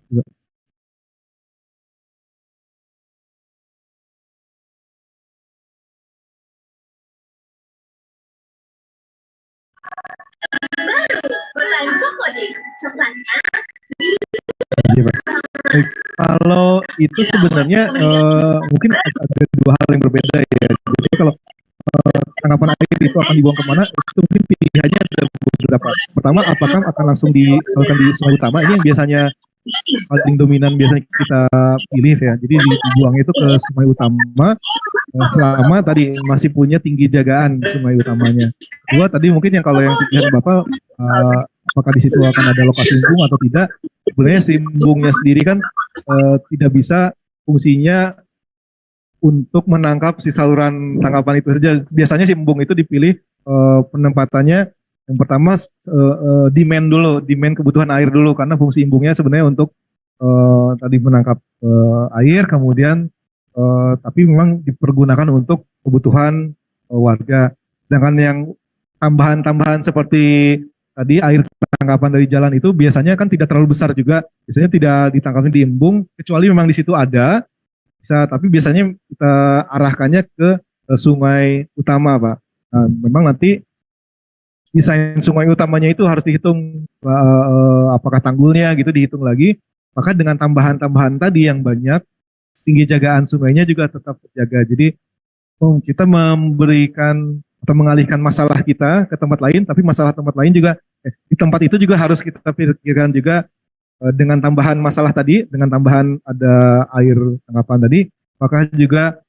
Iya, Pak. Baik, kalau itu sebenarnya mungkin ada dua hal yang berbeda ya. Jadi kalau tangkapan air itu akan dibuang kemana, itu mungkin pilihannya ada beberapa. Pertama, apakah akan langsung disalurkan di sungai utama? Ini yang biasanya paling dominan biasanya kita pilih ya. Jadi dibuangnya itu ke sungai utama selama tadi masih punya tinggi jagaan sungai utamanya. Kedua, tadi mungkin yang kalau yang pilihan Bapak, apakah di situ akan ada lokasi embung atau tidak? Sebenarnya si embungnya sendiri kan tidak bisa fungsinya untuk menangkap si saluran tangkapan itu saja. Biasanya si embung itu dipilih penempatannya yang pertama demand dulu, demand kebutuhan air dulu, karena fungsi embungnya sebenarnya untuk tadi menangkap air, kemudian tapi memang dipergunakan untuk kebutuhan warga. Sedangkan yang tambahan-tambahan seperti tadi air tangkapan dari jalan itu biasanya kan tidak terlalu besar juga, biasanya tidak ditangkapnya di embung, kecuali memang di situ ada, bisa, tapi biasanya kita arahkannya ke sungai utama, Pak. Nah, memang nanti desain sungai utamanya itu harus dihitung apakah tanggulnya gitu dihitung lagi. Maka dengan tambahan-tambahan tadi yang banyak, tinggi jagaan sungainya juga tetap terjaga. Jadi kita memberikan atau mengalihkan masalah kita ke tempat lain, tapi masalah tempat lain juga di tempat itu juga harus kita pikirkan juga dengan tambahan masalah tadi, dengan tambahan ada air tangkapan tadi, maka juga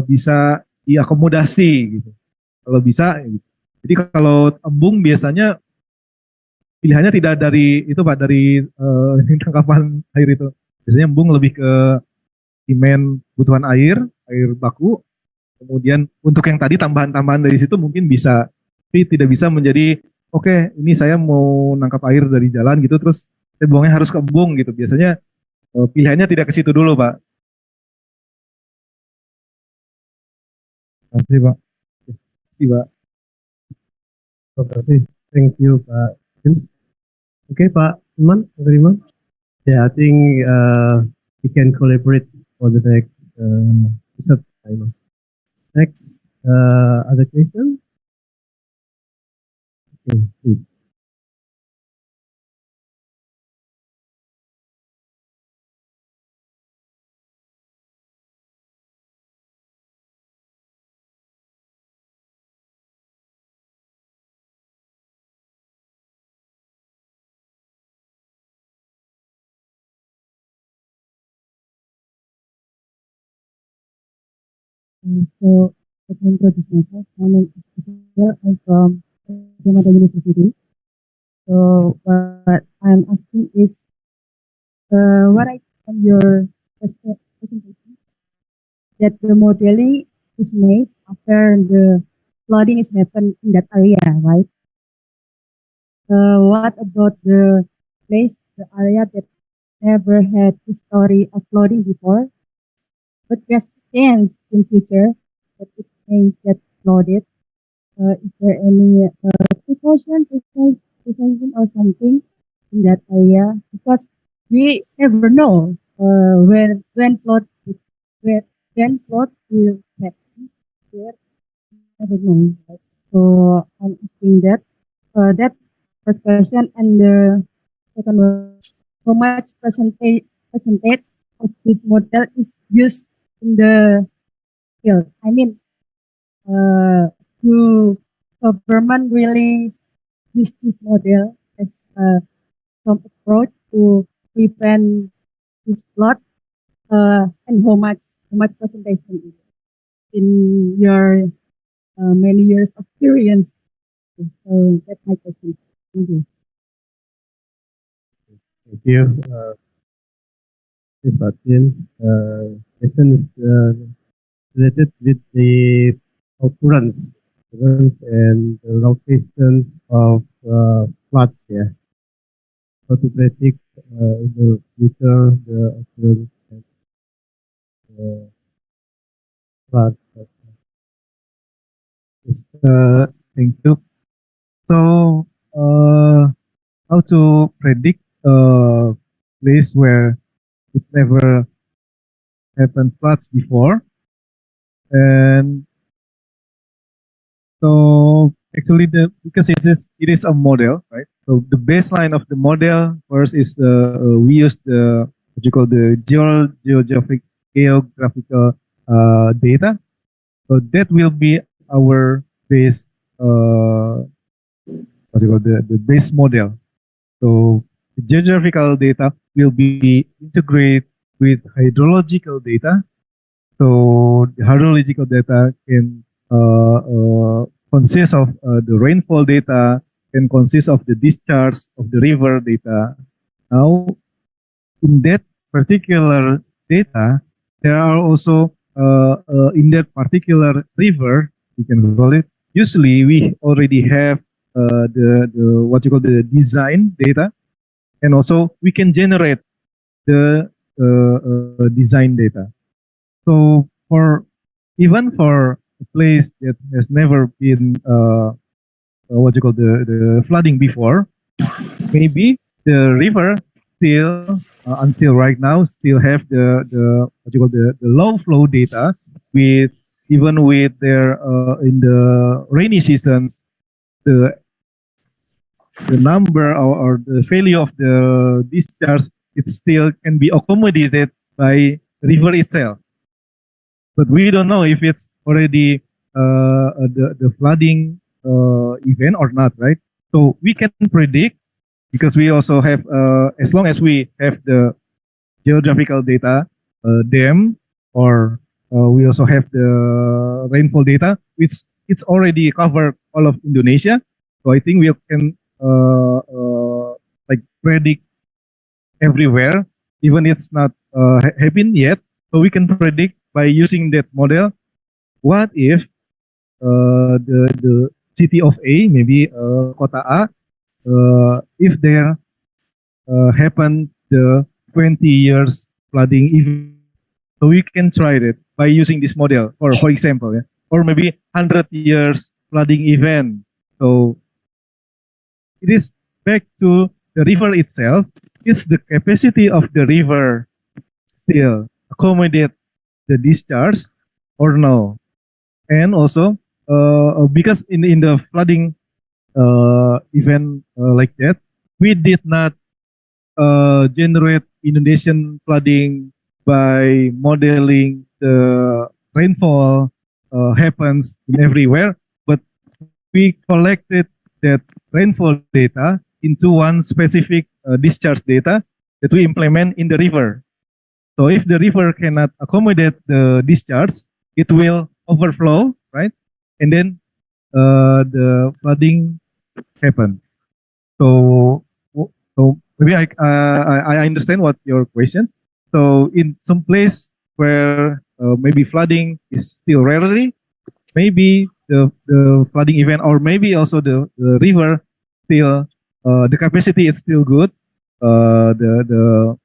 bisa diakomodasi gitu. Kalau bisa, gitu. Jadi kalau embung biasanya pilihannya tidak dari itu Pak, dari tangkapan air itu. Biasanya embung lebih ke demand kebutuhan air, air baku. Kemudian untuk yang tadi tambahan-tambahan dari situ mungkin bisa, tapi tidak bisa menjadi oke, ini saya mau nangkap air dari jalan gitu terus saya buangnya harus ke embung gitu. Biasanya pilihannya tidak ke situ dulu, Pak. Terima kasih, Pak. Terima kasih, Pak. Terima kasih. Thank you, Pak James. Oke, Pak Imam, terima. Yeah, I think we can collaborate for the next episode. Next, other question? Okay, please. So, to introduce myself, my name is Fudhail. I'm from University. So, what I'm asking is, what I from your presentation, that the modeling is made after the flooding is happened in that area, right? What about the place, the area that never had history of flooding before, but there's chance in future that it may get flooded? Is there any precaution or something in that area? Because we never know when flood will happen. We never know. Right? So I'm asking that. That's first question, and the second one: how much percentage of this model is used in the field? I mean, do government really use this model as some approach to prevent this flood, and how much percentage in your many years of experience? So that's my question. Thank you. Thank you. Ms. Fatin, question is related with the occurrence and the locations of flood. Yeah, how to predict in the future the occurrence of flood. Yes, thank you. So, how to predict place where it never happened floods before. And so actually because it is a model, right? So the baseline of the model first is we use the what you call the geographical data. So that will be our base what you call the base model. So the geographical data will be integrated with hydrological data. So the hydrological data can consist of the rainfall data, can consist of the discharge of the river data. Now, in that particular data, there are also in that particular river, we can call it. Usually, we already have the what you call the design data, and also we can generate the design data. So even for a place that has never been what you call the flooding before, maybe the river still until right now still have the what you call the low flow data with even with their in the rainy seasons the number or the value of the discharge it still can be accommodated by river itself. But we don't know if it's already the flooding event or not, right? So we can predict because we also have, as long as we have the geographical data, dam, or we also have the rainfall data, which it's already covered all of Indonesia. So I think we can like predict everywhere, even it's not happened yet. So we can predict by using that model, what if the city of A, maybe kota A, if there happened the 20 years flooding event, so we can try that by using this model, or for example, yeah, or maybe 100 years flooding event. So it is back to the river itself. Is the capacity of the river still accommodate the discharge or no? And also because in the flooding event like that, we did not generate Indonesian flooding by modeling the rainfall happens in everywhere, but we collected that rainfall data into one specific discharge data that we implement in the river. So if the river cannot accommodate the discharge, it will overflow, right? And then the flooding happen. So maybe I understand what your questions. So in some place where maybe flooding is still rarely, maybe the flooding event, or maybe also the river still the capacity is still good. The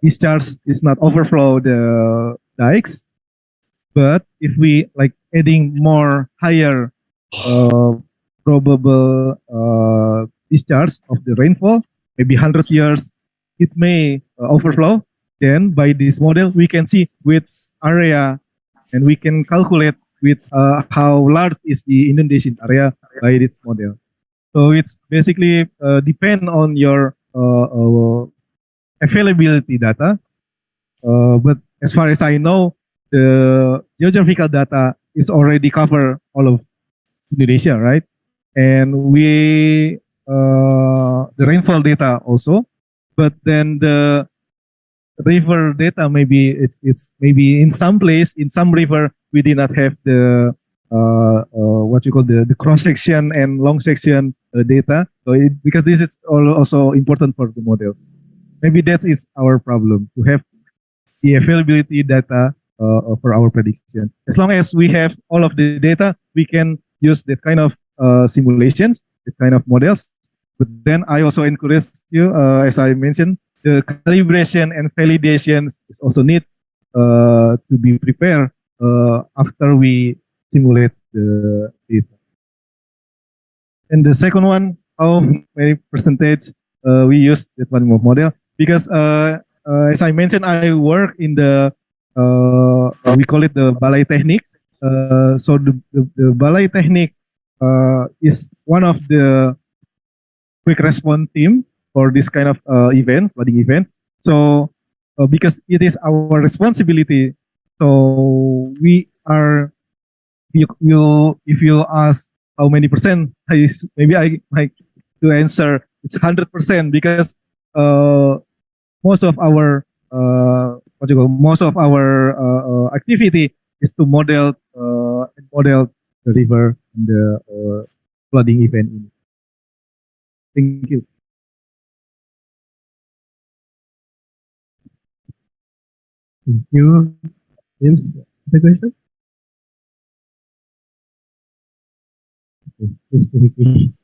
discharge is not overflow the dikes, but if we like adding more higher probable discharge of the rainfall, maybe 100 years, it may overflow. Then by this model, we can see which area, and we can calculate with how large is the Indonesian area by this model. So it's basically depend on your availability data. But as far as I know, the geographical data is already cover all of Indonesia, right? And we the rainfall data also, but then the river data maybe it's maybe in some place in some river we did not have the what you call the cross section and long section data. So because this is also important for the model. Maybe that is our problem, to have the availability data for our prediction. As long as we have all of the data, we can use that kind of simulations, that kind of models. But then I also encourage you, as I mentioned, the calibration and validations is also need to be prepared after we simulate the data. And the second one, how many percentage we use that one model because as I mentioned, I work in the we call it the balai teknik. So the balai teknik is one of the quick response team for this kind of flooding event. So because it is our responsibility, so we are if you ask how many percent, maybe I like to answer it's 100% because uh, most of our most of our activity is to model the river and the flooding event. Thank you. Thank you. James, the question? Okay, please, Vicky.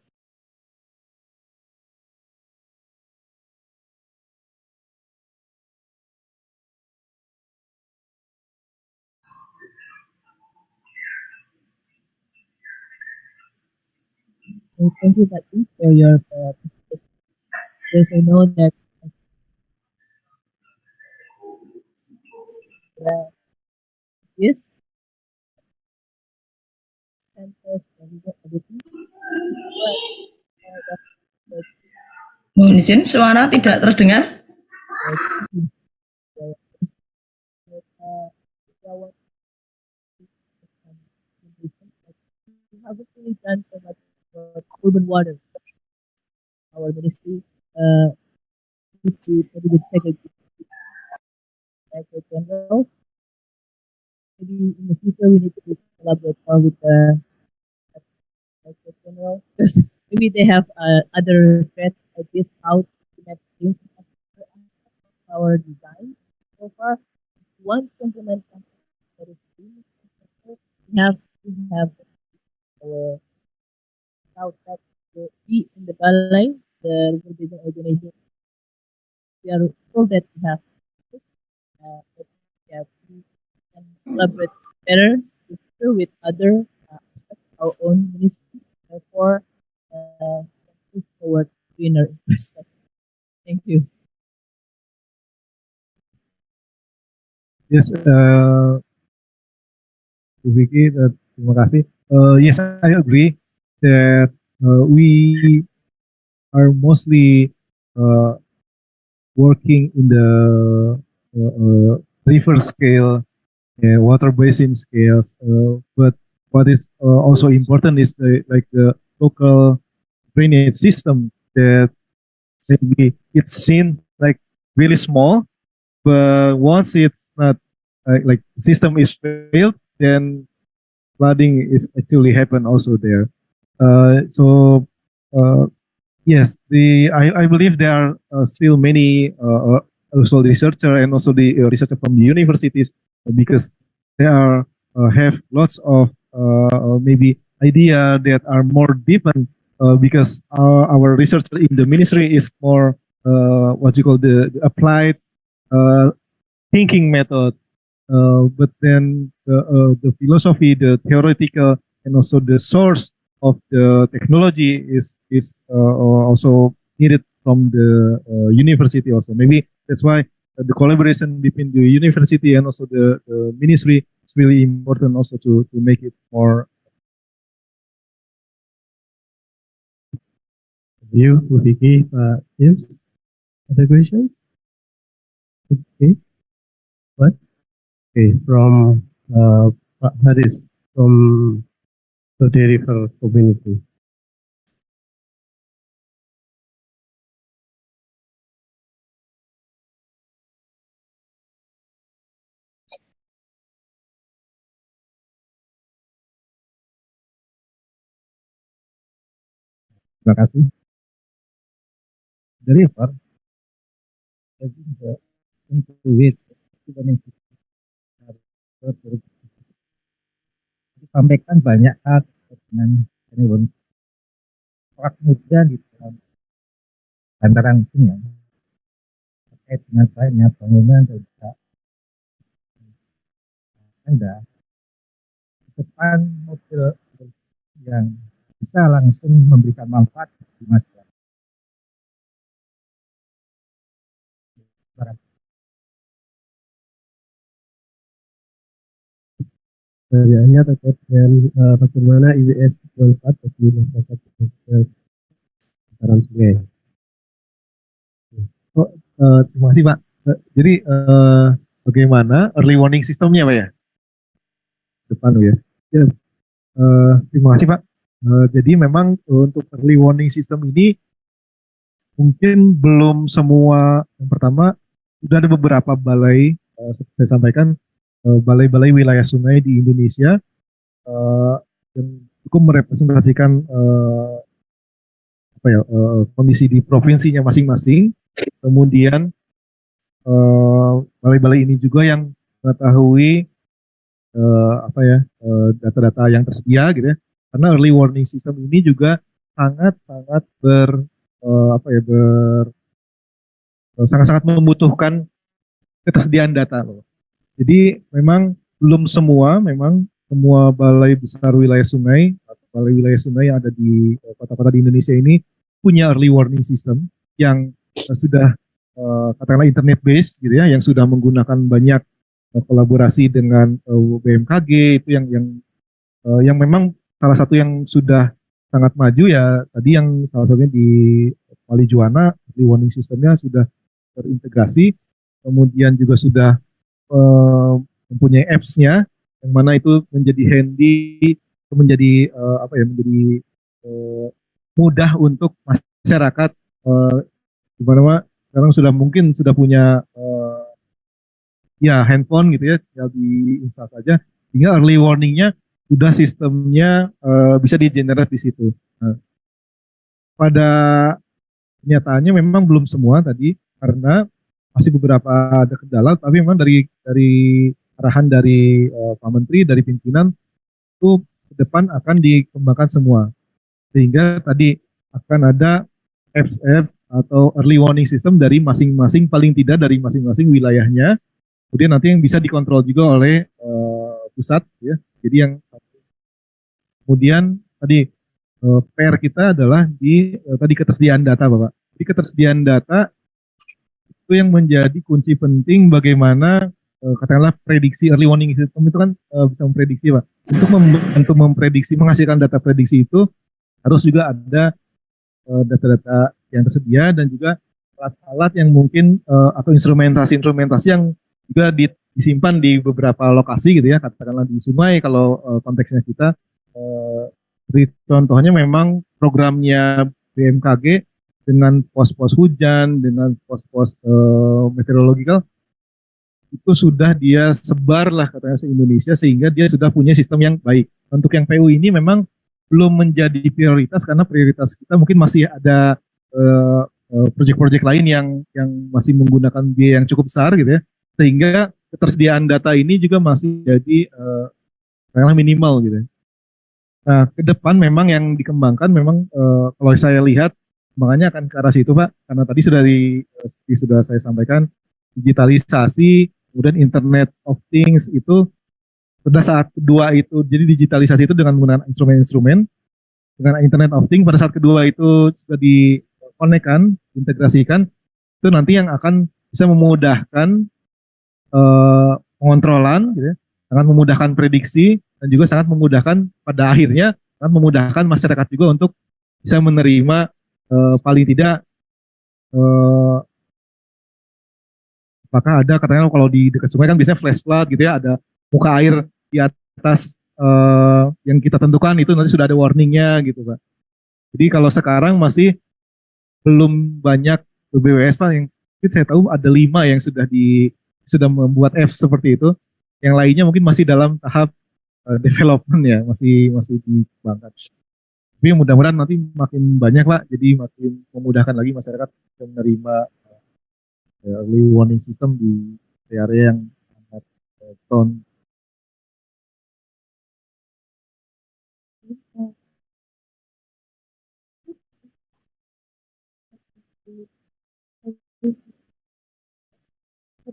So thank you, Tati, for your perspective. Because I know that yes, and first everything. Mohon izin, suara tidak terdengar. We haven't really done so much for urban water. Our ministry needs to take a general. Maybe in the future we need to collaborate more with the general because maybe they have other threats ideas how to net our design so far. One complement something that is really successful, we have our south that we in the balai, the river basin organization. We are told that we have this, that we can collaborate better with other aspects of our own ministry. Therefore, move forward greener infrastructure. Thank you. Yes, Vicky, terima kasih. Yes, I agree that we are mostly working in the river scale and water basin scales. But what is also important is the local drainage system that maybe it's seen like really small, but once it's not like system is failed, then flooding is actually happen also there. So yes, I believe there are still many also researcher and also the researcher from the universities because they are have lots of maybe idea that are more deepened because our researcher in the ministry is more what you call the applied uh, thinking method, but then the philosophy, the theoretical, and also the source of the technology is also needed from the university also. Maybe that's why the collaboration between the university and also the ministry is really important also to make it more. You, Vicky, James, other questions? Okay, what? Okay, from Pak Haris from the River community. Terima kasih. The river intuit disampaikan banyak hal dengan orang muda di bantaran sungai terkait dengan lainnya bangunan dan juga Anda di depan mobil yang bisa langsung memberikan manfaat di masyarakat. Pertanyaannya terkait dengan bagaimana IWS bermanfaat bagi masyarakat seputaran sungai. Terima kasih Pak. Jadi bagaimana early warning sistemnya Pak ya? Depan ya. Ya, terima kasih Pak. Jadi memang untuk early warning system ini mungkin belum semua. Yang pertama, sudah ada beberapa balai, seperti saya sampaikan, balai-balai wilayah sungai di Indonesia yang cukup merepresentasikan kondisi di provinsinya masing-masing. Kemudian balai-balai ini juga yang mengetahui data-data yang tersedia gitu ya. Karena early warning system ini juga sangat-sangat sangat-sangat membutuhkan ketersediaan data loh. Jadi memang belum semua balai besar wilayah sungai atau balai wilayah sungai yang ada di kota-kota di Indonesia ini punya early warning system yang sudah katakanlah internet based gitu ya, yang sudah menggunakan banyak kolaborasi dengan BMKG itu yang memang salah satu yang sudah sangat maju ya tadi yang salah satunya di Juwana early warning systemnya sudah terintegrasi, kemudian juga sudah mempunyai apps-nya yang mana itu menjadi handy, menjadi mudah untuk masyarakat di mana sekarang sudah punya handphone gitu ya, tinggal diinstal saja, sehingga early warning-nya sudah sistemnya bisa di-generate di situ. Nah, pada kenyataannya memang belum semua tadi karena masih beberapa ada kendala, tapi memang dari arahan dari Pak Menteri, dari pimpinan itu ke depan akan dikembangkan semua, sehingga tadi akan ada apps atau early warning system dari masing-masing, paling tidak dari masing-masing wilayahnya, kemudian nanti yang bisa dikontrol juga oleh pusat ya. Jadi yang kemudian tadi PR kita adalah di tadi ketersediaan data Bapak. Jadi ketersediaan data itu yang menjadi kunci penting bagaimana katakanlah prediksi early warning system itu kan bisa memprediksi Pak. Untuk memprediksi, menghasilkan data prediksi itu harus juga ada data-data yang tersedia dan juga alat-alat yang mungkin atau instrumentasi yang juga disimpan di beberapa lokasi gitu ya, katakanlah di sungai kalau konteksnya kita. Contohnya memang programnya BMKG dengan pos-pos hujan, dengan pos-pos meteorological itu sudah dia sebar lah katanya se-Indonesia, sehingga dia sudah punya sistem yang baik. Untuk yang PU ini memang belum menjadi prioritas karena prioritas kita mungkin masih ada proyek-proyek lain yang masih menggunakan biaya yang cukup besar gitu ya, sehingga ketersediaan data ini juga masih jadi minimal gitu. Nah, ke depan memang yang dikembangkan memang kalau saya lihat makanya akan ke arah situ Pak, karena tadi sudah saya sampaikan digitalisasi, kemudian Internet of Things itu pada saat kedua itu, jadi digitalisasi itu dengan menggunakan instrumen-instrumen dengan Internet of Things, pada saat kedua itu sudah dikonekkan, integrasikan, itu nanti yang akan bisa memudahkan pengontrolan, gitu ya, sangat memudahkan prediksi, dan juga sangat memudahkan pada akhirnya, sangat memudahkan masyarakat juga untuk bisa menerima paling tidak apakah ada, katakanlah kalau di dekat sungai kan biasanya flash flood gitu ya, ada muka air di atas yang kita tentukan itu nanti sudah ada warningnya gitu Pak. Jadi kalau sekarang masih belum banyak BWS Pak, yang saya tahu ada 5 yang sudah membuat apps seperti itu, yang lainnya mungkin masih dalam tahap development ya, masih dikembangkan. Tapi mudah-mudahan nanti makin banyak Pak, jadi makin memudahkan lagi masyarakat untuk menerima early warning system di area yang sangat prone.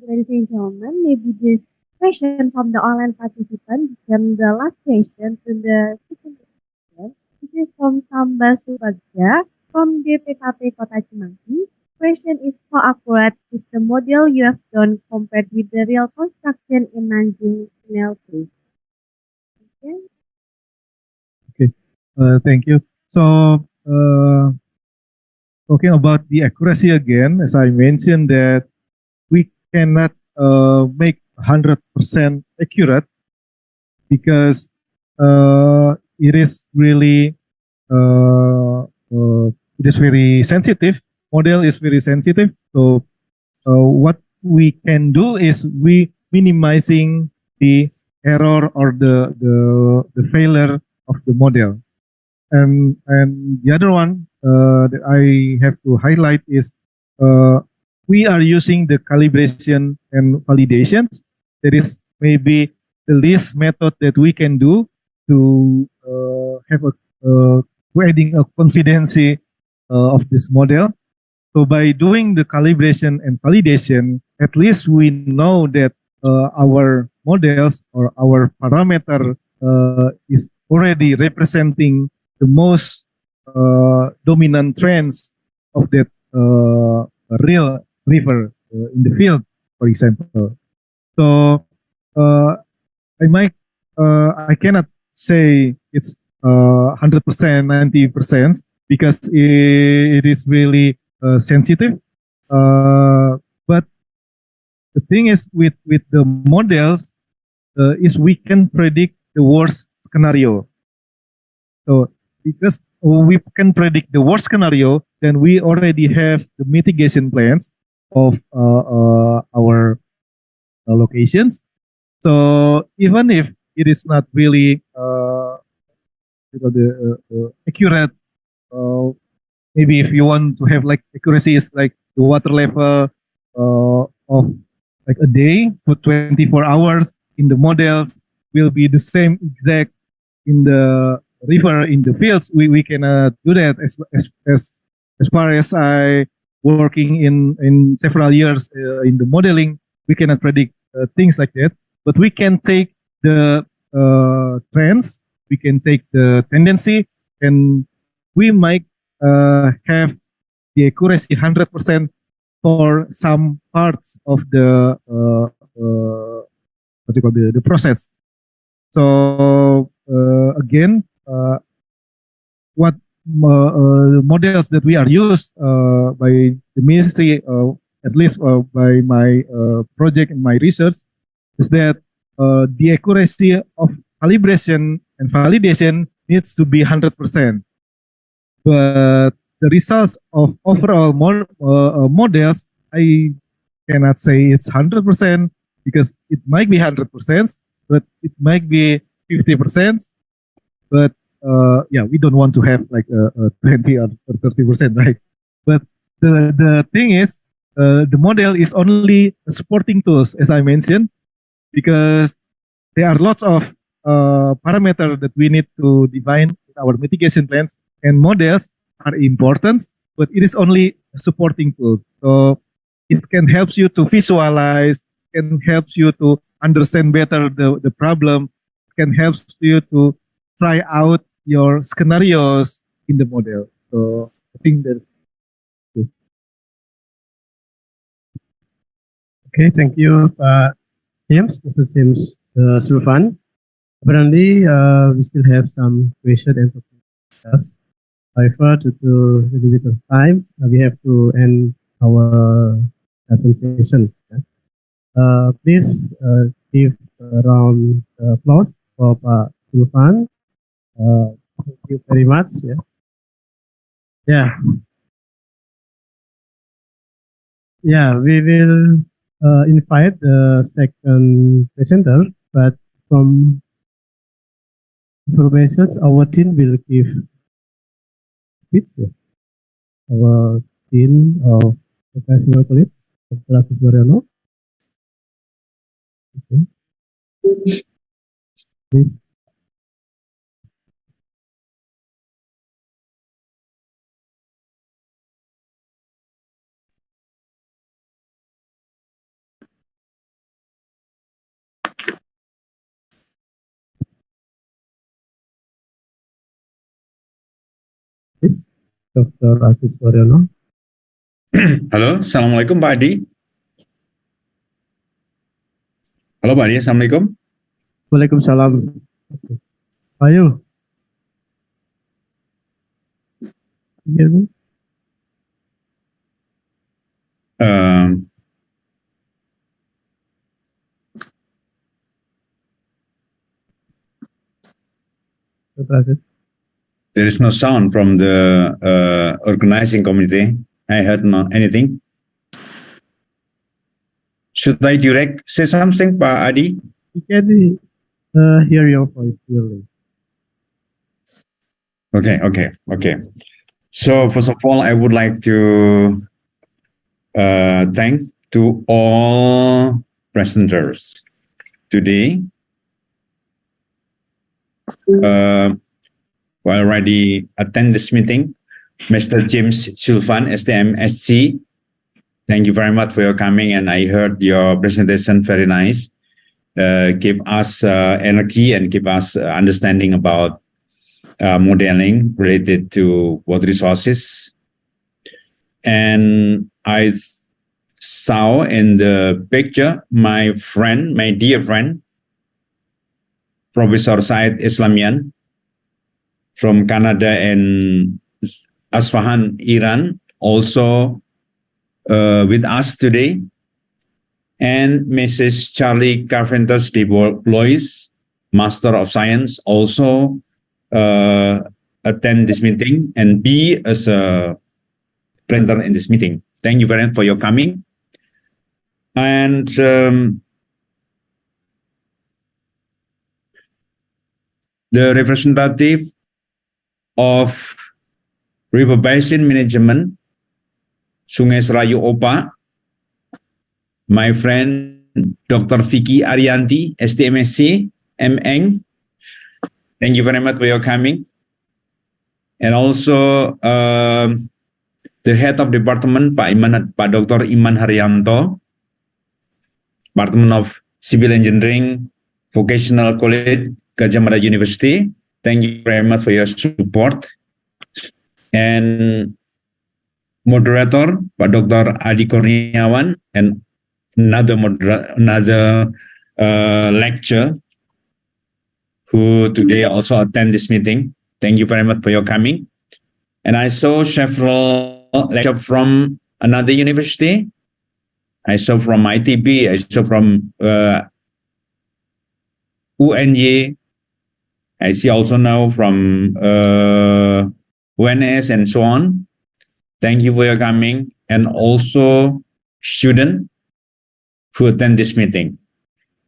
Ladies and gentlemen, maybe this question from the online participant became the last question to the second question. This is from Samba Subagja from DPKP Kota Cimahi. question is, how accurate is the model you have done compared with the real construction in Nanjing Smelter? Okay. Okay, thank you. So, talking about the accuracy again, as I mentioned that we cannot make 100% accurate because it is really it is very sensitive. Model is very sensitive. So what we can do is we minimizing the error or the failure of the model. And the other one that I have to highlight is we are using the calibration and validations. That is maybe the least method that we can do to have a adding a confidence of this model. So by doing the calibration and validation, at least we know that our models or our parameter is already representing the most dominant trends of that real river in the field, for example. So I cannot say it's 100%, 90% because it is really sensitive. But the thing is with the models is we can predict the worst scenario. So because we can predict the worst scenario, then we already have the mitigation plans of our locations. So even if it is not really accurate, maybe if you want to have like accuracy is like the water level of like a day for 24 hours in the models will be the same exact in the river in the fields. We cannot do that as far as I working in several years in the modeling. We cannot predict things like that, but we can take the trends, we can take the tendency, and we might have the accuracy 100% for some parts of the what you call the process. So again, what models that we are used by the ministry, at least by my project and my research, is that the accuracy of calibration and validation needs to be 100%. But the results of overall models, I cannot say it's 100% because it might be 100%, but it might be 50%. But yeah, we don't want to have like 20 or 30%, right? But the thing is, the model is only supporting tools, as I mentioned, because there are lots of parameters that we need to define in our mitigation plans, and models are important, but it is only supporting tools. So it can help you to visualize, can help you to understand better the problem, can help you to try out your scenarios in the model. So I think that's it. Okay, thank you, Pak James, Mr. James Sulfan. Apparently, we still have some questions and discuss. However, due to the limited time, we have to end our presentation. Please give a round of applause for Pak Sulfan. Thank you very much. Yeah, we will invite the second presenter, but from information, our team will give speech. Our team of professional colleagues, Dr. Abu Okay. Please. Please, Dr. Agus Waryono. Halo, Assalamualaikum Pak Adi. Halo Pak Adi, Assalamualaikum. Waalaikumsalam. Ayo. Hear me? There is no sound from the organizing committee. I heard not anything. Should I say something, Pak Adi? We can hear your voice clearly. Okay. So first of all, I would like to thank to all presenters today. We already attend this meeting. Mr. James Sulfan, STM SC, thank you very much for your coming, and I heard your presentation very nice. Give us energy and give us understanding about modeling related to water resources. And I saw in the picture my dear friend, Professor Said Islamian from Canada and Asfahan, Iran, also with us today. And Mrs. Charlie Carpenter Blois, Master of Science, also attend this meeting and be as a presenter in this meeting. Thank you very much for your coming. And the representative of River Basin Management, Sungai Serayu Opa, my friend Dr. Vicky Arianti, STMSC, MN. Thank you very much for your coming. And also the head of department, Pak Dr. Iman Haryanto, Department of Civil Engineering, Vocational College, Gadjah Mada University. Thank you very much for your support. And moderator, Pak Dr. Adi Kurniawan, and another lecturer who today also attend this meeting. Thank you very much for your coming. And I saw several lecturers from another university. I saw from ITB, I saw from UNY. I see also now from UNS and so on. Thank you for your coming, and also students who attend this meeting.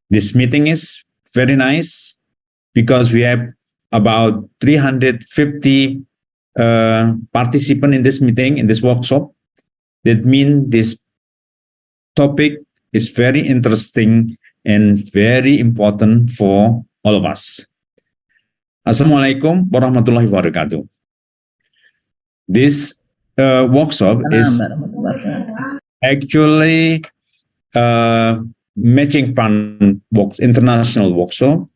This meeting is very nice because we have about 350 participants in this meeting, in this workshop. That means this topic is very interesting and very important for all of us. Assalamualaikum warahmatullahi wabarakatuh. This workshop is actually matching fund international workshop.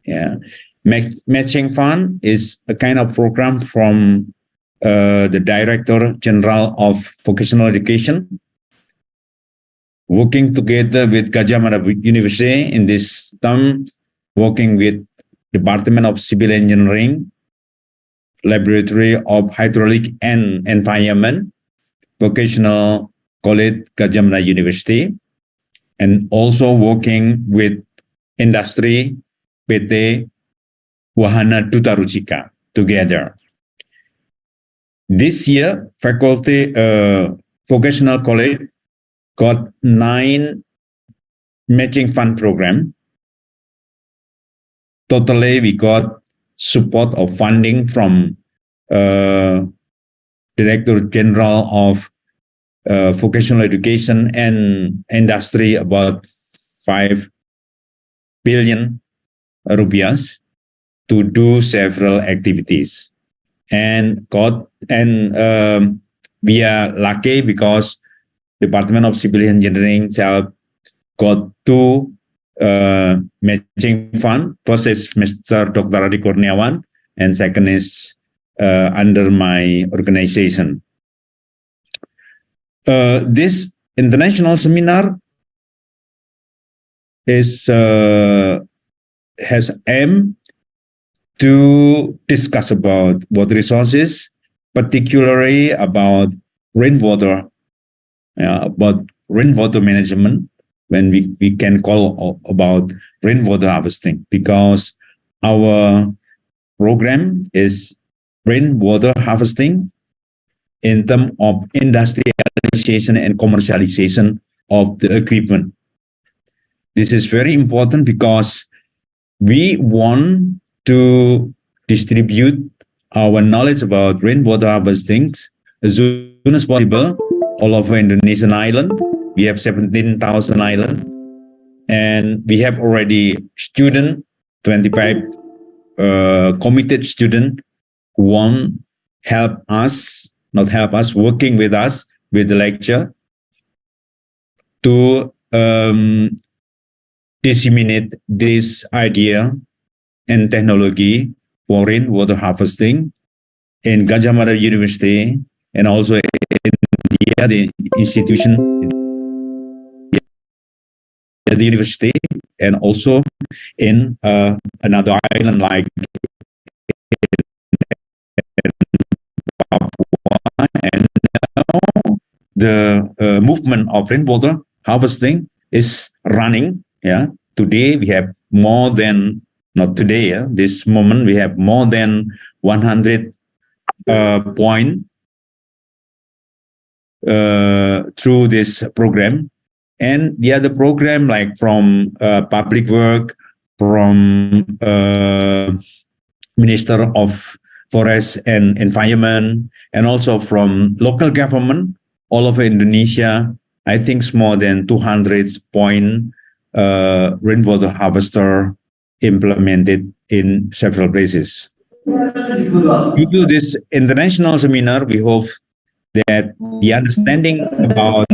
Yeah, matching fund is a kind of program from the Director General of Vocational Education, working together with Gadjah Mada University in this term, working with Department of Civil Engineering, Laboratory of Hydraulic and Environment, Vocational College, Gadjah Mada University, and also working with industry, PT Wahana Duta Rucika together. This year, faculty vocational college got 9 matching fund program. Totally, we got support of funding from Director General of Vocational Education and Industry, about 5 billion rupiahs to do several activities. And we are lucky because Department of Civil Engineering got 2 matching fund. First is Mr. Dr. Adi Kurniawan, and second is under my organization. This international seminar has aim to discuss about water resources, particularly about rainwater, about rainwater management, when we can call about rainwater harvesting, because our program is rainwater harvesting in terms of industrialization and commercialization of the equipment. This is very important because we want to distribute our knowledge about rainwater harvesting as soon as possible all over Indonesian island. We have 17,000 islands, and we have already 25 committed students who want working with us with the lecture to disseminate this idea and technology for rainwater harvesting in Gajah Mada University and also in the other institution at the university, and also in another island like Papua. And now the movement of rainwater harvesting is running. Yeah, today we have more than, not today, this moment we have more than 100 point through this program. And the other program, like from public work, from Minister of Forest and Environment, and also from local government all over Indonesia, I think it's more than 200 point rainwater harvester implemented in several places. Due to this international seminar, we hope that the understanding about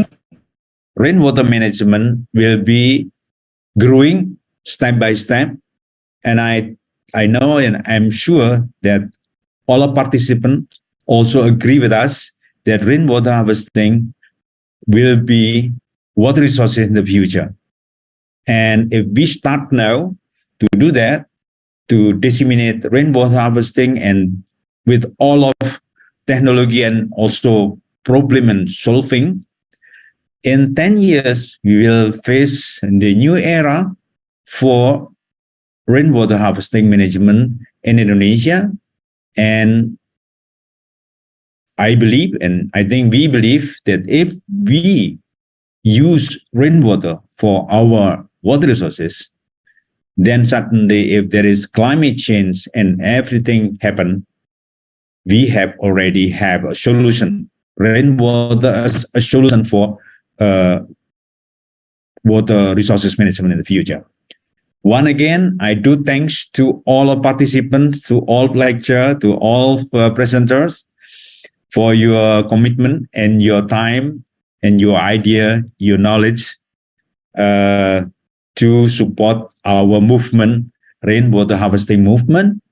rainwater management will be growing step by step. And I know and I'm sure that all our participants also agree with us that rainwater harvesting will be water resources in the future. And if we start now to do that, to disseminate rainwater harvesting and with all of technology and also problem and solving, in 10 years, we will face the new era for rainwater harvesting management in Indonesia. And I believe, and I think we believe, that if we use rainwater for our water resources, then suddenly if there is climate change and everything happen, we have already have a solution. Rainwater as a solution for water resources management in the future. Once again, I do thanks to all our participants, to all lecture, to all presenters for your commitment and your time and your idea, your knowledge to support our movement, rainwater harvesting movement.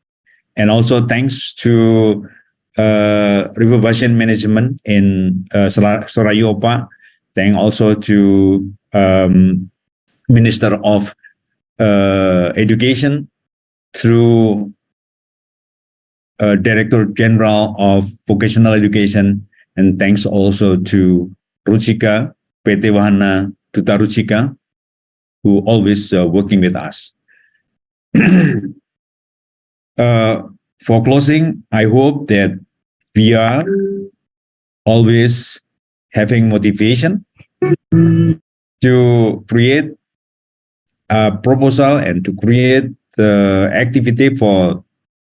And also thanks to River Basin Management in Soraya. Thank also to Minister of Education through Director General of Vocational Education, and thanks also to Ruchika, PT Wahana Duta Ruchika, who always working with us. For closing, I hope that we are always having motivation to create a proposal and to create the activity for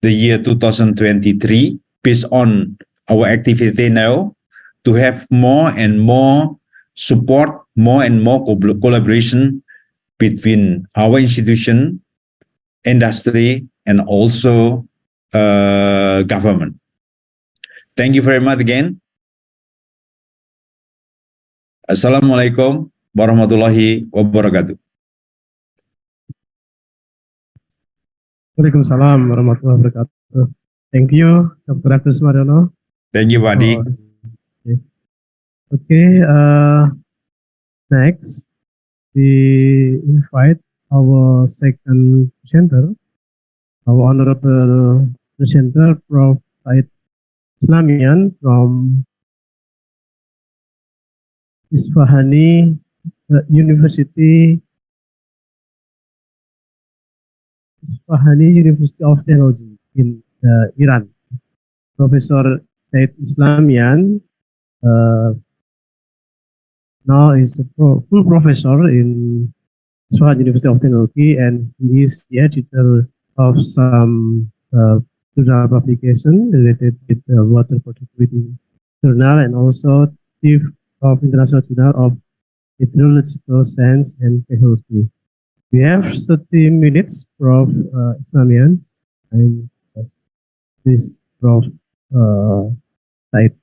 the year 2023 based on our activity now, to have more and more support, more and more collaboration between our institution, industry, and also government. Thank you very much again. Assalamualaikum warahmatullahi wabarakatuh. Waalaikumsalam warahmatullahi wabarakatuh. Thank you, Dr. Agus Mariono. Thank you, Pak Adi. Okay, next we invite our second presenter, our honorable presenter, Prof. Said Islamian from Isfahani University of Technology in Iran. Professor Said Islamian now is a full professor in Sebuah University of Technology, and he is the editor of some journal publication related with water productivity journal, and also chief of International Journal of Hydrological Science and Technology. We have 30 minutes, Prof. Islamian, and this Prof. Said.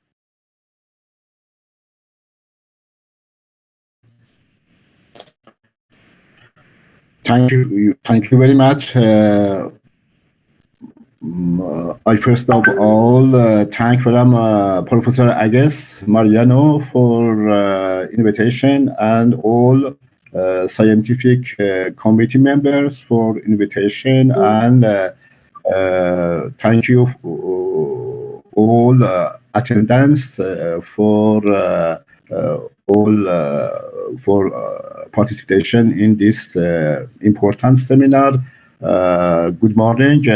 Thank you very much. I first of all thank Professor Agus Mariano for invitation, and all scientific committee members for invitation, and thank you all attendants for participation in this important seminar. Good morning.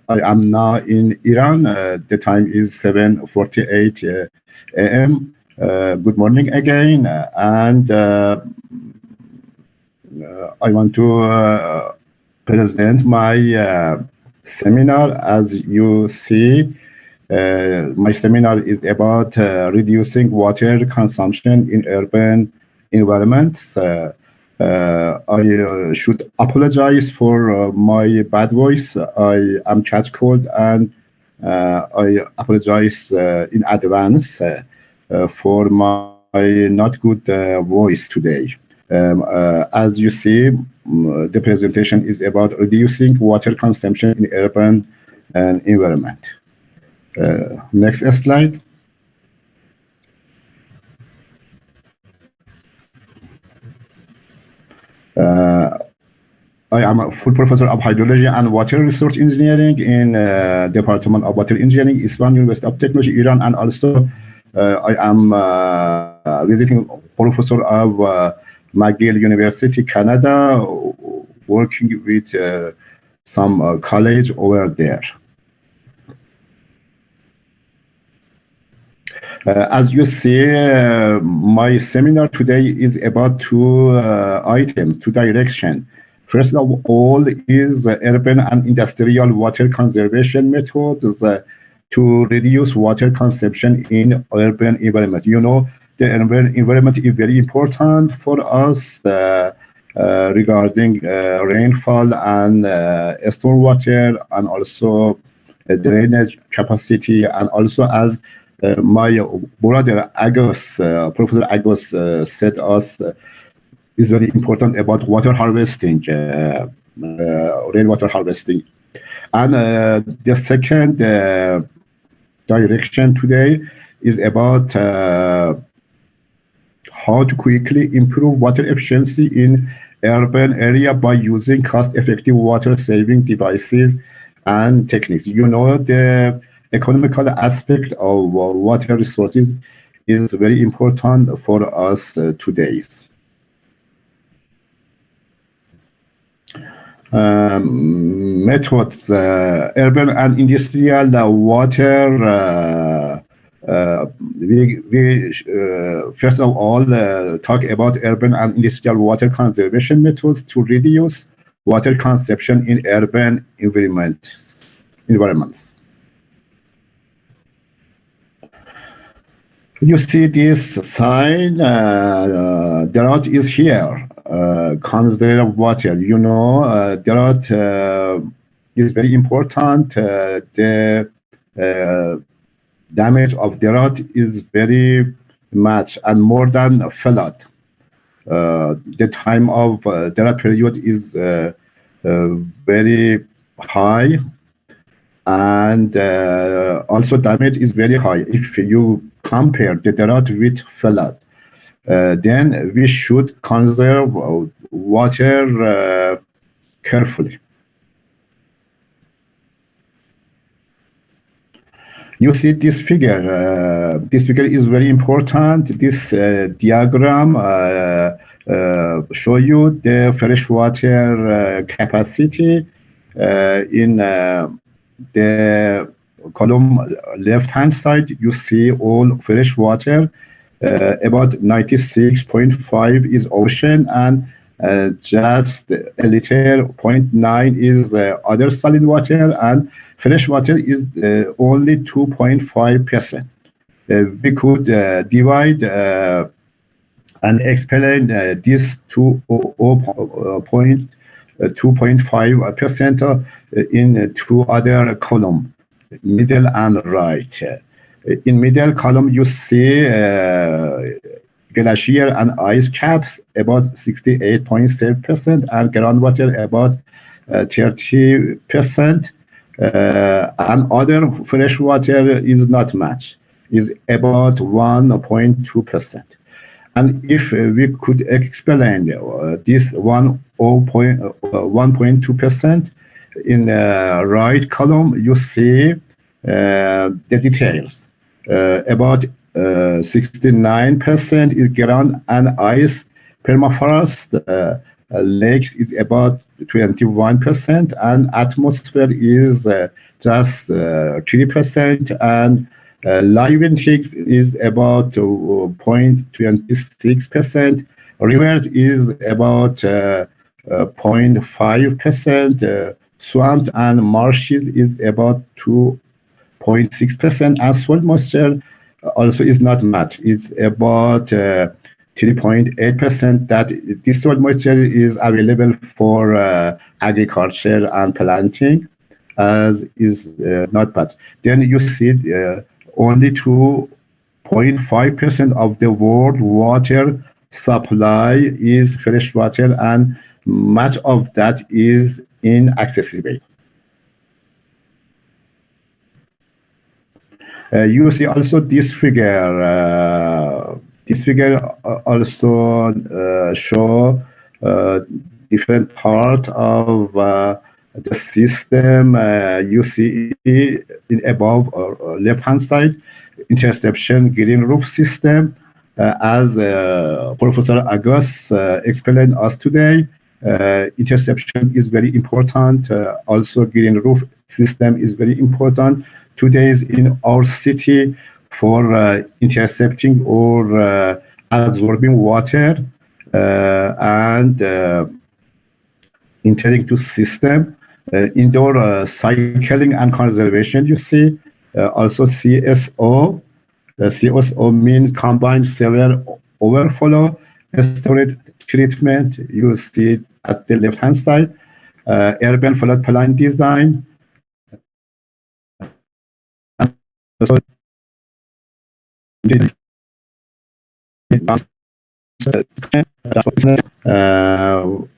I am now in Iran. The time is 7:48 a.m. Good morning again, and I want to present my seminar. As you see, my seminar is about reducing water consumption in urban environments. I should apologize for my bad voice. I am catch cold, and I apologize in advance for my not good voice today. As you see, the presentation is about reducing water consumption in urban environment. Next slide. I am a full professor of hydrology and water resource engineering in Department of Water Engineering, Isfahan University of Technology, Iran, and also I am visiting professor of McGill University, Canada, working with some college over there. As you see, my seminar today is about two items, two directions. First of all is urban and industrial water conservation methods to reduce water consumption in urban environment. You know, the urban environment is very important for us regarding rainfall and stormwater, and also drainage capacity, and also as my brother Agus, Professor Agus said us, is very important about water harvesting, rainwater harvesting. And the second direction today is about how to quickly improve water efficiency in urban area by using cost-effective water-saving devices and techniques. You know, the economical aspect of water resources is very important for us today. Methods, urban and industrial water. We first of all talk about urban and industrial water conservation methods to reduce water consumption in urban environments. You see this sign, drought is here, conserve water. You know, drought is very important. The damage of drought is very much and more than flood. The time of drought period is very high, and also damage is very high. If you compare the drought with flood, then we should conserve water carefully. You see this figure. This figure is very important. This diagram show you the freshwater capacity in the column left-hand side. You see all fresh water. About 96.5 is ocean, and just a little 0.9 is other solid water, and fresh water is only 2.5%. We could divide and explain this 2.5% in two other columns, middle and right. In middle column, you see glacier and ice caps about 68.7%, and groundwater about 30%. And other fresh water is not much, is about 1.2%. And if we could explain this 1.2% in the right column, you see the details. About 69% is ground and ice permafrost. Lakes is about 21%, and atmosphere is just 3%, and living things is about 0.26%. Rivers is about 0.5%. Swamps and marshes is about 2.6%, and soil moisture also is not much. It's about 3.8%. that this soil moisture is available for agriculture and planting, as is not bad. Then you see only 2.5% of the world water supply is fresh water, and much of that is inaccessible. You see also this figure. This figure also show different part of the system. You see in above or left-hand side, interception green roof system. As Professor Agus explained us today, interception is very important. Also, green roof system is very important. Today in our city for intercepting or absorbing water and entering to system. Indoor cycling and conservation, you see. Also CSO. CSO means combined sewer overflow storage treatment. You see at the left-hand side. Urban flood plain design. So,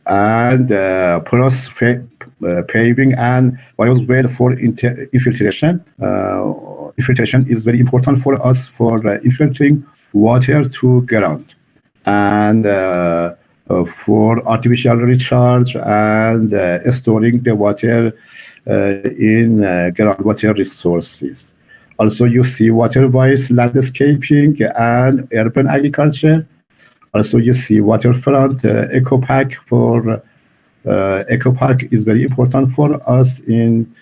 and plus paving and bioswale for infiltration. Infiltration is very important for us for infiltrating water to ground, and for artificial recharge and storing the water in groundwater resources. Also, you see water-wise landscaping and urban agriculture. Also, you see waterfront eco-park. For eco-park is very important for us in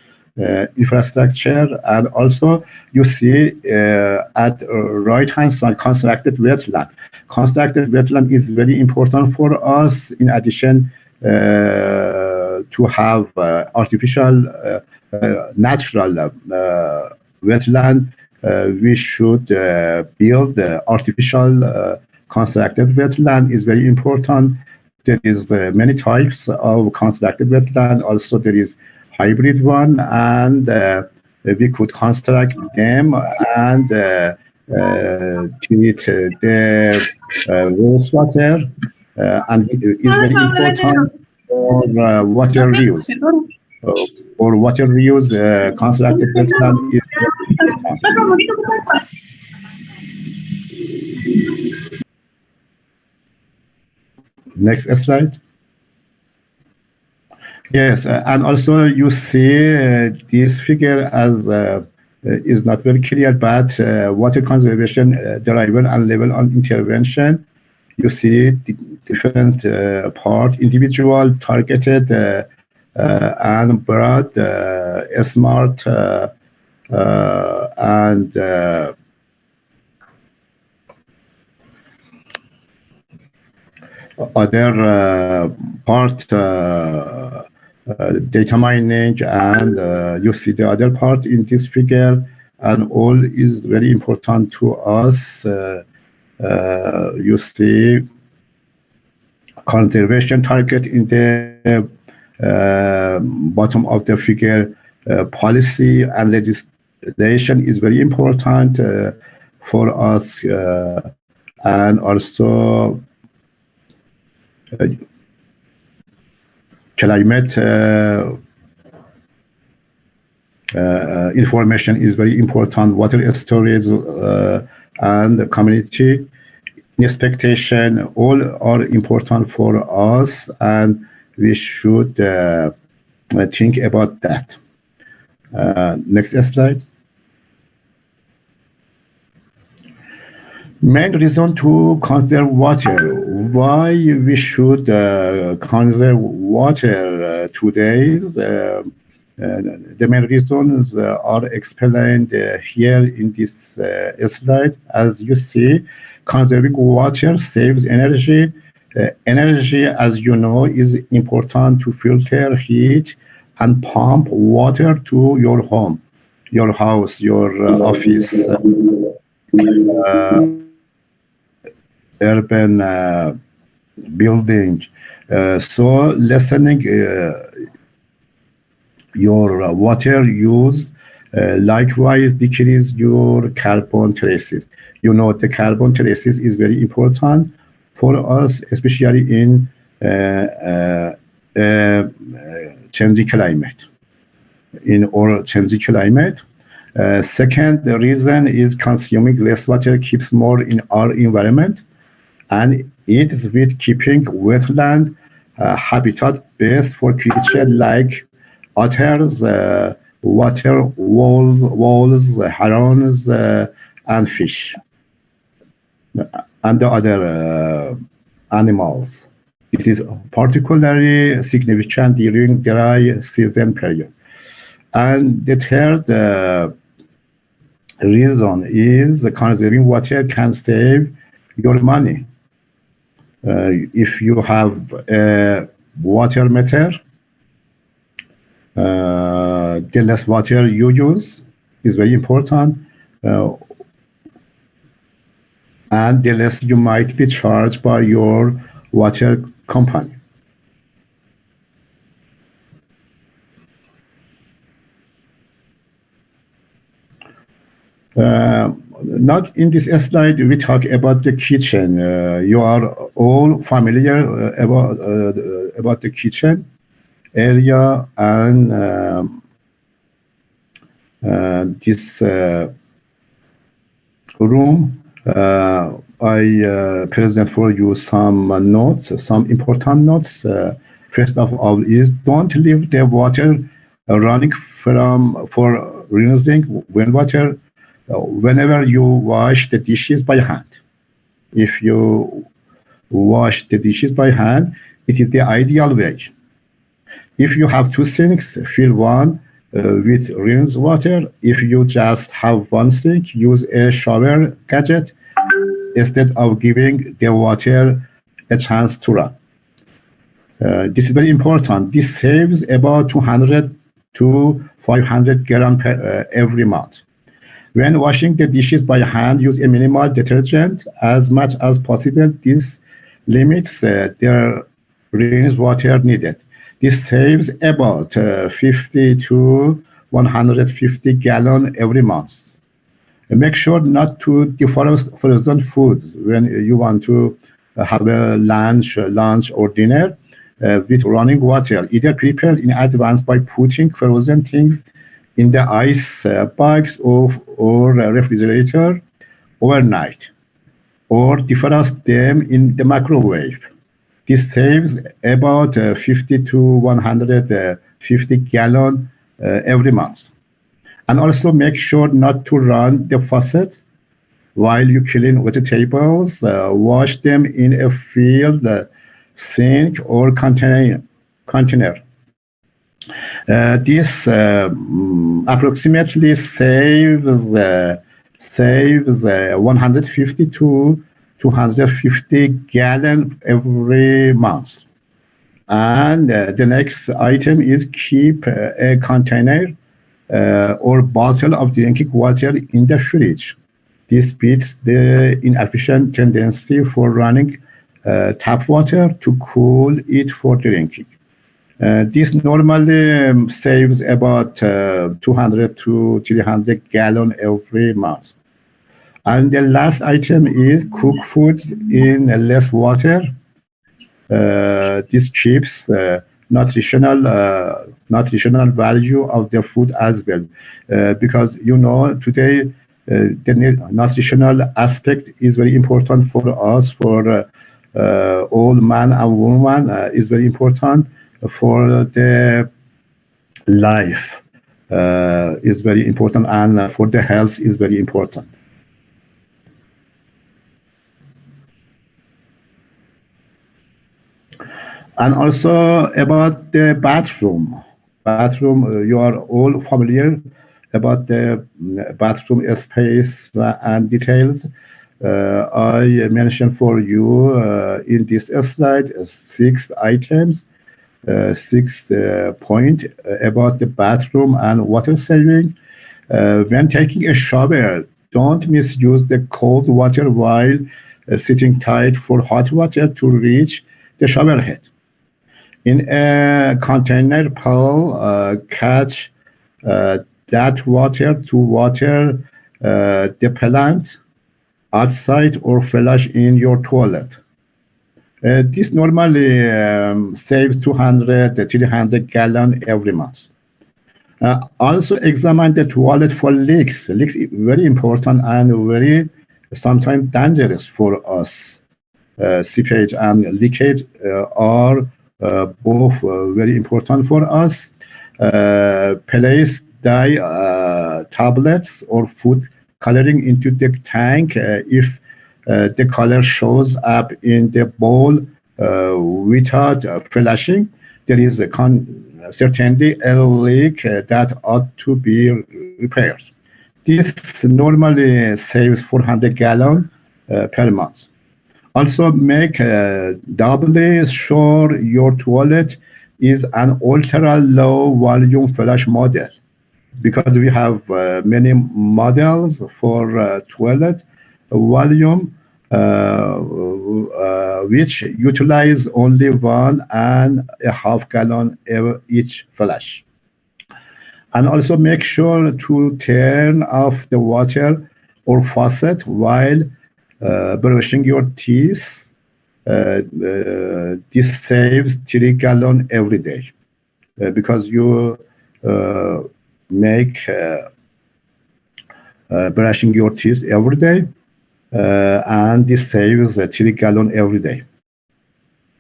infrastructure. And also, you see at right-hand side, constructed wetland. Constructed wetland is very important for us. In addition to have artificial, natural wetland, we should build artificial constructed wetland is very important. There is many types of constructed wetland. Also, there is hybrid one, and we could construct them and treat the wastewater, and it is very important for water reuse. For water reuse, constructed wetland is very important. Next slide. Yes, and also you see this figure as is not very clear, but water conservation driver and level on intervention. You see the different part, individual, targeted, and broad, smart, and other part, data mining, and you see the other part in this figure, and all is very important to us. You see conservation target in the bottom of the figure. Policy and legislation is very important for us, and also climate information is very important. Water storage and community expectation all are important for us, and we should think about that. Next slide. Main reason to conserve water. Why we should conserve water today? The main reasons are explained here in this slide. As you see, conserving water saves energy. Energy, as you know, is important to filter, heat, and pump water to your home, your house, your office, urban building. So lessening your water use likewise decrease your carbon traces. You know, the carbon traces is very important for us, especially in changing climate. In our changing climate. Second, the reason is consuming less water keeps more in our environment, and it is with keeping wetland habitat best for creatures like otters, water voles, herons, and fish, and the other animals. This is particularly significant during dry season period. And the third reason is conserving water can save your money. If you have a water meter, the less water you use is very important, and the less you might be charged by your water company. Not in this slide, we talk about the kitchen. You are all familiar about the kitchen area, and this room. I present for you some notes, some important notes. First of all is don't leave the water running for rinsing whenever you wash the dishes by hand. If you wash the dishes by hand, it is the ideal way. If you have two sinks, fill one with rinse water. If you just have one sink, use a shower gadget instead of giving the water a chance to run. This is very important. This saves about 200 to 500 gallons every month. When washing the dishes by hand, use a minimal detergent as much as possible. This limits the rinse water needed. This saves about 50 to 150 gallons every month. And make sure not to defrost frozen foods when you want to have a lunch or dinner with running water. Either prepare in advance by putting frozen things in the ice box or refrigerator overnight. or defrost them in the microwave. This saves about 50 to 150 gallon every month. And also make sure not to run the faucet while you clean vegetables. Wash them in a filled sink or container. This approximately saves 150 to 250 gallon every month. And the next item is keep a container or bottle of drinking water in the fridge. This beats the inefficient tendency for running tap water to cool it for drinking. This normally saves about 200 to 300 gallon every month. And the last item is cook foods in less water. This keeps nutritional value of the food as well, because today the nutritional aspect is very important for us, for all man and woman is very important for the life is very important, and for the health is very important. And also about the bathroom. You are all familiar about the bathroom space and details. I mentioned for you in this slide 6 items, 6 points about the bathroom and water saving. When taking a shower, don't misuse the cold water while sitting tight for hot water to reach the shower head. In a container pail, catch that water to water the plant outside or flush in your toilet. This normally saves 200 to 300 gallon every month. Also examine the toilet for leaks. Leaks is very important and very sometimes dangerous for us. Seepage and leakage are both very important for us. Place dye tablets or food coloring into the tank if the color shows up in the bowl without flashing. There is certainly a leak that ought to be repaired. This normally saves 400 gallon per month. Also, make doubly sure your toilet is an ultra-low volume flush model, because we have many models for toilet volume which utilize only 1.5 gallon each flush. And also make sure to turn off the water or faucet while brushing your teeth. This saves 3 gallon every day, because you make brushing your teeth every day, and this saves 3 gallon every day.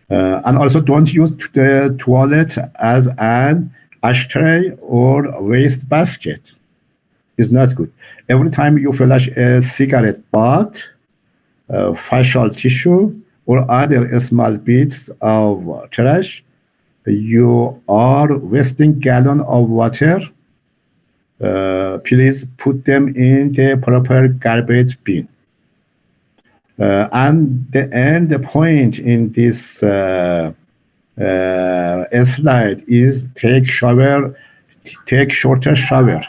And also don't use the toilet as an ashtray or waste basket. It's not good. Every time you flush a cigarette butt, facial tissue, or other small bits of trash, you are wasting gallon of water. Please put them in the proper garbage bin. And the end point in this slide is take shorter shower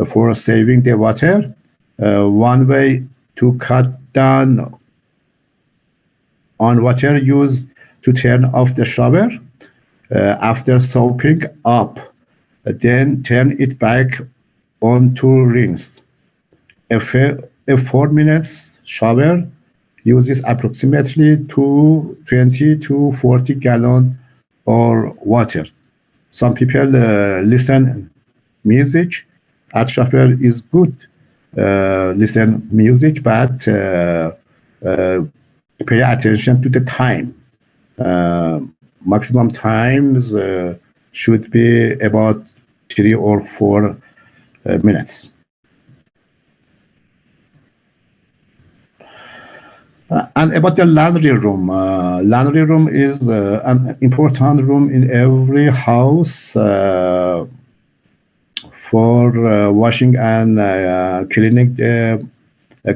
for saving the water. One way to cut down on water use to turn off the shower after soaping up, then turn it back on to rinse. A 4 minutes shower uses approximately 20 to 40 gallon of water. Some people listen music. At shower is good. Listen music, but pay attention to the time. Maximum times should be about 3 or 4 minutes. And about the laundry room. Laundry room is an important room in every house for washing and cleaning the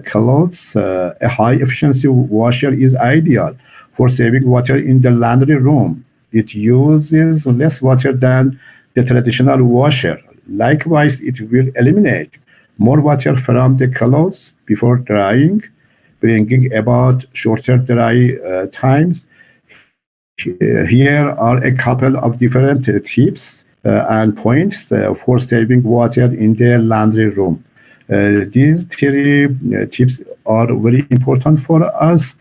clothes. A high efficiency washer is ideal for saving water in the laundry room. It uses less water than the traditional washer. Likewise, it will eliminate more water from the clothes before drying, bringing about shorter dry times. Here are a couple of different tips and points for saving water in the laundry room. These 3 tips are very important for us.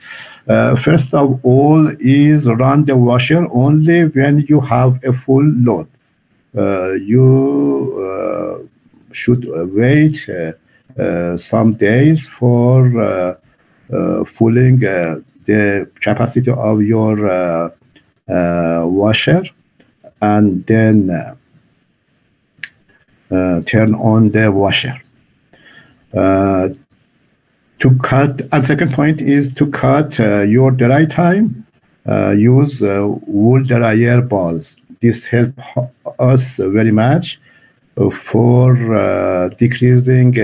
First of all is run the washer only when you have a full load. You should wait some days for filling the capacity of your washer, and then turn on the washer. To cut, and second point is to cut your dry time, use wool dryer balls. This helps us very much for decreasing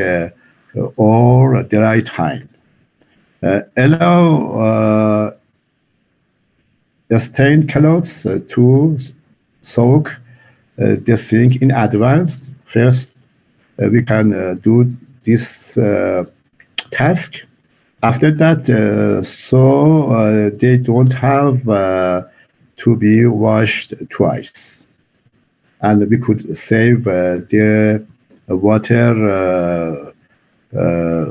our dry time. Allow stained clothes to soak the sink in advance. First, we can do this task. After that, so they don't have to be washed twice, and we could save the water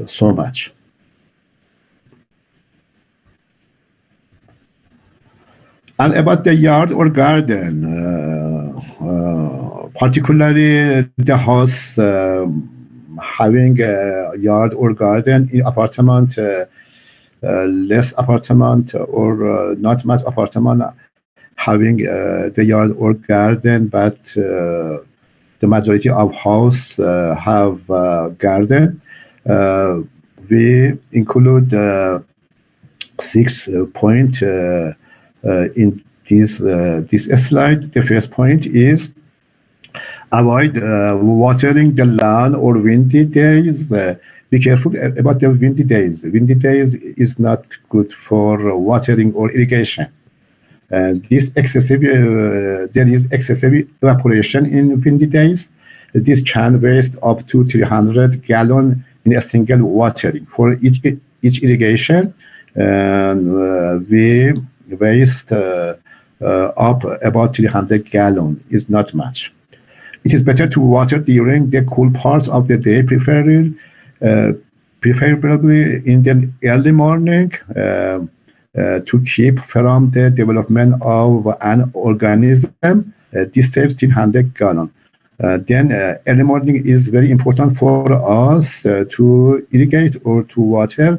so much. And about the yard or garden, particularly the house having a yard or garden in apartment, less apartment or not much apartment having the yard or garden, but the majority of house have garden. We include 6 points in this slide. The first point is avoid watering the lawn or windy days. Be careful about the windy days. Windy days is not good for watering or irrigation. There is excessive evaporation in windy days. This can waste up to 300 gallons in a single watering. For each irrigation, we waste up about 300 gallons. Is not much. It is better to water during the cool parts of the day, preferably in the early morning, to keep from the development of an organism. This saves 300 gallons. Then early morning is very important for us to irrigate or to water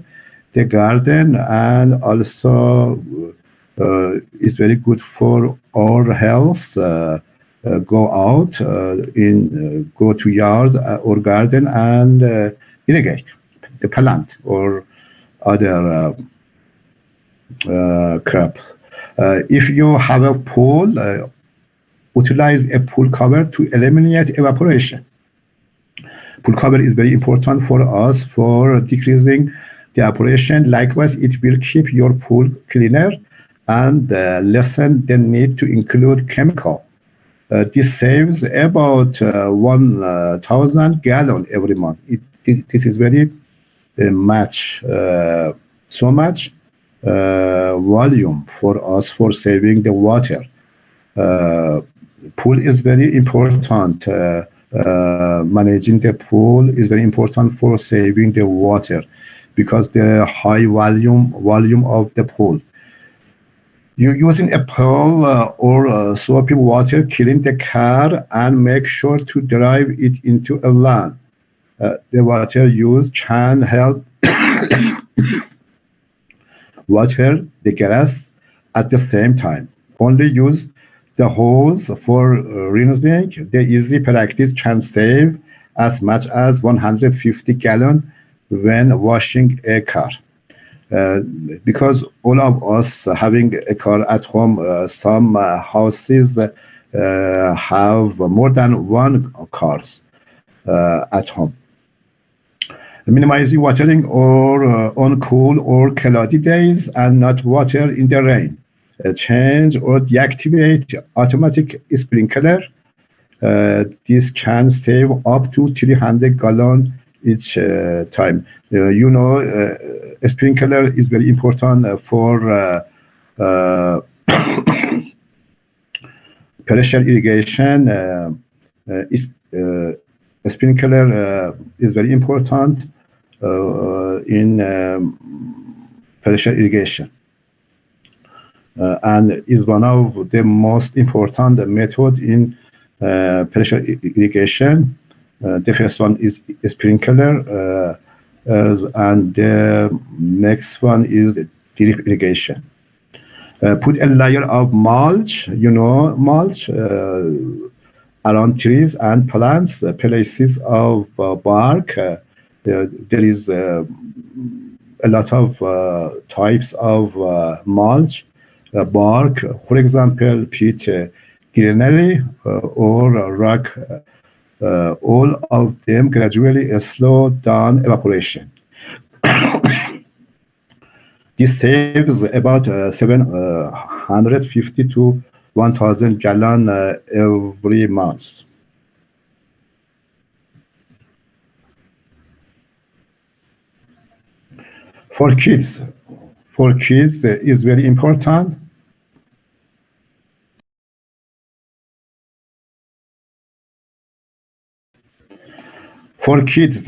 the garden, and also is very good for our health. Go out go to yard or garden and irrigate the plant or other crop. If you have a pool, utilize a pool cover to eliminate evaporation. Pool cover is very important for us for decreasing the evaporation. Likewise, it will keep your pool cleaner and lessen the need to include chemical. This saves about 1,000 gallons every month. This is very much, so much volume for us for saving the water. Pool is very important. Managing the pool is very important for saving the water because the high volume of the pool. You're using a pail or soapy water, clean the car and make sure to drive it into a lawn. The water used can help water the grass at the same time. Only use the hose for rinsing. The easy practice can save as much as 150 gallons when washing a car. Because all of us having a car at home, some houses have more than one cars at home. Minimizing watering or on cool or cloudy days and not water in the rain. Change or deactivate automatic sprinkler. This can save up to 300 gallons each time. A sprinkler is very important for pressure irrigation. A sprinkler is very important in pressure irrigation and is one of the most important method in pressure irrigation. The first one is sprinkler, and the next one is drip irrigation. Put a layer of mulch, mulch around trees and plants, places of bark. There is a lot of types of mulch, bark, for example, peat greenery or rock. All of them gradually slow down evaporation. This saves about 750 to 1,000 gallons every month. For kids is very important. For kids,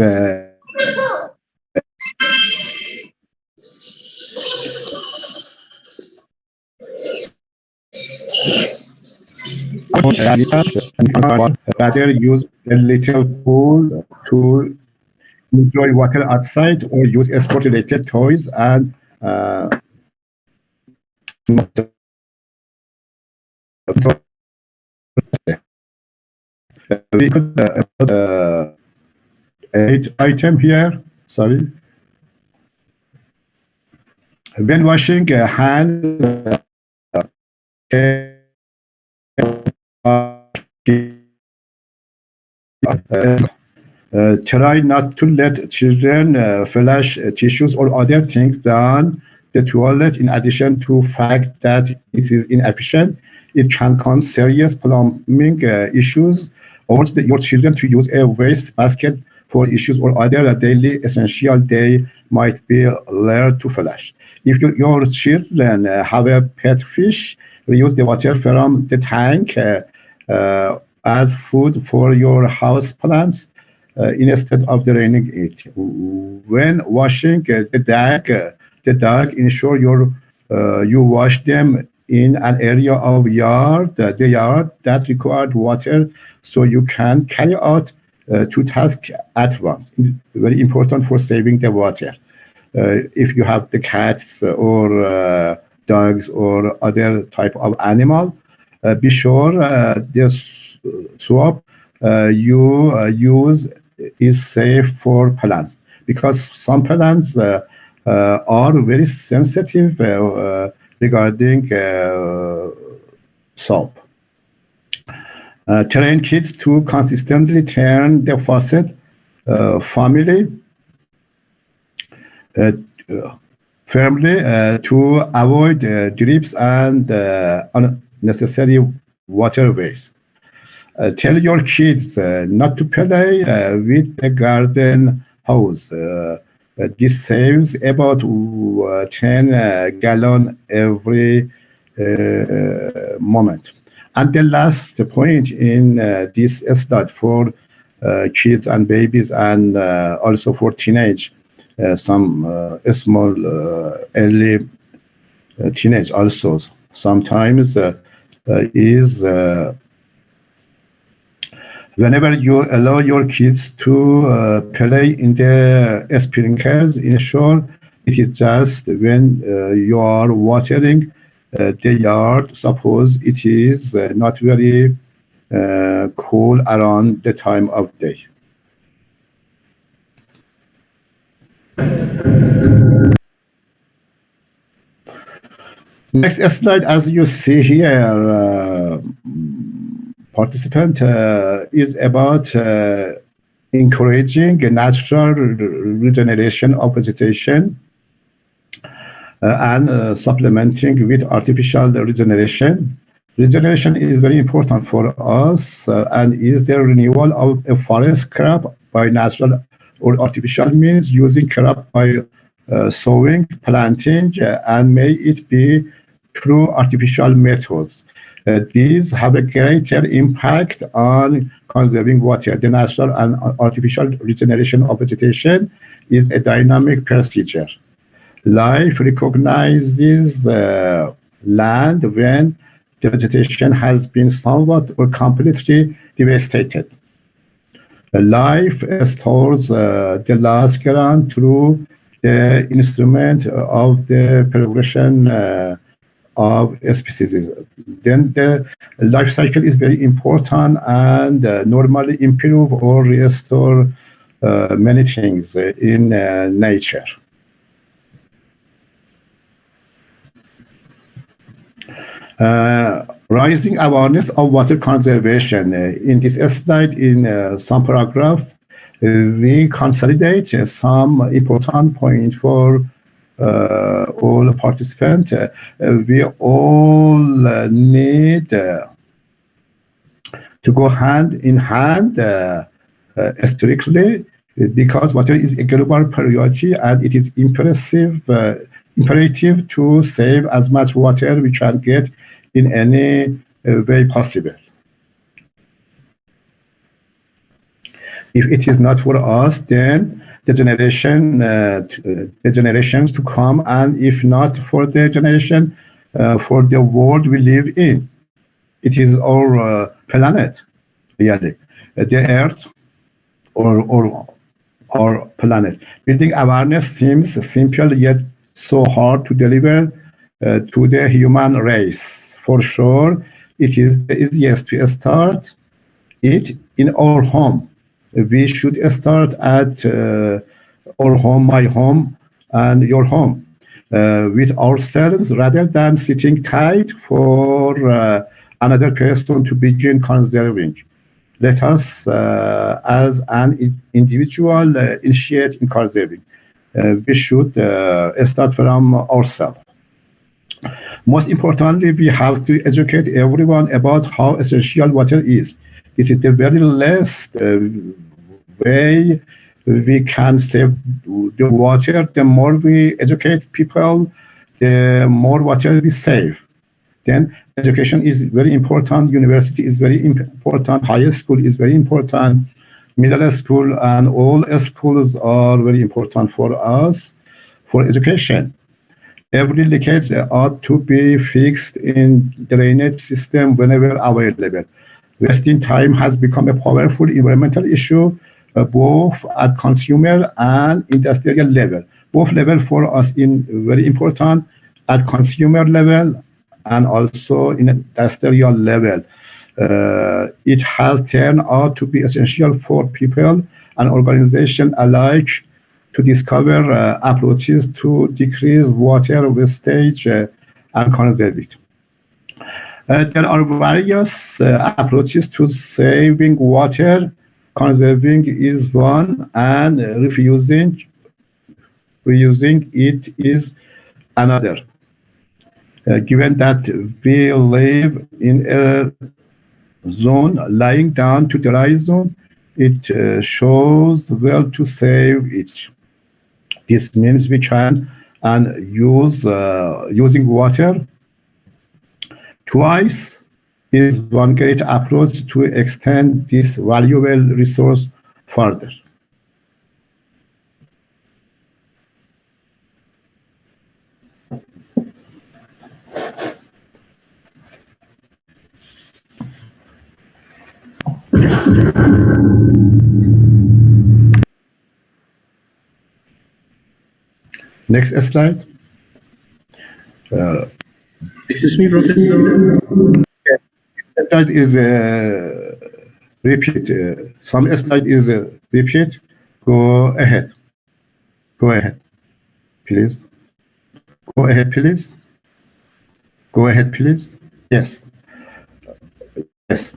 rather use a little pool to enjoy water outside or use sport-related toys and we could put 8 item here. Sorry. When washing hands, try not to let children flush tissues or other things down the toilet. In addition to fact that this is inefficient, it can cause serious plumbing issues. Urge your children to use a waste basket for issues or other daily essential they might be learned to flush. If your children have a pet fish, reuse the water from the tank as food for your house plants instead of draining it. When washing the dog, ensure you wash them in an area of the yard that required water, so you can carry out 2 tasks at once. It's very important for saving the water. If you have the cats or dogs or other type of animal, be sure the soap you use is safe for plants, because some plants are very sensitive regarding soap. Train kids to consistently turn the faucet firmly to avoid drips and unnecessary water waste. Tell your kids not to play with the garden hose. This saves about 10 gallons every moment. And the last point in this slide for kids and babies, and also for teenage, some small early teenage also sometimes is whenever you allow your kids to play in the sprinklers, ensure It is just when you are watering the yard, suppose it is not very cool around the time of day. Next slide, as you see here, participant is about encouraging a natural regeneration of vegetation and supplementing with artificial regeneration. Regeneration is very important for us and is the renewal of a forest crop by natural or artificial means, using crop by sowing, planting, and may it be through artificial methods. These have a greater impact on conserving water. The natural and artificial regeneration of vegetation is a dynamic procedure. Life recognizes land when the vegetation has been somewhat or completely devastated. Life stores the last ground through the instrument of the progression of species. Then the life cycle is very important and normally improve or restore many things in nature. Rising awareness of water conservation. In this slide, in some paragraph, we consolidate some important point for all participants. We all need to go hand in hand strictly, because water is a global priority and it is imperative to save as much water we can get in any way possible. If it is not for us, then the generations to come, and if not for the generation, for the world we live in. It is our planet, really, the Earth, or our planet. Building awareness seems simple, yet so hard to deliver to the human race. For sure, it is the easiest to start it in our home. We should start at our home, my home, and your home, with ourselves, rather than sitting tight for another person to begin conserving. Let us, as an individual, initiate in conserving. We should start from ourselves. Most importantly, we have to educate everyone about how essential water is. This is the very least way we can save the water. The more we educate people, the more water we save. Then education is very important. University is very important. High school is very important. Middle school and all schools are very important for us for education. Every leakage ought to be fixed in drainage system whenever available. Wasting time has become a powerful environmental issue, both at consumer and industrial level. Both levels for us in very important at consumer level and also in industrial level. It has turned out to be essential for people and organizations alike to discover approaches to decrease water wastage and conserve it. There are various approaches to saving water. Conserving is one, and reusing it is another. Given that we live in a zone lying down to dry zone, it shows well to save it. This means we can use using water twice is one great approach to extend this valuable resource further. Next slide. Excuse me, Professor. Slide is repeat. Some slide is repeat. Go ahead. Go ahead, please. Go ahead, please. Go ahead, please. Yes. Yes.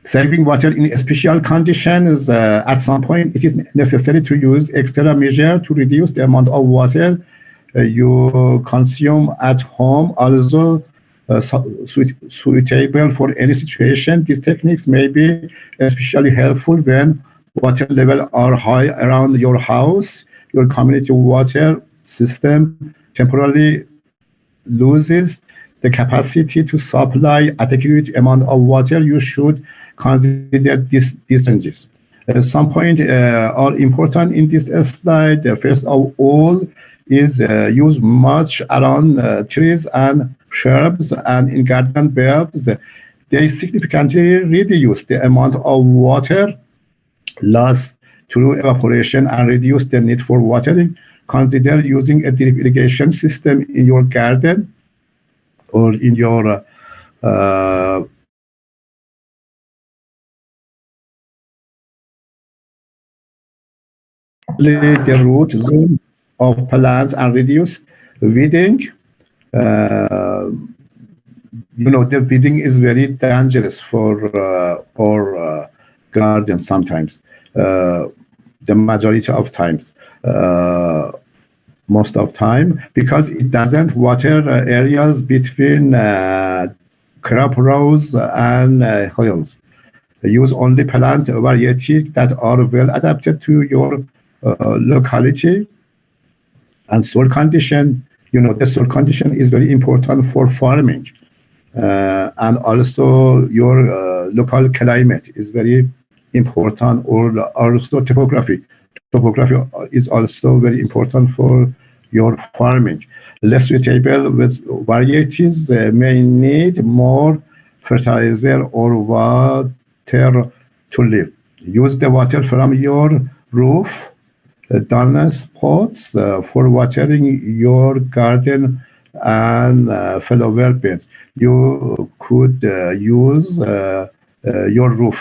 Saving water in special conditions, at some point it is necessary to use extra measure to reduce the amount of water you consume at home, also suitable for any situation. These techniques may be especially helpful when water levels are high around your house. Your community water system temporarily loses the capacity to supply adequate amount of water. You should consider these changes. Some points are important in this slide. First of all is use mulch around trees and shrubs and in garden beds. They significantly reduce the amount of water lost through evaporation and reduce the need for watering. Consider using a drip irrigation system in your garden or in your the root zone of plants and reduce weeding. You know, the weeding is very dangerous for our garden sometimes. The majority of times, most of time, because it doesn't water areas between crop rows and hills. Use only plant variety that are well adapted to your locality and soil condition. You know, the soil condition is very important for farming, and also your local climate is very important, or also topography. Topography is also very important for your farming. Less suitable with varieties may need more fertilizer or water to live. Use the water from your roof downspots for watering your garden and flower beds. You could use your roof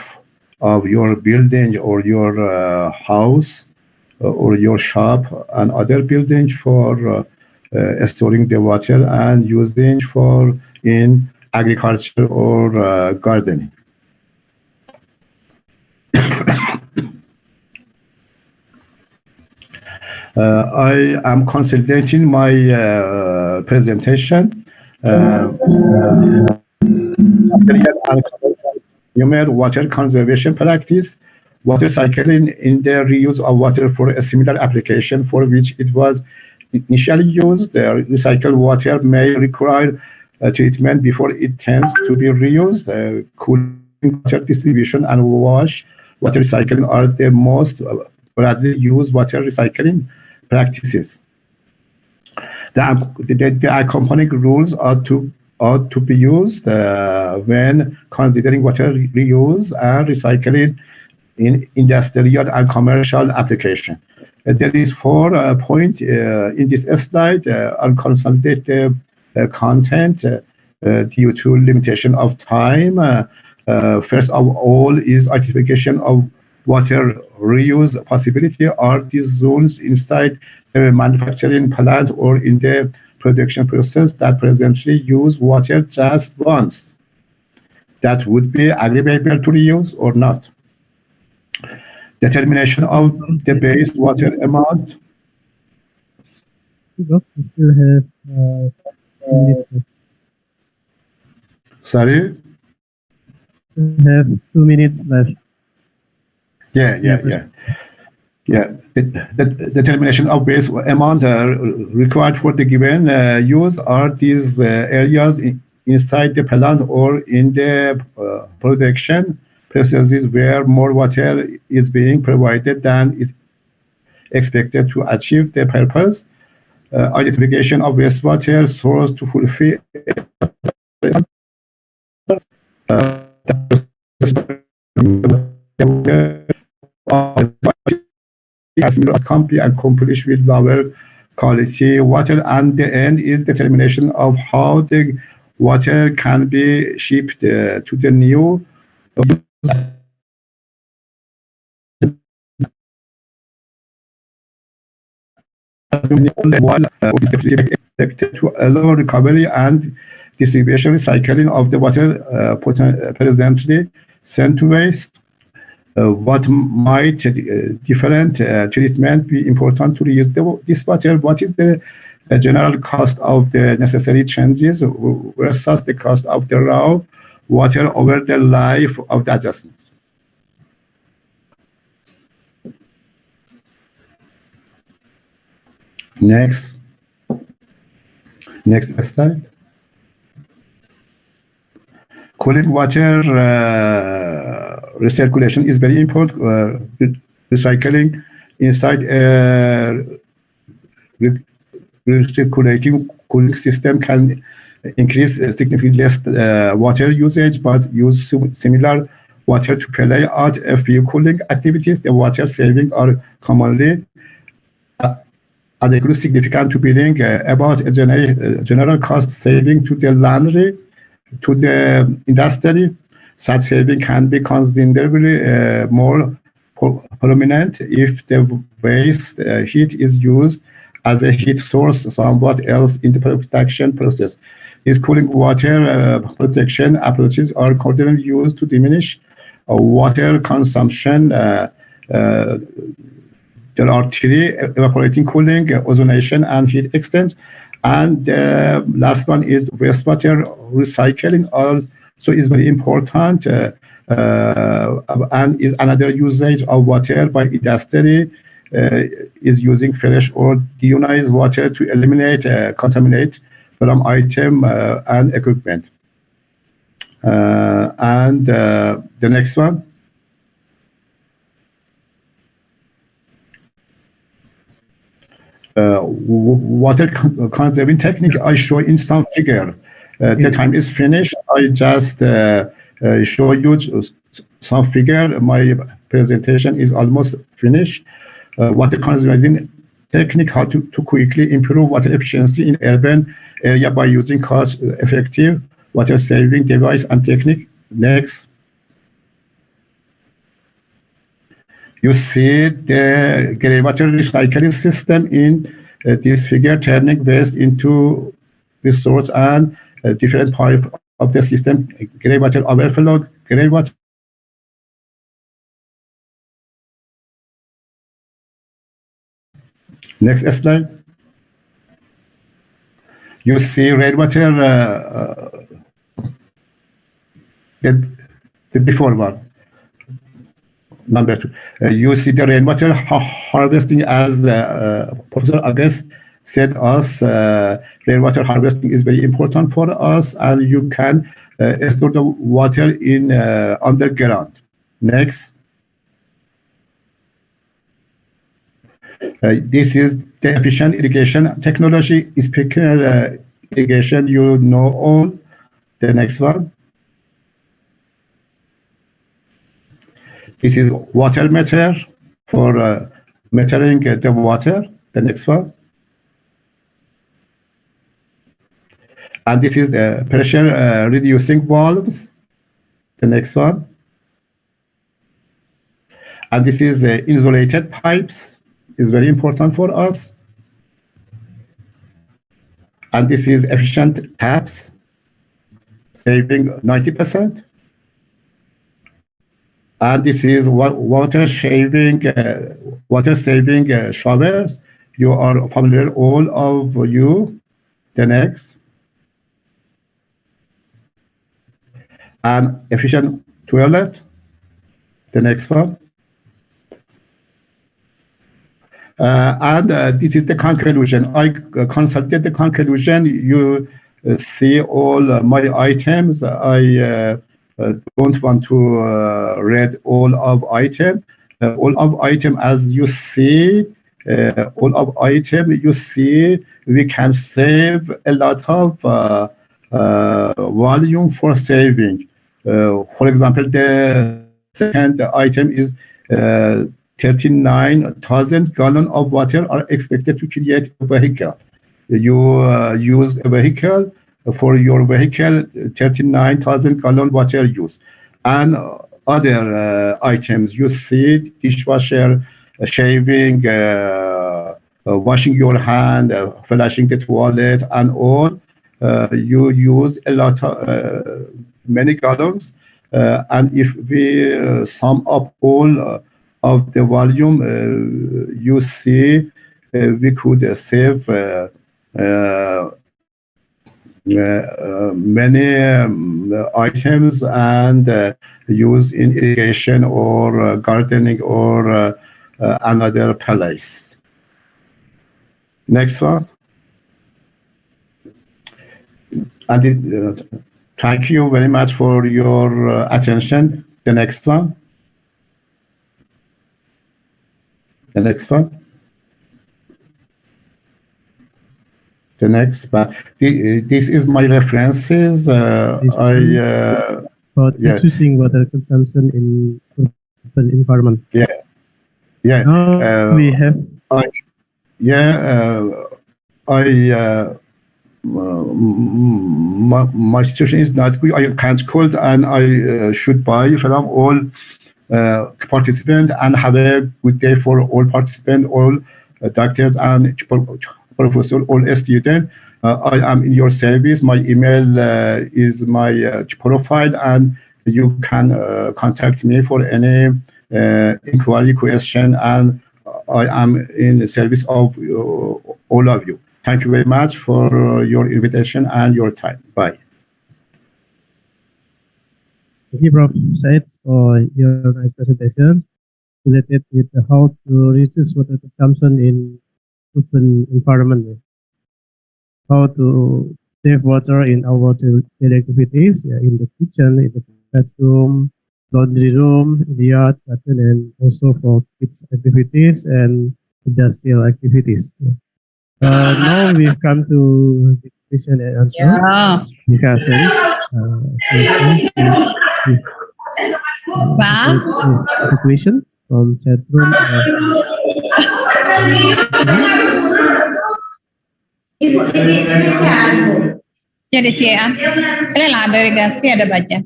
of your building or your house or your shop and other buildings for storing the water and using for in agriculture or gardening. I am consolidating my presentation. Water conservation practice, water cycling in the reuse of water for a similar application for which it was initially used. Recycled water may require treatment before it tends to be reused. Cooling water distribution and wash water recycling are the most broadly used water recycling practices. The accompanying rules are to be used when considering water reuse and recycling in industrial and commercial application. There is 4 points in this slide on consolidated content due to limitation of time. First of all is identification of water reuse possibility. Are these zones inside the manufacturing plant or in the production process that presently use water just once? That would be agreeable to reuse or not? Determination of the base water amount. We still have 2 minutes left. Sorry? We have 2 minutes left. Yeah. The determination of base amount required for the given use are these areas inside the plant or in the production processes where more water is being provided than is expected to achieve the purpose. Identification of wastewater source to fulfill can be accomplished with lower quality water, and the end is determination of how the water can be shipped to the new to allow recovery and distribution recycling of the water presently sent to waste. What might different treatment be important to reuse this water? What is the general cost of the necessary changes versus the cost of the raw water over the life of the adjustments? Next slide. Cooling water recirculation is very important. Recycling inside recirculating cooling system can increase significantly less water usage, but use similar water to carry out a few cooling activities. The water saving are commonly adequately significant to bring about a general cost saving to the laundry, to the industry. Such saving can be considerably more prominent if the waste heat is used as a heat source somewhat else in the production process. These cooling water protection approaches are commonly used to diminish water consumption. There are three: evaporating cooling, ozonation, and heat exchange. And the last one is wastewater recycling. Also is very important and is another usage of water by industry. Is using fresh or deionized water to eliminate contaminate from item and equipment. And the next one. Water conserving technique I show in some figure. The time is finished. I just show you some figure. My presentation is almost finished. Water conserving technique, how to quickly improve water efficiency in urban area by using cost-effective water saving device and technique. Next. You see the gray water recycling system in this figure, turning waste into resource and different part of the system. Gray water overflow, gray water. Next slide. You see red water, the before one. Number two, you see the rainwater harvesting, as Professor August said us. Rainwater harvesting is very important for us, and you can store the water in underground. Next. This is the efficient irrigation technology. Sprinkler irrigation, you know all. The next one. This is water meter for metering the water. The next one. And this is the pressure reducing valves. The next one. And this is insulated pipes. Is very important for us. And this is efficient taps, saving 90%. And this is water saving showers. You are familiar, all of you. The next. And efficient toilet. The next one. And this is the conclusion. I consulted the conclusion. You see all my items. I don't want to read all of item. All of item, as you see, we can save a lot of volume for saving. For example, the second item is 39,000 gallons of water are expected to create a vehicle. You use a vehicle for your vehicle, 39,000 gallon water use. And other items you see, dishwasher, shaving, washing your hand, flushing the toilet, and all. You use a lot of many gallons, and if we sum up all of the volume, you see we could save many items and use in irrigation or gardening or another place. Next one. And thank you very much for your attention. The next one. The next one. The next, but this is my references. About reducing water consumption in urban environment. Yeah. Now we have. My situation is not good. I can't call and I should buy from all participants and have a good day for all participants, all doctors and professors, all students. I am in your service. My email is my profile, and you can contact me for any inquiry, question, and I am in the service of all of you. Thank you very much for your invitation and your time. Bye. Thank you, Prof. Said, for your nice presentations related with how to reduce water consumption in urban environment. How to save water in our daily activities, in the kitchen, in the bedroom, laundry room, in the yard, garden, and also for kids activities and industrial activities. Now we've come to the question and answer discussion. The question from chat room. Ya di CA, kalian lah delegasi ada baca.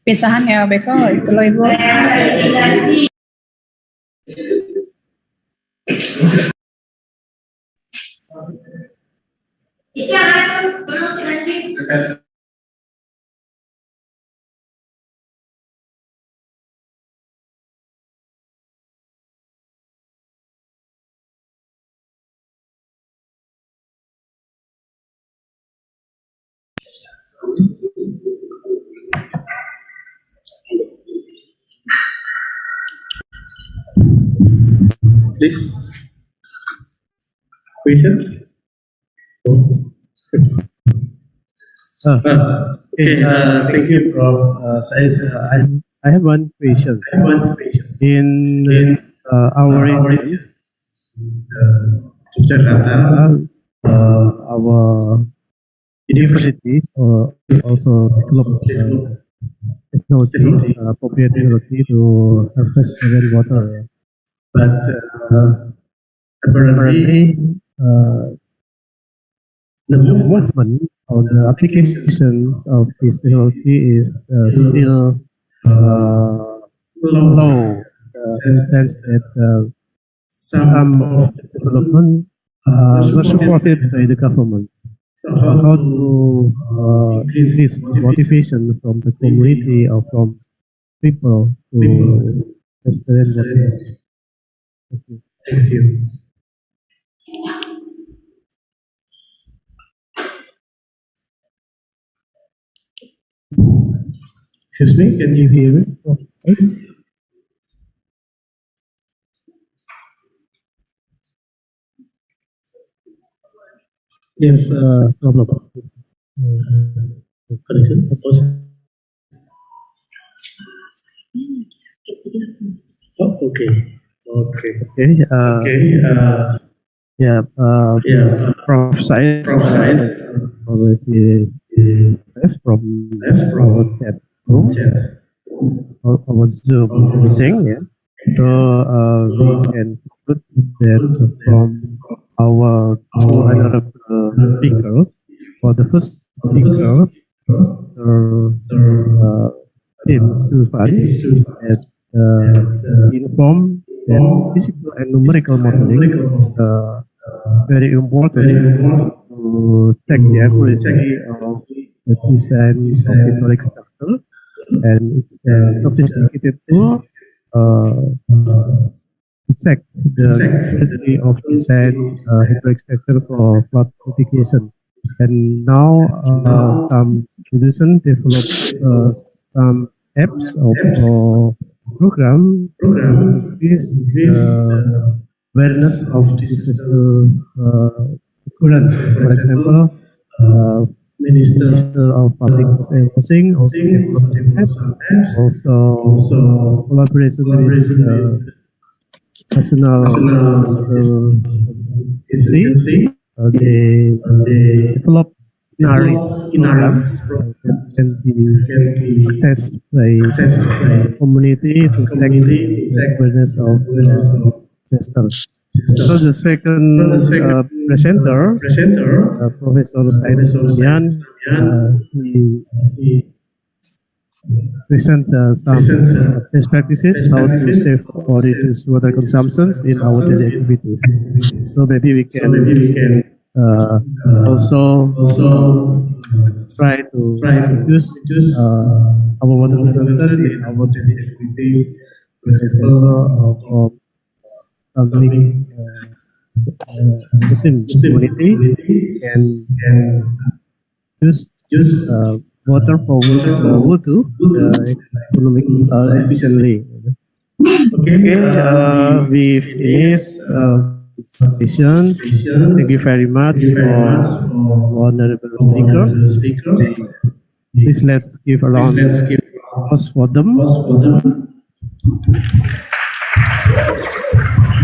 Pisahan ya Beko, itu loh Ibu. Please. Question? Thank you, Prof. Said. I have one question. In our region, our universities also develop technology, appropriate technology to harvest rainwater. But apparently, the movement or the applications of this technology is still low, in the sense that some of the development were supported by the government. How to increase motivation from the community or from people to harvest the rainwater? Thank you. Excuse me, can you hear me? If problem. Connection. Oh, okay. Prof. Said already left from our chat room. our Zoom meeting. Yeah. So we can conclude that from our two honorable speakers. For the first speaker, Mr. Tim Sulfan, that informed that physical and numerical modeling is very important to check the accuracy of the design of hydraulic structure, and it's a sophisticated tool to check the accuracy of design hydraulic structure for flood mitigation. And now some institutions develop some apps or program to increase the awareness of disaster occurrence. For example, Minister of Public Housing also developed an app, also collaboration with National Disaster Agency. They develop NARIS program that can be accessed by community to check the awareness of disaster. So the second presenter, Professor Said Ismian, he present some best practices how to save or reduce water consumptions in our daily activities. So maybe we can also try to reduce our water consumption in our daily activities. For example, for public Muslim community can use water for wudu economic efficiently. Okay, we finish session. Thank you very much for honorable speakers. Please let's give a round of applause for them.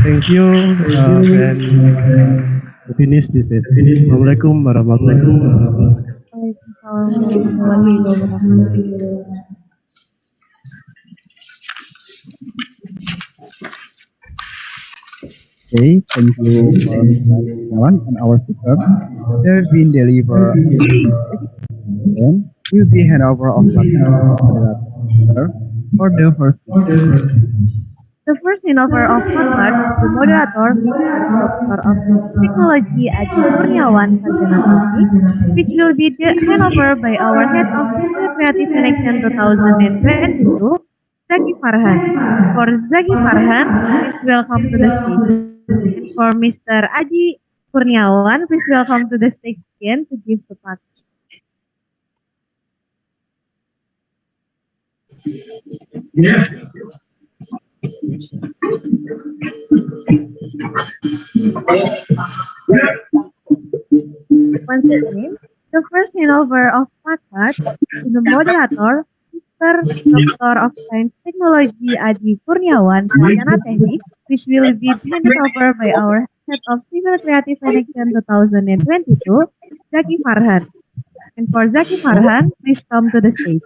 Thank you. And finish this session. Assalamualaikum warahmatullahi wabarakatuh. Okay, thank you for everyone and our speaker. They have been delivered and will be hand over of moderator for the first speaker. The first innovator of podcast, the moderator, Mr. Doctor of Technology Adi Kurniawan Sarjana Teknik, which will be handover by our Head of Civil Creative Connection 2022, Zaki Farhan. For Zaki Farhan, please welcome to the stage. And for Mr. Adi Kurniawan, please welcome to the stage again to give the talk. Once again, the first handover of podcast to the moderator, Mr. Doctor of Science Technology Adi Kurniawan Sarjana Teknik, which will be handed over by our Head of Civil Creative Connection 2022, Zaki Farhan. And for Zaki Farhan, please come to the stage.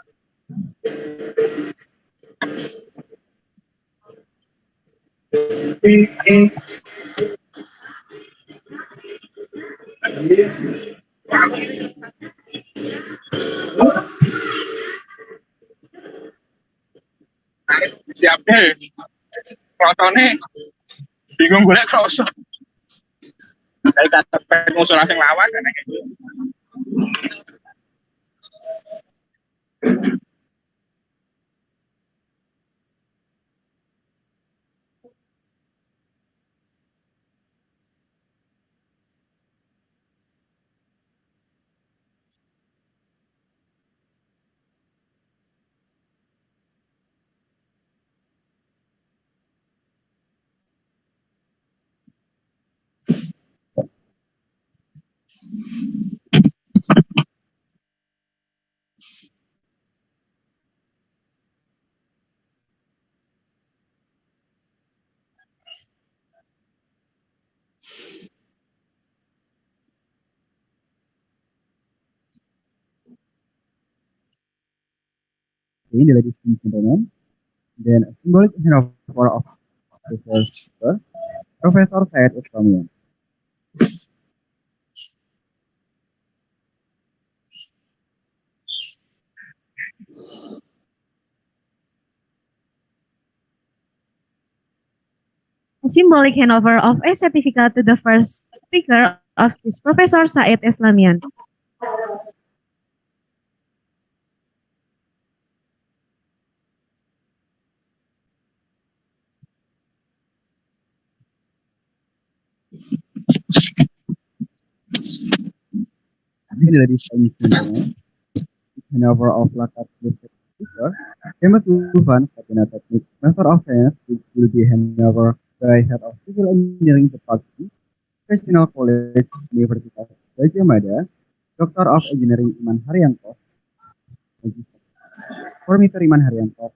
Siap deh. Protone bingung golek kroso. Dari kata pengusulan sing lawas kan kayak gitu. Okay, ladies and gentlemen, then a symbolic handover of Professor Syed Islamian. A symbolic handover of a certificate to the first speaker of this Professor Syed Islamian. Ladies and gentlemen, handover of plakat to the speaker, famous Lufan, Sarjana Teknik, Master of Science, which will be handover by Head of Civil Engineering Department, Professional College, Universitas Gajah Mada, Doctor of Engineering Iman Haryanto, Formator Iman Haryanto.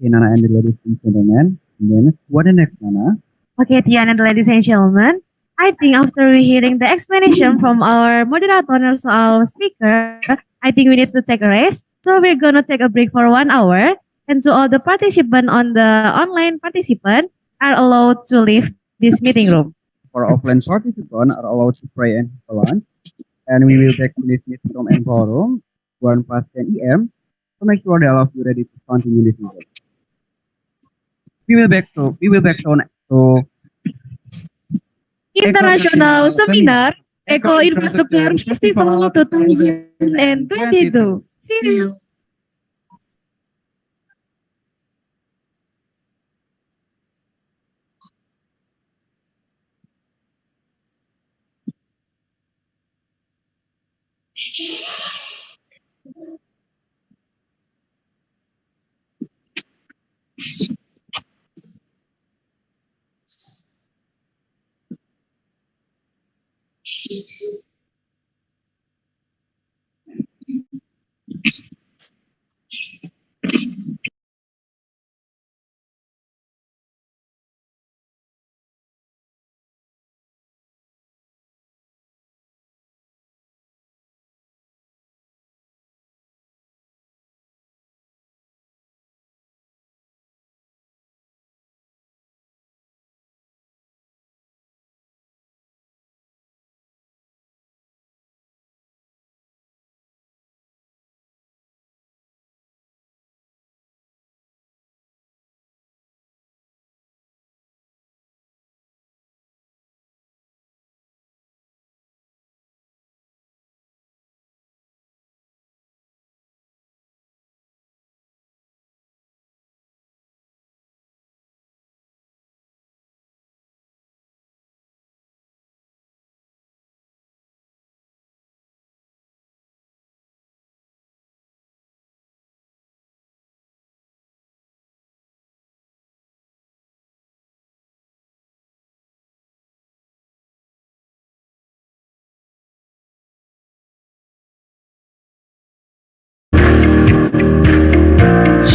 Okay, Nana and the ladies and gentlemen, and then what the next, Nana? Okay, Tian and ladies and gentlemen, I think after hearing the explanation from our moderator and also our speaker, I think we need to take a rest. So we're gonna take a break for 1 hour, and so all the participants on the online participant are allowed to leave this meeting room. For offline participants are allowed to pray and have lunch, and we will back to this meeting room and ballroom 1 past 10 a.m. to make sure that all of you ready to continue this meeting. We will back to Internasioanl Seminar Eko Infrastruktur Festival 2022. See you.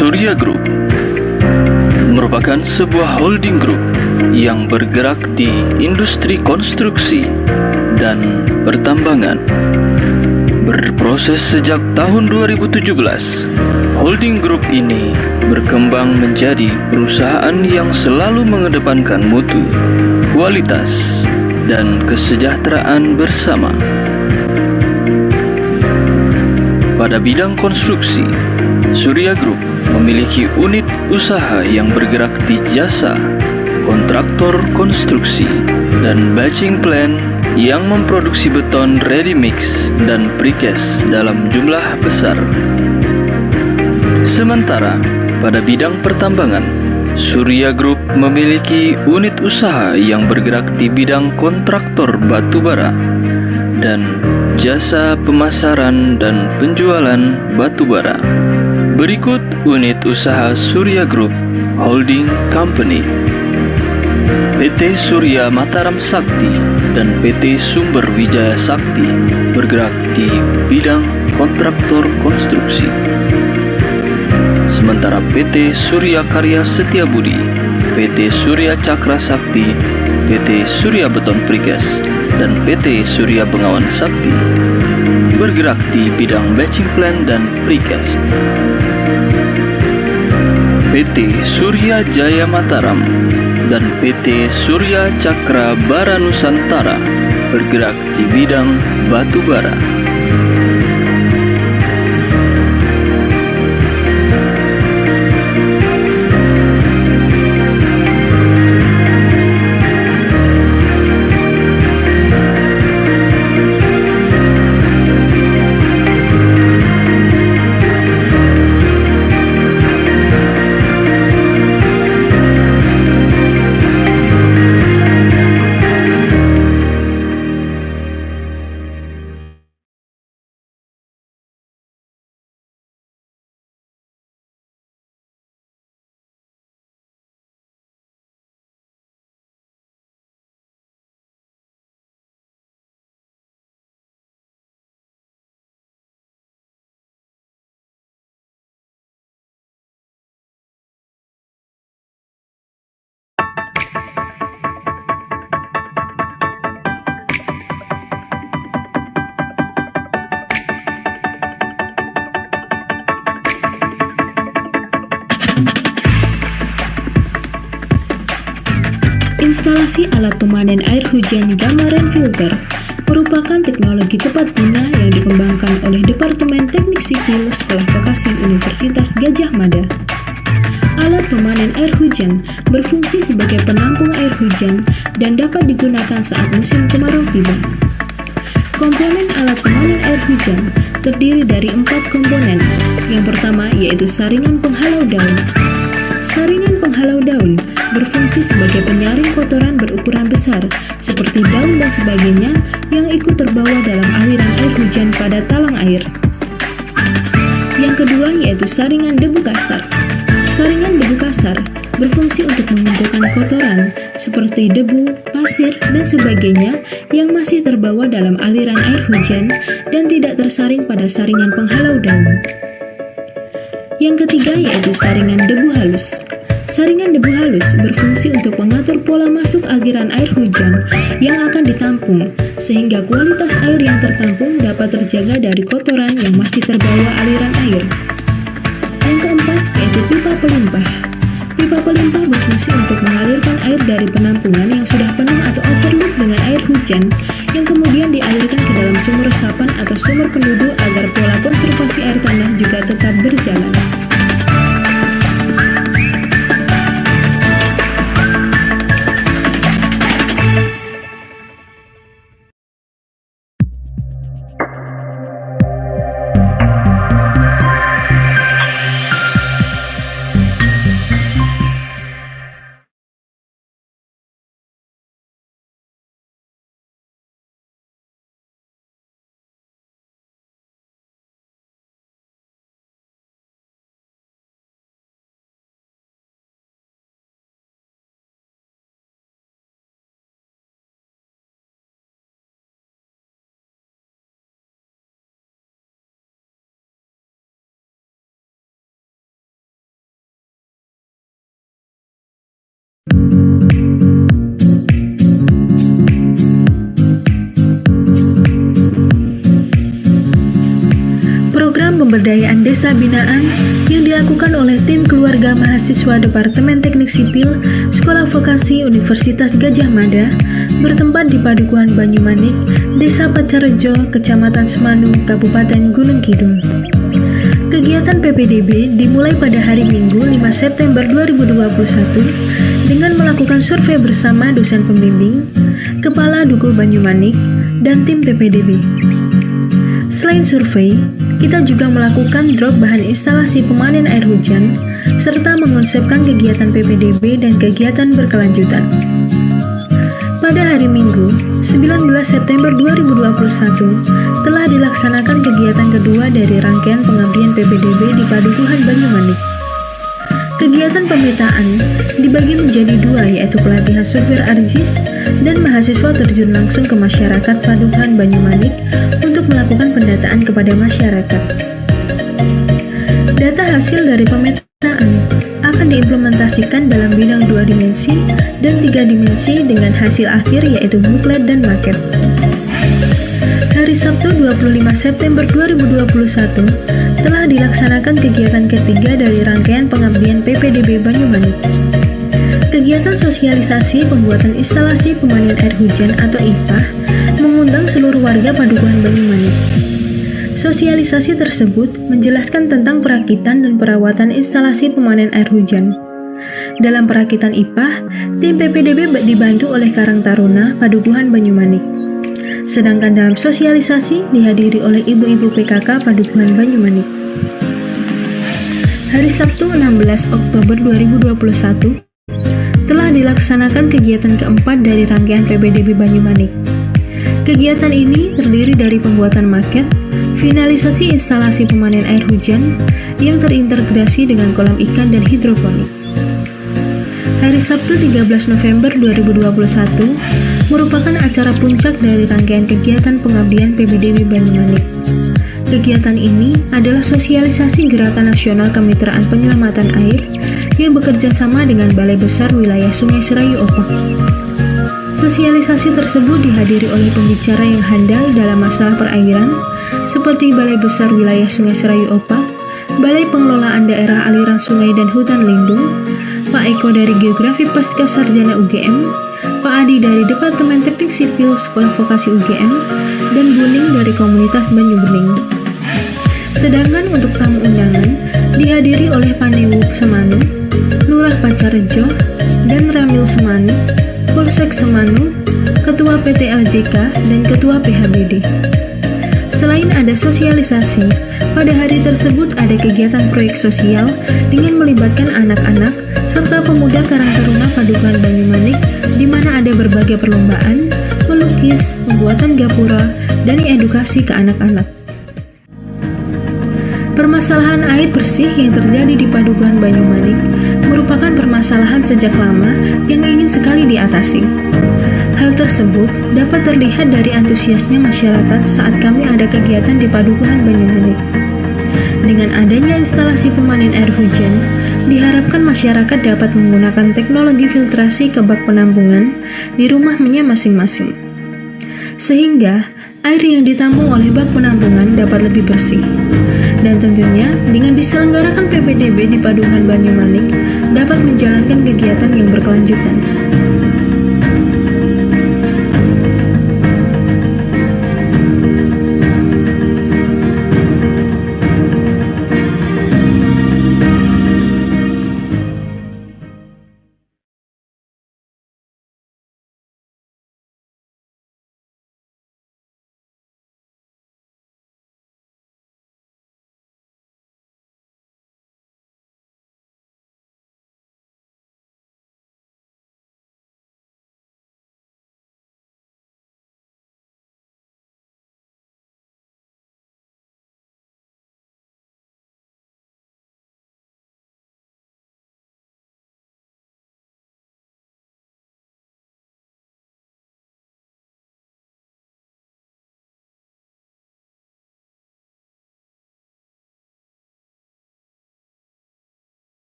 Surya Group merupakan sebuah holding group yang bergerak di industri konstruksi dan pertambangan. Berproses sejak tahun 2017, holding group ini berkembang menjadi perusahaan yang selalu mengedepankan mutu, kualitas, dan kesejahteraan bersama. Pada bidang konstruksi, Surya Group memiliki unit usaha yang bergerak di jasa, kontraktor konstruksi, dan batching plan yang memproduksi beton ready mix dan precast dalam jumlah besar. Sementara pada bidang pertambangan, Surya Group memiliki unit usaha yang bergerak di bidang kontraktor batubara dan jasa pemasaran dan penjualan batubara. Berikut unit usaha Surya Group Holding Company, PT Surya Mataram Sakti dan PT Sumber Wijaya Sakti bergerak di bidang kontraktor konstruksi. Sementara PT Surya Karya Setiabudi, PT Surya Cakra Sakti, PT Surya Beton Precast, dan PT Surya Bengawan Sakti bergerak di bidang batching plant dan precast. PT Surya Jaya Mataram dan PT Surya Cakra Bara Nusantara bergerak di bidang batubara. Instalasi alat pemanen air hujan gamma rain filter merupakan teknologi tepat guna yang dikembangkan oleh Departemen Teknik Sipil Sekolah Vokasi Universitas Gadjah Mada. Alat pemanen air hujan berfungsi sebagai penampung air hujan dan dapat digunakan saat musim kemarau tiba. Komponen alat pemanen air hujan terdiri dari 4 komponen. Yang pertama yaitu saringan penghalau daun. Saringan penghalau daun berfungsi sebagai penyaring kotoran berukuran besar seperti daun dan sebagainya yang ikut terbawa dalam aliran air hujan pada talang air. Yang kedua yaitu saringan debu kasar. Saringan debu kasar berfungsi untuk mengumpulkan kotoran seperti debu, pasir, dan sebagainya yang masih terbawa dalam aliran air hujan dan tidak tersaring pada saringan penghalau daun. Yang ketiga yaitu saringan debu halus. Saringan debu halus berfungsi untuk mengatur pola masuk aliran air hujan yang akan ditampung, sehingga kualitas air yang tertampung dapat terjaga dari kotoran yang masih terbawa aliran air. Yang keempat yaitu pipa pelimpah. Pipa pelimpah berfungsi untuk mengalirkan air dari penampungan yang sudah penuh atau overload dengan air hujan, yang kemudian dialirkan ke dalam sumur resapan atau sumur penduduk agar pola konservasi air tanah juga tetap berjalan. Program pemberdayaan desa binaan yang dilakukan oleh tim keluarga mahasiswa Departemen Teknik Sipil Sekolah Vokasi Universitas Gadjah Mada bertempat di Padukuhan Banyumanik, Desa Pacarejo, Kecamatan Semanu, Kabupaten Gunung Kidul. Kegiatan PPDB dimulai pada hari Minggu 5 September 2021 dengan melakukan survei bersama dosen pembimbing, Kepala Duku Banyumanik, dan tim PPDB. Selain survei, kita juga melakukan drop bahan instalasi pemanen air hujan, serta mengonsepkan kegiatan PPDB dan kegiatan berkelanjutan. Pada hari Minggu, 19 September 2021, telah dilaksanakan kegiatan kedua dari rangkaian pengabdian PPDB di Padukuhan Banyumanik. Kegiatan pemetaan dibagi menjadi dua, yaitu pelatihan supir ARJIS dan mahasiswa terjun langsung ke masyarakat Padukuhan Banyumanik untuk melakukan pendataan kepada masyarakat. Data hasil dari pemetaan akan diimplementasikan dalam bidang 2 dimensi dan 3 dimensi dengan hasil akhir yaitu buklet dan maket. Hari Sabtu 25 September 2021 telah dilaksanakan kegiatan ketiga dari rangkaian pengabdian PPDB Banyumanik. Kegiatan sosialisasi pembuatan instalasi pemanen air hujan atau IPAH mengundang seluruh warga Padukuhan Banyumanik. Sosialisasi tersebut menjelaskan tentang perakitan dan perawatan instalasi pemanen air hujan. Dalam perakitan IPAH, tim PPDB dibantu oleh Karang Taruna Padukuhan Banyumanik. Sedangkan dalam sosialisasi dihadiri oleh ibu-ibu PKK Padukuhan Banyumanik. Hari Sabtu 16 Oktober 2021 telah dilaksanakan kegiatan keempat dari rangkaian PPDB Banyumanik. Kegiatan ini terdiri dari pembuatan maket, finalisasi instalasi pemanen air hujan yang terintegrasi dengan kolam ikan dan hidroponik. Hari Sabtu 13 November 2021 merupakan acara puncak dari rangkaian kegiatan pengabdian PPDB Banyumanik. Kegiatan ini adalah sosialisasi Gerakan Nasional Kemitraan Penyelamatan Air yang bekerja sama dengan Balai Besar Wilayah Sungai Serayu Opak. Sosialisasi tersebut dihadiri oleh pembicara yang handal dalam masalah perairan seperti Balai Besar Wilayah Sungai Serayu Opak, Balai Pengelolaan Daerah Aliran Sungai dan Hutan Lindung, Pak Eko dari Geografi Pasca Sarjana UGM, Pak Adi dari Departemen Teknik Sipil Sekolah Vokasi UGM, dan Buning dari Komunitas Banyubening. Sedangkan untuk tamu undangan dihadiri oleh Panewu Semanu, Lurah Pacarejo, dan Ramil Semanu, Polsek Semanu, Ketua PT LJK, dan Ketua PHBD. Selain ada sosialisasi, pada hari tersebut ada kegiatan proyek sosial dengan melibatkan anak-anak serta pemuda Karang Taruna Padukuhan Banyumanik di mana ada berbagai perlombaan, melukis, pembuatan gapura, dan edukasi ke anak-anak. Permasalahan air bersih yang terjadi di Padukuhan Banyumanik merupakan permasalahan sejak lama yang ingin sekali diatasi. Hal tersebut dapat terlihat dari antusiasnya masyarakat saat kami ada kegiatan di Padukuhan Banyumanik. Dengan adanya instalasi pemanen air hujan, diharapkan masyarakat dapat menggunakan teknologi filtrasi ke bak penampungan di rumahnya masing-masing. Sehingga air yang ditampung oleh bak penampungan dapat lebih bersih. Dan tentunya dengan diselenggarakan PPDB di Padukuhan Banyumanik dapat menjalankan kegiatan yang berkelanjutan.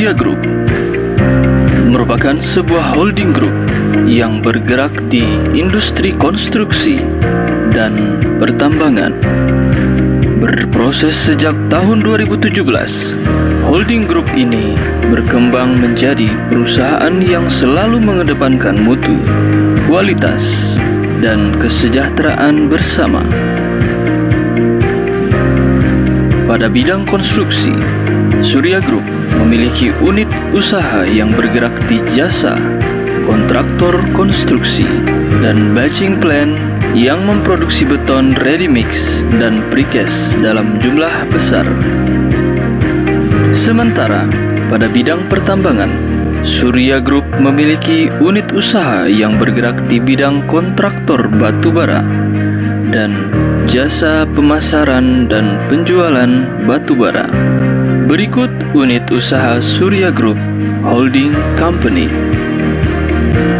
Surya Group merupakan sebuah holding group yang bergerak di industri konstruksi dan pertambangan. Berproses sejak tahun 2017, holding group ini berkembang menjadi perusahaan yang selalu mengedepankan mutu, kualitas, dan kesejahteraan bersama. Pada bidang konstruksi, Surya Group memiliki unit usaha yang bergerak di jasa, kontraktor konstruksi, dan batching plant yang memproduksi beton ready mix dan precast dalam jumlah besar. Sementara pada bidang pertambangan, Surya Group memiliki unit usaha yang bergerak di bidang kontraktor batu bara dan jasa pemasaran dan penjualan batu bara. Berikut unit usaha Surya Group Holding Company: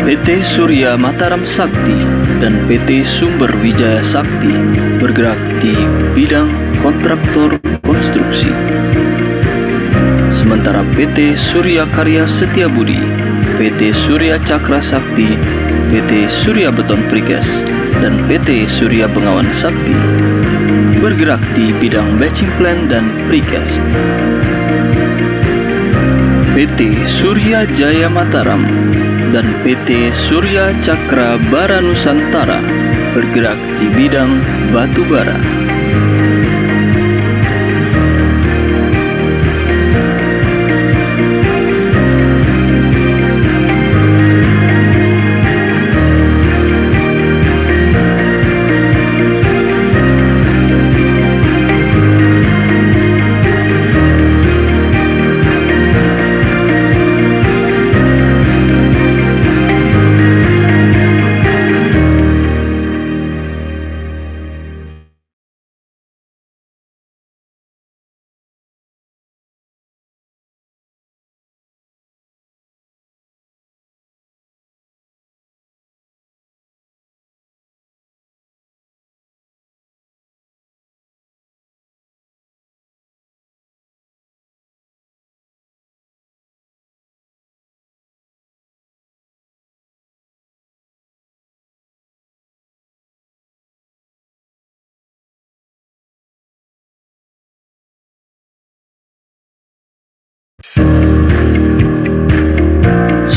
PT Surya Mataram Sakti dan PT Sumber Wijaya Sakti bergerak di bidang kontraktor konstruksi. Sementara PT Surya Karya Setiabudi, PT Surya Cakra Sakti, PT Surya Beton Precast, dan PT Surya Bengawan Sakti bergerak di bidang batching plant dan precast. PT Surya Jaya Mataram dan PT Surya Cakra Bara Nusantara bergerak di bidang batu bara.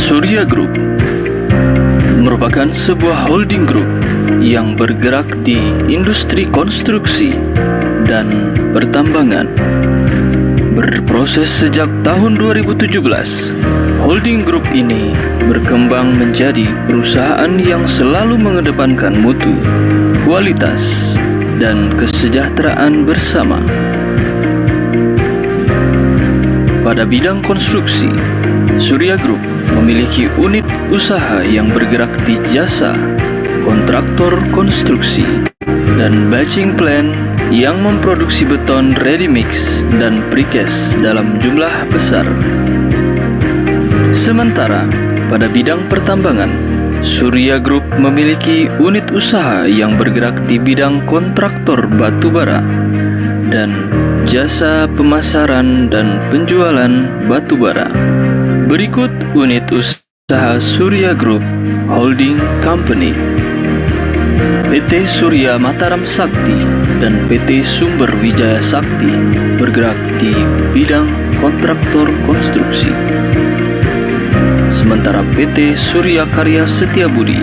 Surya Group merupakan sebuah holding group yang bergerak di industri konstruksi dan pertambangan. Berproses sejak tahun 2017, holding group ini berkembang menjadi perusahaan yang selalu mengedepankan mutu, kualitas, dan kesejahteraan bersama. Pada bidang konstruksi, Surya Group memiliki unit usaha yang bergerak di jasa, kontraktor konstruksi, dan batching plant yang memproduksi beton ready mix dan precast dalam jumlah besar. Sementara pada bidang pertambangan, Surya Group memiliki unit usaha yang bergerak di bidang kontraktor batu bara dan jasa pemasaran dan penjualan batu bara. Berikut unit usaha Surya Group Holding Company: PT Surya Mataram Sakti dan PT Sumber Wijaya Sakti bergerak di bidang kontraktor konstruksi. Sementara PT Surya Karya Setiabudi,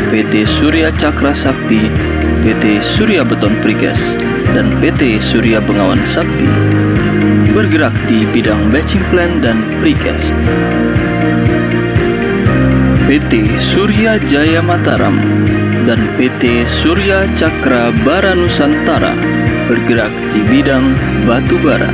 PT Surya Cakra Sakti, PT Surya Beton Precast, dan PT Surya Bengawan Sakti bergerak di bidang batching plant dan precast. PT Surya Jaya Mataram dan PT Surya Cakra Bara Nusantara bergerak di bidang batu bara.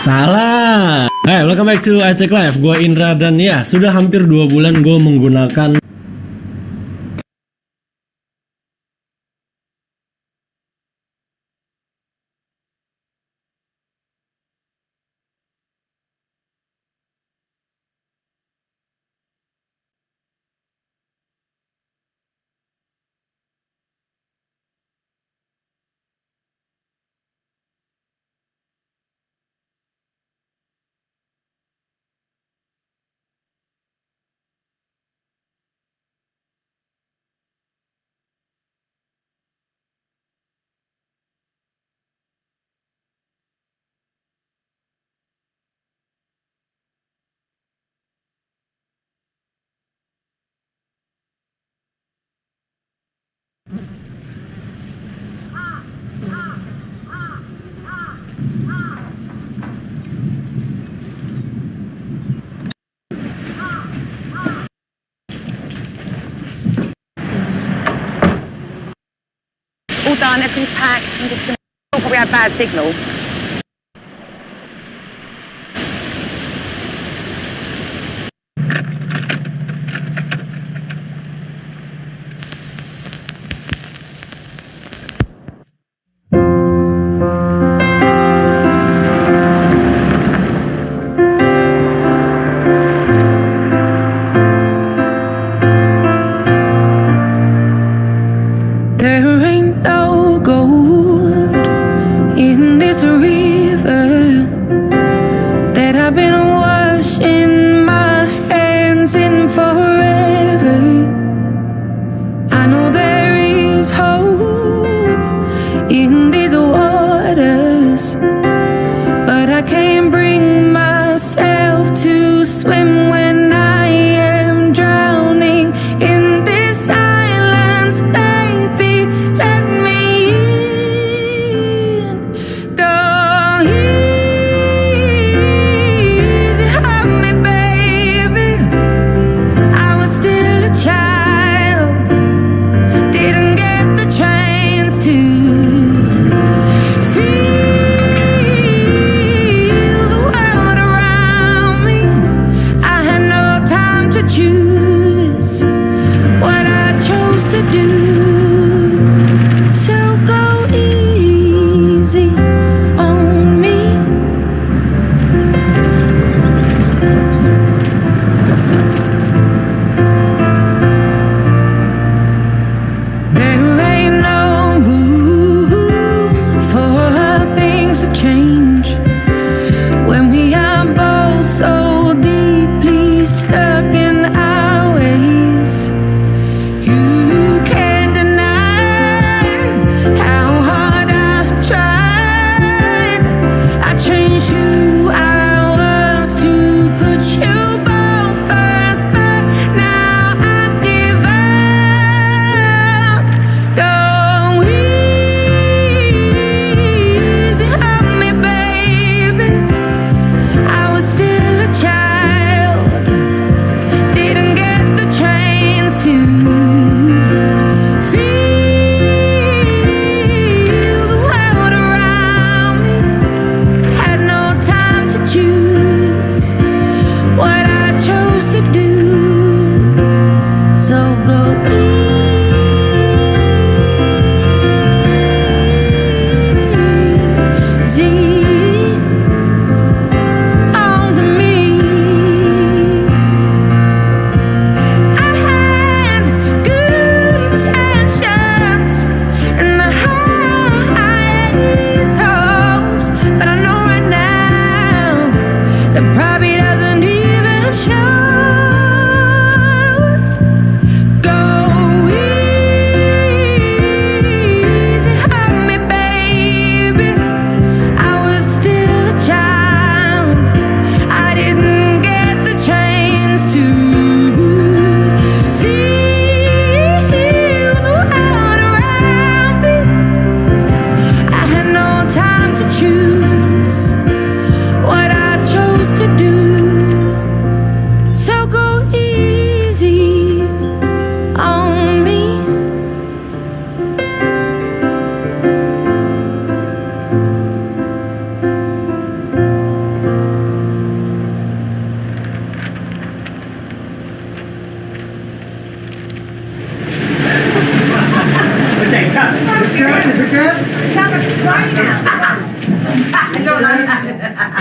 Salah. Hai, welcome back to Acek Live. Gue Indra dan ya, sudah hampir 2 bulan gue menggunakan All done, everything's packed. I'm just gonna probably have bad signal. There ain't no gold in this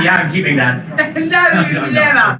Yeah, I'm keeping that. No, never.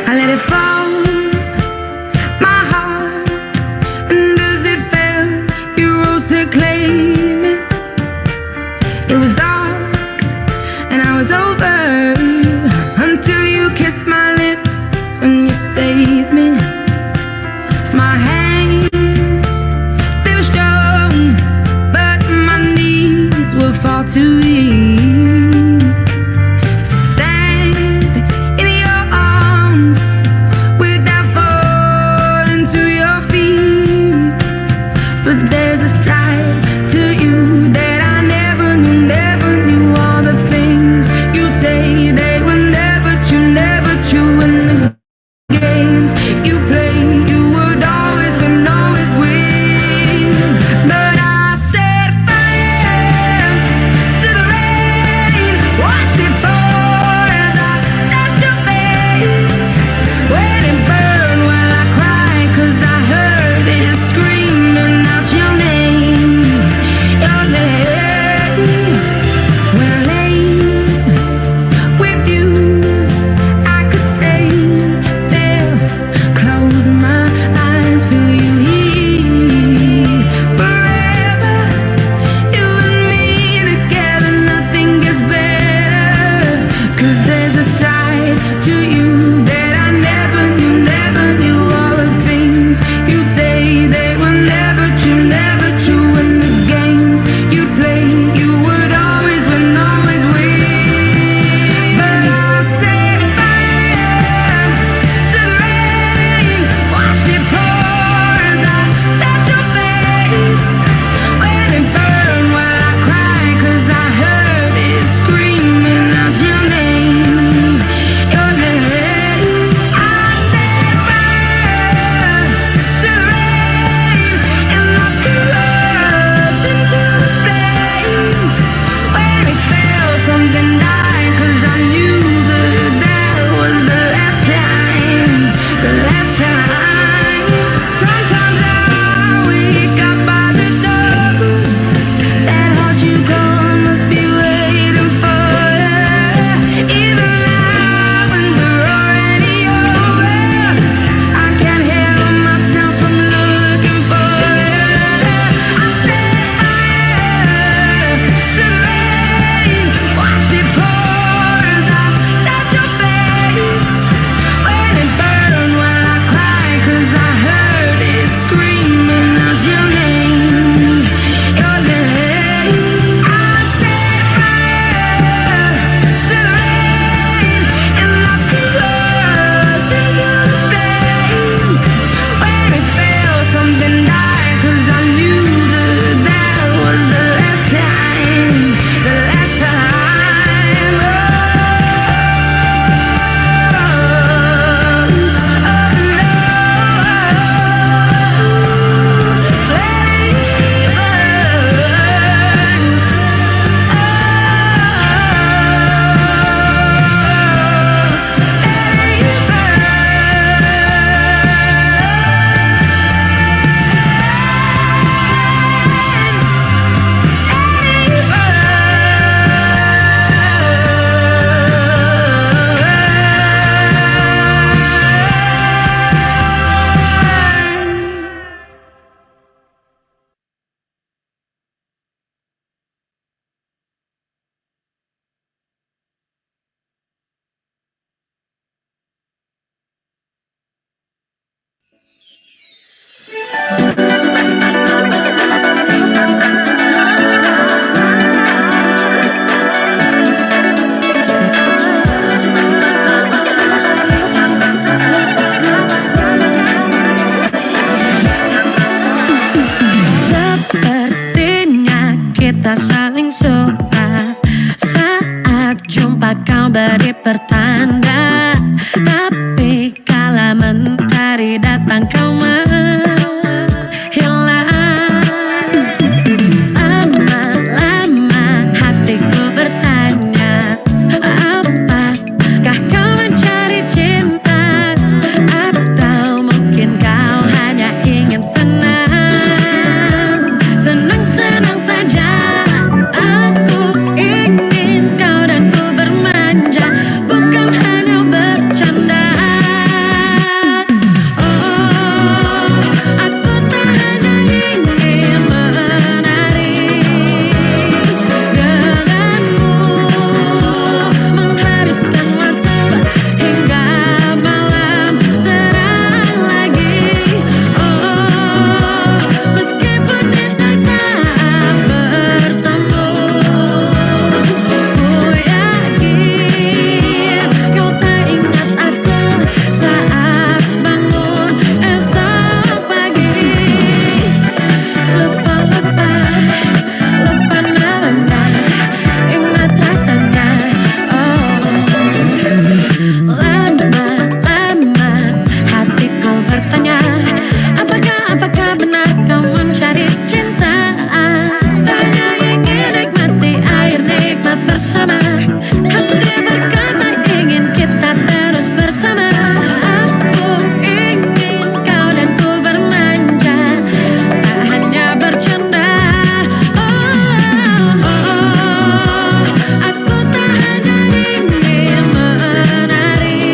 I let it fall, my heart, and as it fell, you rose to claim it. It was dark, and I was over, until you kissed my lips, and you saved me. My hands, they were strong, but my knees were far too weak. Lama-lama hatiku bertanya, apakah benar kau mencari cinta? Hanya ingin nikmati air nikmat bersama. Hati berkata ingin kita terus bersama. Aku ingin kau dan ku bermanja, tak hanya bercanda. Aku tak hanya ingin menari,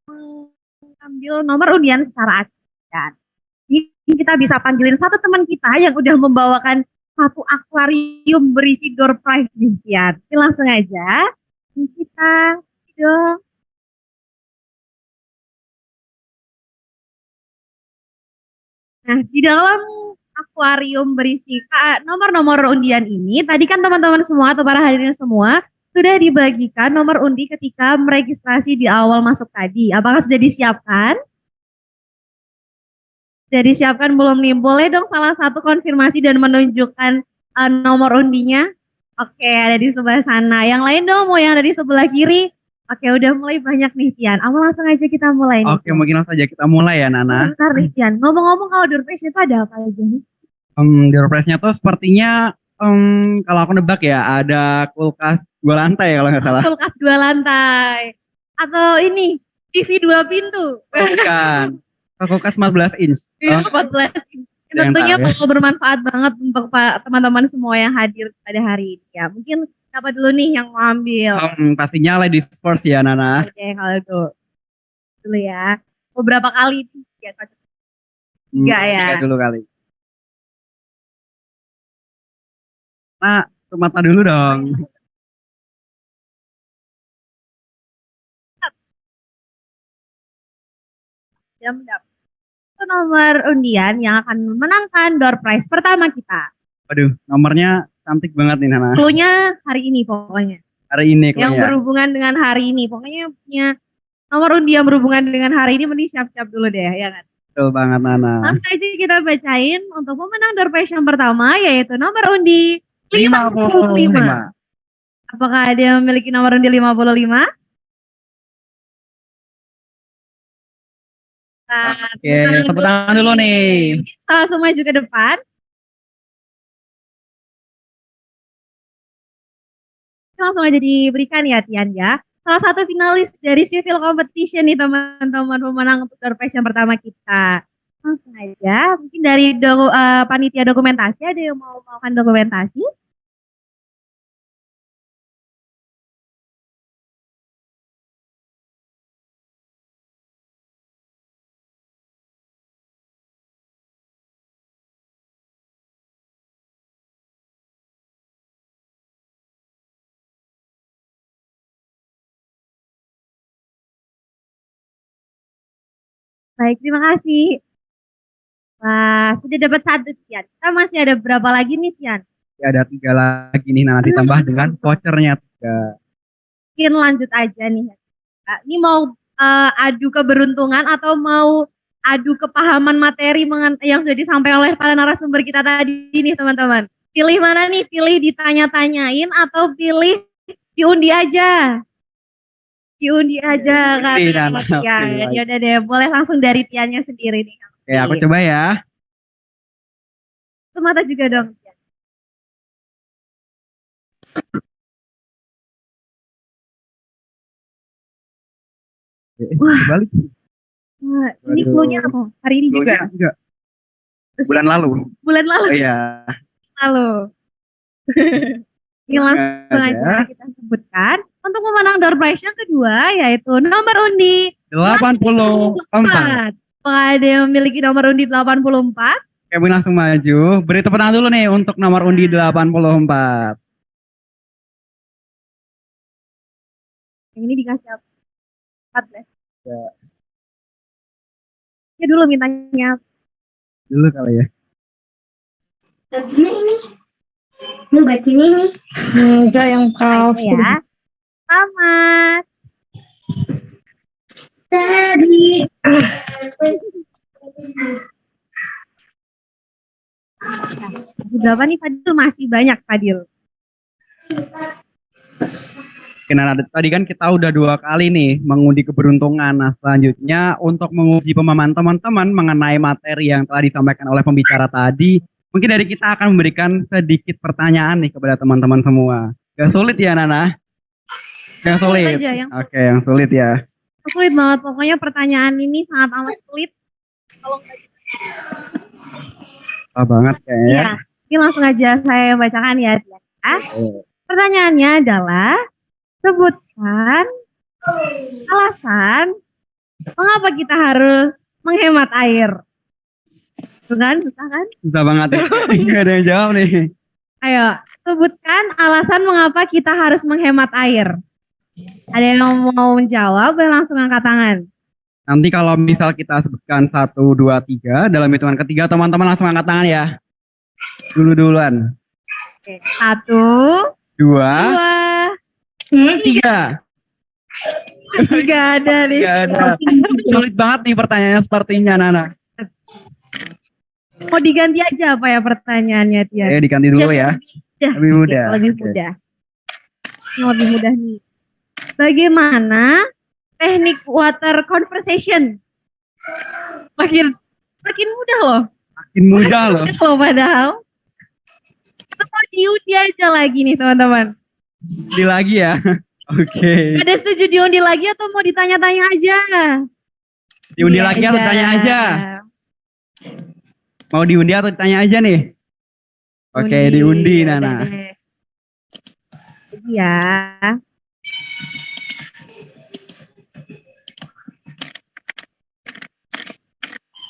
mengambil nomor undian secara acak. Jadi kita bisa panggilin satu teman kita yang udah membawakan satu akuarium berisi door prize nih, Tian. Jadi langsung aja kita dong. Nah, di dalam akuarium berisi nomor-nomor undian ini, tadi kan teman-teman semua atau para hadirin semua sudah dibagikan nomor undi ketika meregistrasi di awal masuk tadi. Apakah sudah disiapkan? Sudah disiapkan belum nih? Boleh dong salah satu konfirmasi dan menunjukkan nomor undinya? Oke, ada di sebelah sana. Yang lain dong, mau yang ada di sebelah kiri? Oke, udah mulai banyak nih, Tian. Langsung aja kita mulai nih. Oke, mungkin langsung aja kita mulai ya, Nana. Bentar nih, Tian. Ngomong-ngomong kalau door prize itu ada apa aja nih? Door prize-nya tuh sepertinya, kalau aku nebak ya, ada kulkas 2 lantai kalau nggak salah. Kulkas 2 lantai. Atau ini, TV 2 pintu. Bukan. Kulkas 14 inch. Iya, 14 inch. Tentunya bakal bermanfaat banget untuk teman-teman semua yang hadir pada hari ini ya. Mungkin siapa dulu nih yang mau ambil? Pastinya ladies first ya, Nana. Oke, kalau itu dulu ya. Beberapa kali ya, enggak ya. 3 dulu kali. Nah, mata dulu dong. Jam itu nomor undian yang akan memenangkan door prize pertama kita. Waduh, nomornya cantik banget nih, Nana. Cluenya hari ini pokoknya. Hari ini yang berhubungan dengan hari ini. Pokoknya punya nomor undi yang berhubungan dengan hari ini, mending siap-siap dulu deh, ya kan? Betul banget, Nana. Langsung aja kita bacain untuk pemenang door prize yang pertama, yaitu nomor undi 55. Apakah ada yang memiliki nomor undi 55? Nah, oke, tepuk tangan dulu nih. Kita langsung maju ke depan. Langsung aja diberikan ya, Tian ya. Salah satu finalis dari civil competition nih teman-teman, pemenang untuk door prize yang pertama kita. Langsung aja, mungkin dari panitia dokumentasi ada yang mau melakukan dokumentasi? Baik, terima kasih. Wah, sudah dapat 1, Tian. Kita masih ada berapa lagi nih, Tian? Ya, ada 3 lagi nih, Nana, ditambah dengan vouchernya 3. Mungkin lanjut aja nih. Ini mau adu keberuntungan atau mau adu kepahaman materi yang sudah disampaikan oleh para narasumber kita tadi nih, teman-teman. Pilih mana nih? Pilih ditanya-tanyain atau pilih diundi aja? Diundi aja kan. Ya udah deh, boleh langsung dari Tiannya sendiri nih. Oke, aku coba ya. Mata juga dong. Wah, balik. Wah, ini cluenya apa? Hari ini juga. Bulan lalu. Bulan lalu. Oh, iya. Lalu. Ini langsung aja kita sebutkan. Untuk pemenang door prize yang kedua yaitu nomor undi 84. Ada yang memiliki nomor undi 84? Kami langsung maju. Beri tepuk tangan dulu nih untuk nomor undi 84. Yang ini dikasih apa? 14. Ya dulu mintanya. Dulu kali ya. Bajunya ini. Ini bajunya ini. Enggak yang kaos. Ya. Selamat. Tadi. Berapa nih Fadil? Masih banyak Fadil. Nah, tadi kan kita udah 2 kali nih mengundi keberuntungan. Nah, selanjutnya untuk menguji pemahaman teman-teman mengenai materi yang telah disampaikan oleh pembicara tadi, mungkin dari kita akan memberikan sedikit pertanyaan nih kepada teman-teman semua. Gak sulit ya, Nana? Yang sulit. Oke, yang sulit ya. Sulit banget, pokoknya pertanyaan ini sangat amat sulit. Kalau banget kayaknya. Iya, ini langsung aja saya bacakan ya. Pertanyaannya adalah sebutkan alasan Mengapa kita harus menghemat air? Tuh kan, susah kan? Susah banget ya. Nggak ada yang jawab nih. Ayo, sebutkan alasan mengapa kita harus menghemat air. Ada yang mau menjawab, boleh langsung angkat tangan. Nanti kalau misal kita sebutkan 1, 2, 3, dalam hitungan ketiga teman-teman langsung angkat tangan ya. Duluan. Oke, 1, 2, 3. Tiga ada nih. Sulit banget nih pertanyaannya sepertinya, Nana. Mau diganti aja apa ya pertanyaannya, Tian? Diganti dulu ya. Lebih mudah. Lebih mudah. Yang lebih mudah nih. Bagaimana teknik water conversation? Makin mudah loh. Makin mudah loh. Padahal. Itu mau diundi aja lagi nih teman-teman. Di lagi ya. Oke. Ada setuju diundi lagi atau mau ditanya-tanya aja? Diundi lagi atau tanya aja? Mau diundi atau ditanya aja nih? Oke, diundi Nana. Iya.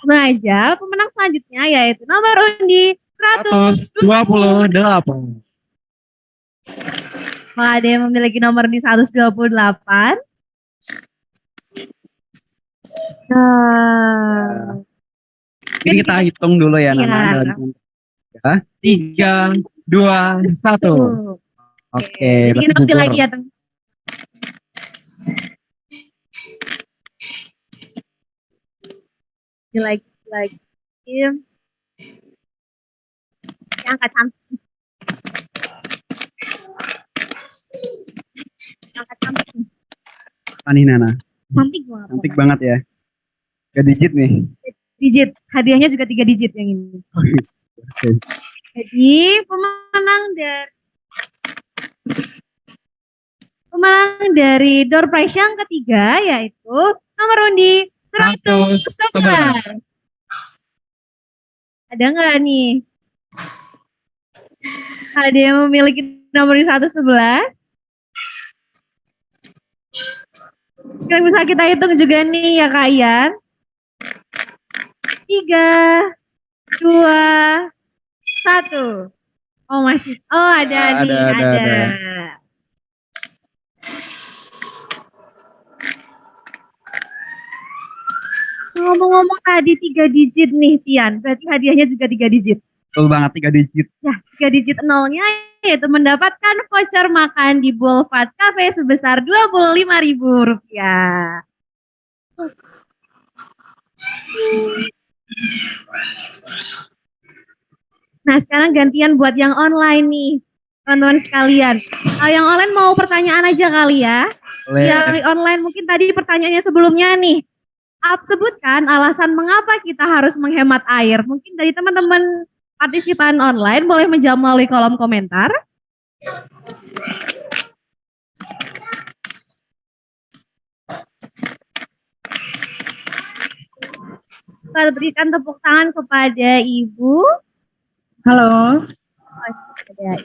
Langsung aja, pemenang selanjutnya yaitu nomor undi 128. Ada yang memiliki nomor di 128. Nah. Ini kita hitung dulu ya, Nana. 3, 2, 1. Oke, jadi kita undi lagi ya, teman. Lagi. Angkat cantik. Angkat cantik. Nih Nana. Cantik banget. Cantik banget ya. 3 digit nih. Digit. Hadiahnya juga 3 digit yang ini. Oke. Jadi pemenang dari door prize yang ketiga yaitu nomor undi 111. Ada nggak nih? Ada yang memiliki nomor 111? Sekarang bisa kita hitung juga nih ya Kak Ian. 3, 2, 1. Oh masih. Oh ada. Ngomong-ngomong tadi 3 digit nih Tian, berarti hadiahnya juga 3 digit. Betul banget 3 digit. Ya, 3 digit nolnya yaitu mendapatkan voucher makan di Boulevard Cafe sebesar Rp25.000. Nah sekarang gantian buat yang online nih, teman-teman sekalian. Yang online mau pertanyaan aja kali ya. Yang online mungkin tadi pertanyaannya sebelumnya nih. Sebutkan alasan mengapa kita harus menghemat air. Mungkin dari teman-teman partisipan online boleh menjawab melalui kolom komentar. Kita berikan tepuk tangan kepada Ibu. Halo.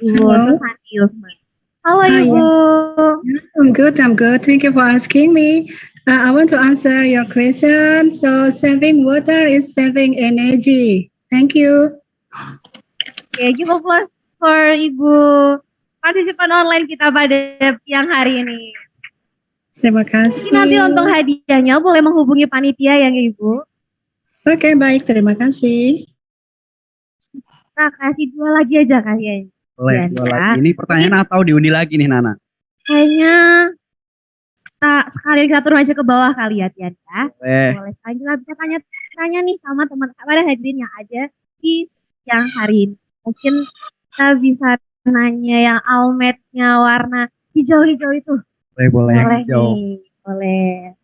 Ibu Susani Yusman. Halo Ibu. I'm good. Thank you for asking me. I want to answer your question. So saving water is saving energy. Thank you. Okay, give applause for Ibu partisipan online kita pada siang hari ini. Terima kasih. Nanti untuk hadiahnya boleh menghubungi panitia ya Ibu. Oke, baik. Terima kasih. Kita kasih 2 lagi aja kalian. Boleh, 2 lagi. Ini pertanyaan atau diundi lagi nih Nana? Kayaknya sekalian kita turun aja ke bawah kali ya Tian ya. Boleh. Selanjutnya bisa tanya nih sama teman pada hadirin yang ada di siang hari ini. Mungkin kita bisa nanya yang almetnya warna hijau-hijau itu. Boleh hijau. Nih, boleh.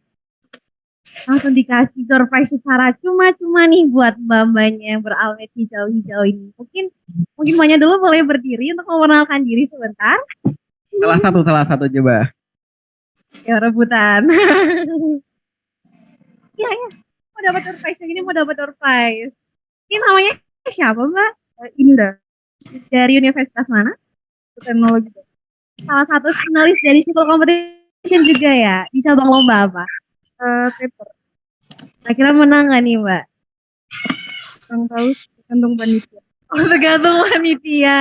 Langsung dikasih door prize secara cuma-cuma nih buat mbak-mbaknya yang beralmet hijau-hijau ini. Mungkin mbaknya dulu boleh berdiri untuk memperkenalkan diri sebentar. Salah satu coba. Ya rebutan. Ya. Mau dapat door prize yang ini, mau dapat door prize. Ini namanya siapa Mbak? Indah. Dari universitas mana? Teknologi. Salah satu finalis dari sipil competition juga ya. Di cabang lomba apa? Paper. Kira-kira menang nggak nih Mbak? Kurang tahu, tergantung panitia. Oh tergantung panitia.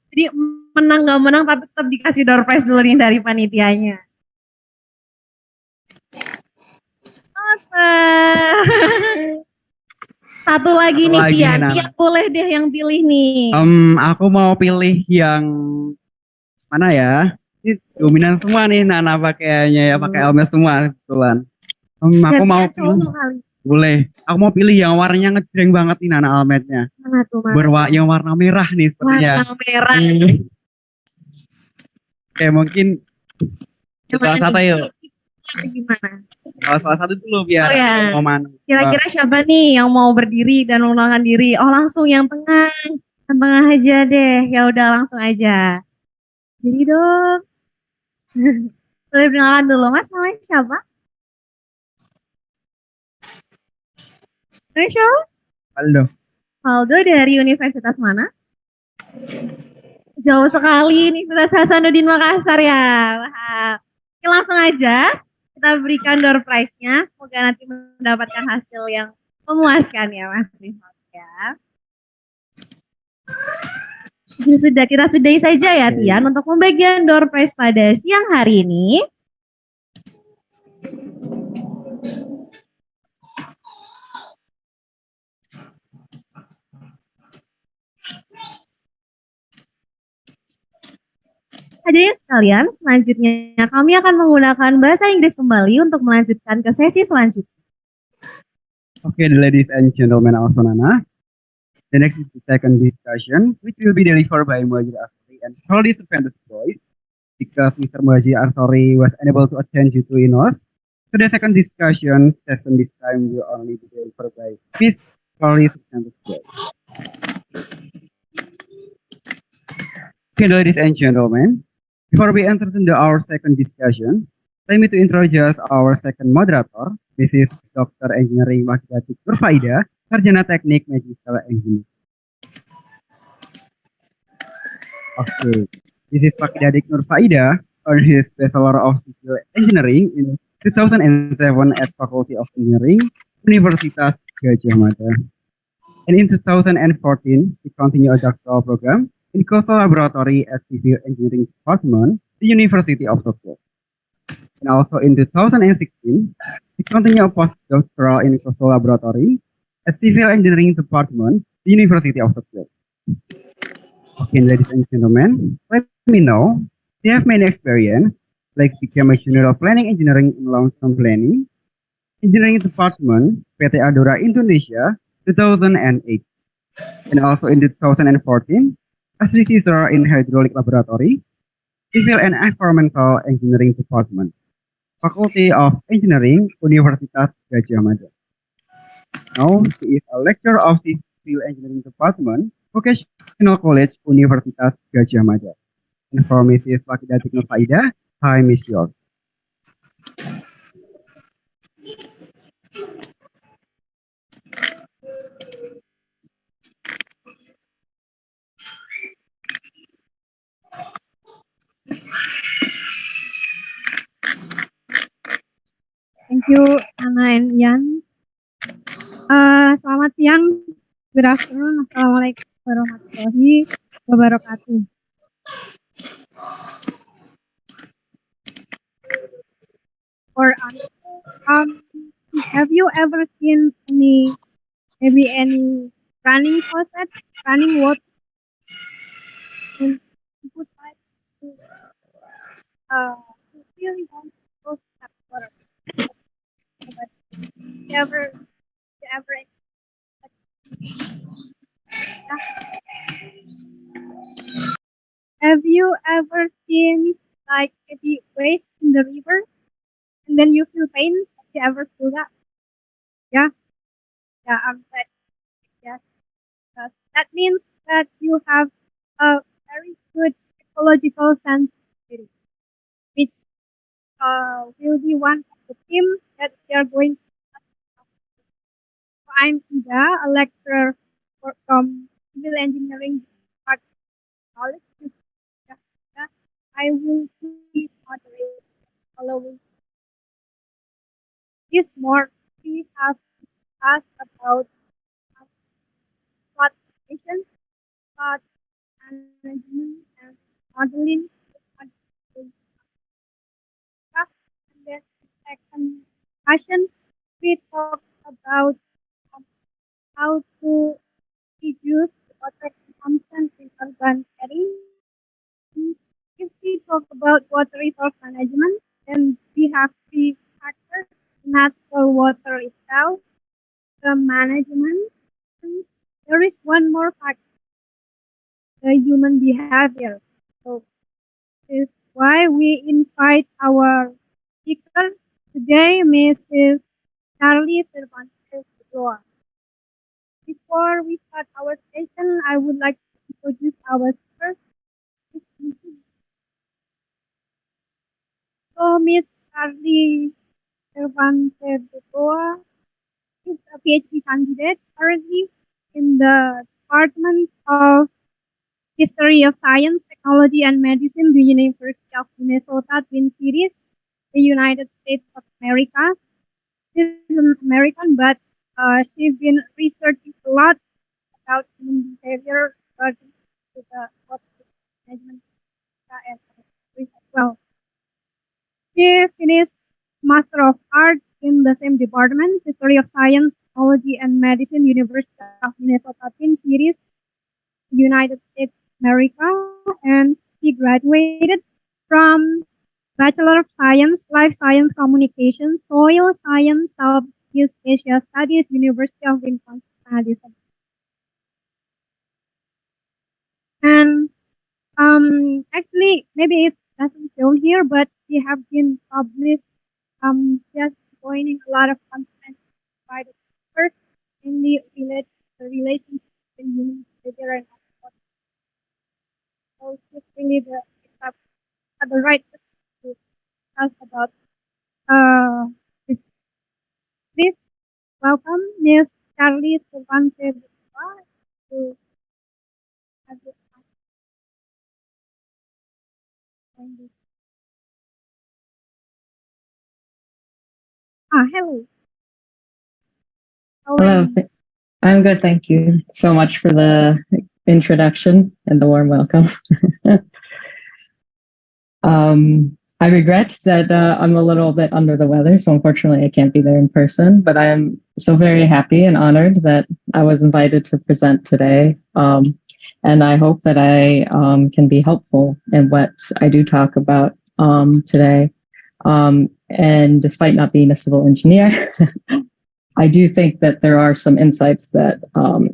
Jadi menang nggak menang tapi tetap dikasih door prize dulu nih dari panitianya. Awesome. Satu lagi nih Tian. Tian boleh deh yang pilih nih. Aku mau pilih yang mana ya? Ini dominan semua nih Nana pakaiannya ya, pakai helmet semua kebetulan. Aku mau pilih. Boleh. Aku mau pilih yang warnanya ngejreng banget nih Nana helmetnya. Mana tuh? Yang warna merah nih sepertinya. Warna merah. Oke, mungkin salah satu yuk. Gimana? Salah satu dulu biar momen. Kira-kira siapa nih yang mau berdiri dan mengenalkan diri? Oh langsung yang tengah. Yang tengah aja deh. Ya udah langsung aja. Jadi dong. Boleh perkenalan dulu Mas, namanya siapa? Halo. Aldo dari universitas mana? Jauh sekali, Universitas Hasanuddin Makassar ya. Wah. Oke, langsung aja kita berikan door prize-nya. Semoga nanti mendapatkan hasil yang memuaskan ya Mas. Ya. Sudah kita sudahi saja ya Tian untuk pembagian door prize pada siang hari ini. Hadirin sekalian, selanjutnya kami akan menggunakan bahasa Inggris kembali untuk melanjutkan ke sesi selanjutnya. Okay, ladies and gentlemen, also Nana. The next is the second discussion, which will be delivered by Muhajir Asori and Charlie Servantes Boys, because Mr. Muhajir Asori was unable to attend due to illness. So the second discussion session this time will only be delivered by Miss Charlie Servantes Boys. Okay, ladies and gentlemen, before we enter into our second discussion, let me to introduce our second moderator. This is Dr. Engineering Magistratik Nurfaida, Sarjana Teknik Magister Engineering. Okay, this is Pakidadik Nurfaida, earned his Bachelor of Civil Engineering in 2007 at Faculty of Engineering, Universitas Gajah Mada. And in 2014, he continued a doctoral program in Coastal Laboratory at Civil Engineering Department, the University of Tokyo. And also in 2016, he continued a postdoctoral in Coastal Laboratory at Civil Engineering Department, the University of Tokyo. Okay, ladies and gentlemen, let me know, they have many experience, like became a general planning engineering in long-term planning, engineering department, PT Adora Indonesia, 2008. And also in 2014, as researcher in hydraulic laboratory, civil and environmental engineering department, Faculty of Engineering, Universitas Gajah Mada. Now, he is a lecturer of Civil Engineering Department, Vocational College, Universitas Gajah Mada. And for Mrs. Pakidatik Nurfaida, time is yours. Thank you, Anna and Yan. Selamat siang, good afternoon, Assalamualaikum warahmatullahi wabarakatuh. Have you ever seen any running faucet, running water? Really want to go to that water. But have you ever seen like maybe waste in the river and then you feel pain? Have you ever feel that? Yeah. But yes. That means that you have a very good ecological sensitivity, which will be one of the team that we are going to. I'm Ida, a lecturer from Civil Engineering College. I will be moderating following this morning. We have ask about plot creation, plot management, and modeling. And then second question, we talk about how to reduce water consumption in urban areas. If we talk about water resource management, then we have three factors: natural water itself, the management, and there is one more factor, the human behavior. So this is why we invite our speaker today, Mrs. Charlie Cervantes. Before we start our session, I would like to introduce our speaker. So, Ms. Charlie Cervantes is a PhD candidate currently in the Department of History of Science, Technology, and Medicine, the University of Minnesota Twin Cities, the United States of America. She's an American, but she's been researching a lot about human behavior regarding to the water management and as well. She finished Master of Arts in the same department, History of Science, Technology, and Medicine, University of Minnesota Twin Cities, United States of America, and she graduated from Bachelor of Science, Life Science Communication, Soil Science, Southeast Asia Studies, University of Wisconsin. And actually, maybe it doesn't show here, but we have been published just joining a lot of content by the first in the relationship between human behavior and water. So it's really the right person to talk about this. Please welcome Ms. Charlie Cervantes to have this. Hello. Hello. I'm good, thank you so much for the introduction and the warm welcome. I regret that I'm a little bit under the weather, so unfortunately I can't be there in person, but I am so very happy and honored that I was invited to present today. And I hope that I can be helpful in what I do talk about today. And despite not being a civil engineer, I do think that there are some insights that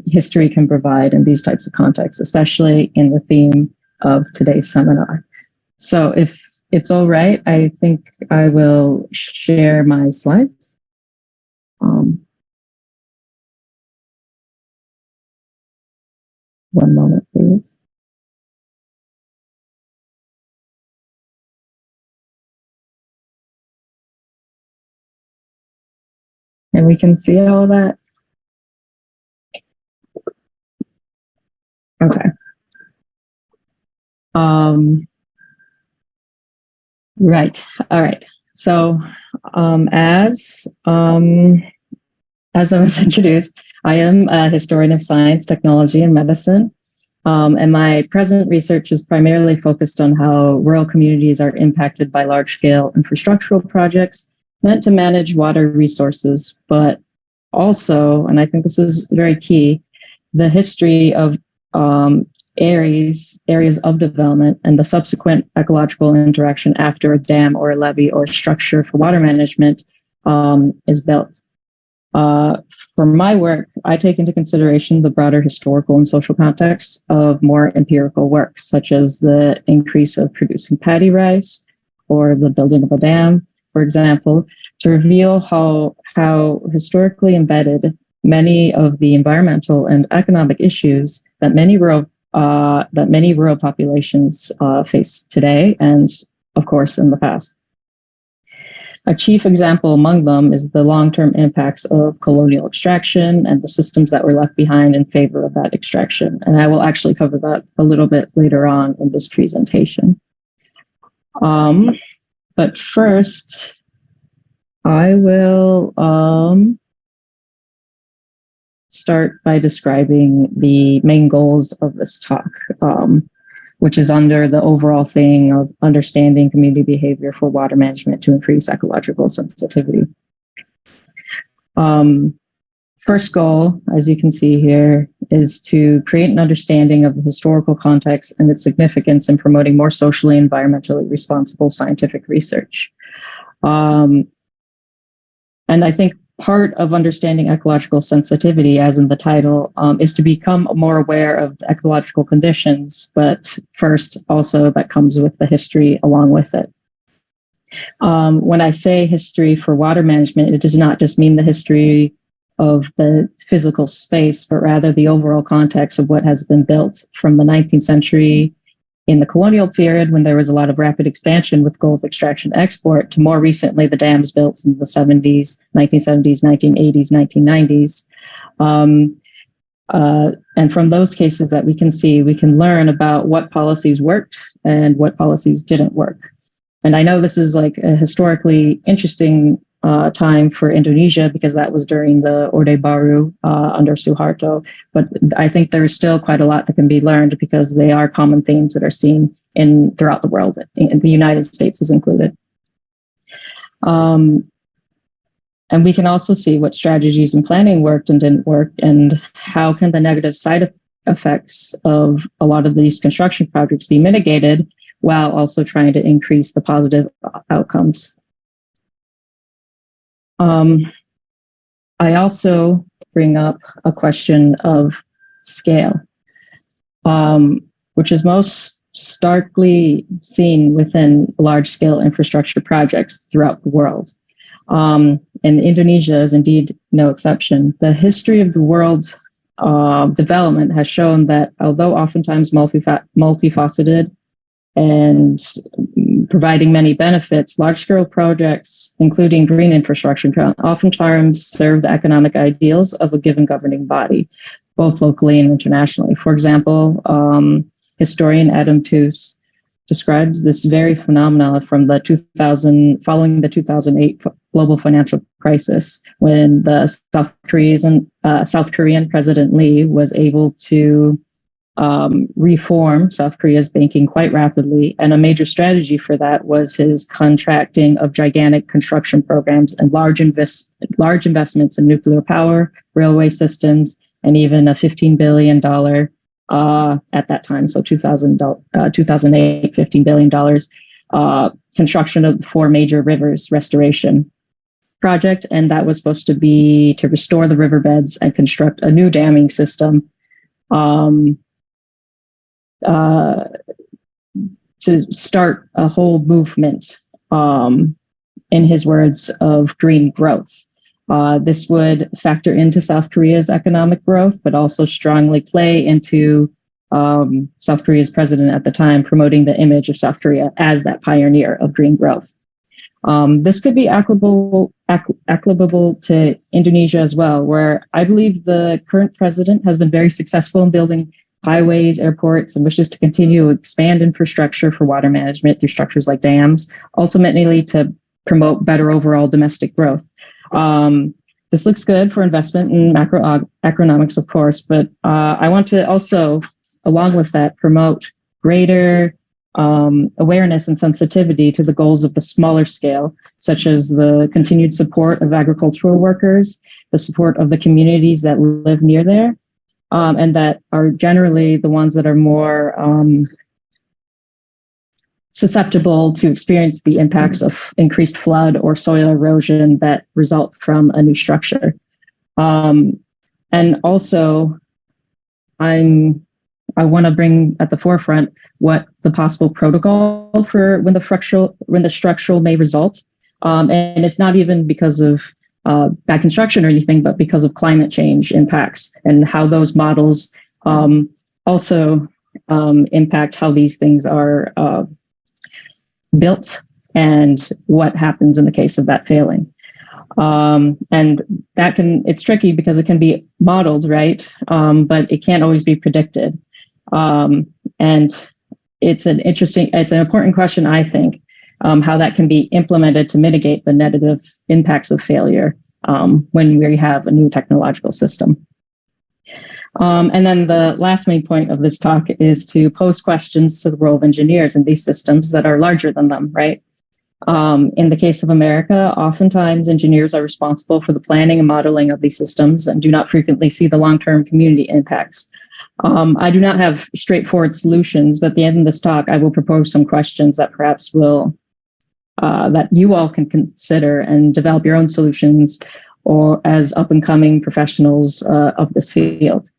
history can provide in these types of contexts, especially in the theme of today's seminar. So if it's all right, I think I will share my slides. One moment, please. And we can see all that. Okay. Right. All right. So, as I was introduced, I am a historian of science, technology, and medicine. And my present research is primarily focused on how rural communities are impacted by large-scale infrastructural projects meant to manage water resources, but also, and I think this is very key, the history of areas of development and the subsequent ecological interaction after a dam or a levee or structure for water management is built. For my work, I take into consideration the broader historical and social context of more empirical works, such as the increase of producing paddy rice or the building of a dam, for example, to reveal how historically embedded many of the environmental and economic issues that many rural populations face today and, of course, in the past. A chief example among them is the long-term impacts of colonial extraction and the systems that were left behind in favor of that extraction. And I will actually cover that a little bit later on in this presentation. But first, I will start by describing the main goals of this talk, which is under the overall thing of understanding community behavior for water management to increase ecological sensitivity. First goal, as you can see here, is to create an understanding of the historical context and its significance in promoting more socially and environmentally responsible scientific research. And I think part of understanding ecological sensitivity, as in the title, is to become more aware of the ecological conditions, but first also that comes with the history along with it. When I say history for water management, it does not just mean the history of the physical space, but rather the overall context of what has been built from the 19th century in the colonial period, when there was a lot of rapid expansion with gold extraction export, to more recently the dams built in the 70s, 1970s, 1980s, 1990s. And from those cases that we can see, we can learn about what policies worked and what policies didn't work. And I know this is like a historically interesting time for Indonesia, because that was during the Orde Baru under Suharto. But I think there is still quite a lot that can be learned, because they are common themes that are seen throughout the world, in the United States is included. And we can also see what strategies and planning worked and didn't work, and how can the negative side effects of a lot of these construction projects be mitigated while also trying to increase the positive outcomes. I also bring up a question of scale, which is most starkly seen within large-scale infrastructure projects throughout the world. And Indonesia is indeed no exception. The history of the world development has shown that, although oftentimes multifaceted and providing many benefits, large-scale projects, including green infrastructure, can oftentimes serve the economic ideals of a given governing body, both locally and internationally. For example, historian Adam Tooze describes this very phenomenon from following the 2008 global financial crisis, when the South Korean President Lee was able to reform South Korea's banking quite rapidly. And a major strategy for that was his contracting of gigantic construction programs and large investments in nuclear power, railway systems, and even a $15 billion at that time, so 2008, $15 billion construction of 4 major rivers restoration project. And that was supposed to be to restore the riverbeds and construct a new damming system to start a whole movement, in his words, of green growth. This would factor into South Korea's economic growth, but also strongly play into South Korea's president at the time promoting the image of South Korea as that pioneer of green growth. This could be applicable to Indonesia as well, where I believe the current president has been very successful in building highways, airports, and wishes to continue to expand infrastructure for water management through structures like dams, ultimately to promote better overall domestic growth. This looks good for investment in macroeconomics, of course, but I want to also, along with that, promote greater awareness and sensitivity to the goals of the smaller scale, such as the continued support of agricultural workers, the support of the communities that live near there, and that are generally the ones that are more susceptible to experience the impacts of increased flood or soil erosion that result from a new structure. And also, I want to bring at the forefront what the possible protocol for when the structural may result. And it's not even because of bad construction or anything, but because of climate change impacts and how those models also impact how these things are built and what happens in the case of that failing. And it's tricky because it can be modeled, right? But it can't always be predicted. And it's an important question, I think, how that can be implemented to mitigate the negative impacts of failure when we have a new technological system. And then the last main point of this talk is to pose questions to the role of engineers in these systems that are larger than them, right? In the case of America, oftentimes engineers are responsible for the planning and modeling of these systems and do not frequently see the long-term community impacts. I do not have straightforward solutions, but at the end of this talk, I will propose some questions that perhaps will, that you all can consider and develop your own solutions or as up-and-coming professionals of this field.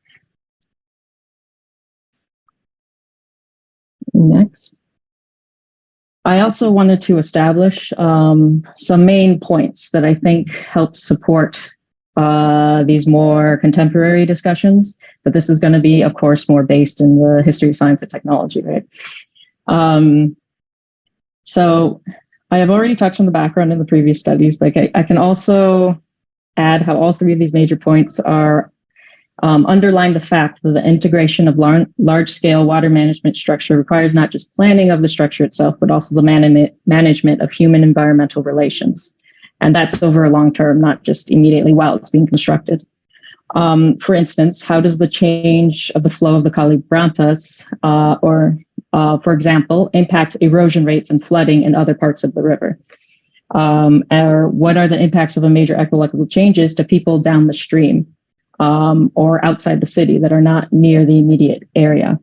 Next. I also wanted to establish some main points that I think help support these more contemporary discussions, but this is going to be, of course, more based in the history of science and technology, right? So I have already touched on the background in the previous studies, but I can also add how all three of these major points are underline the fact that the integration of large-scale water management structure requires not just planning of the structure itself, but also the management of human environmental relations. And that's over a long term, not just immediately while it's being constructed. For instance, how does the change of the flow of the Kali Brantas, for example, impact erosion rates and flooding in other parts of the river? Or what are the impacts of a major ecological changes to people down the stream? Or outside the city that are not near the immediate area?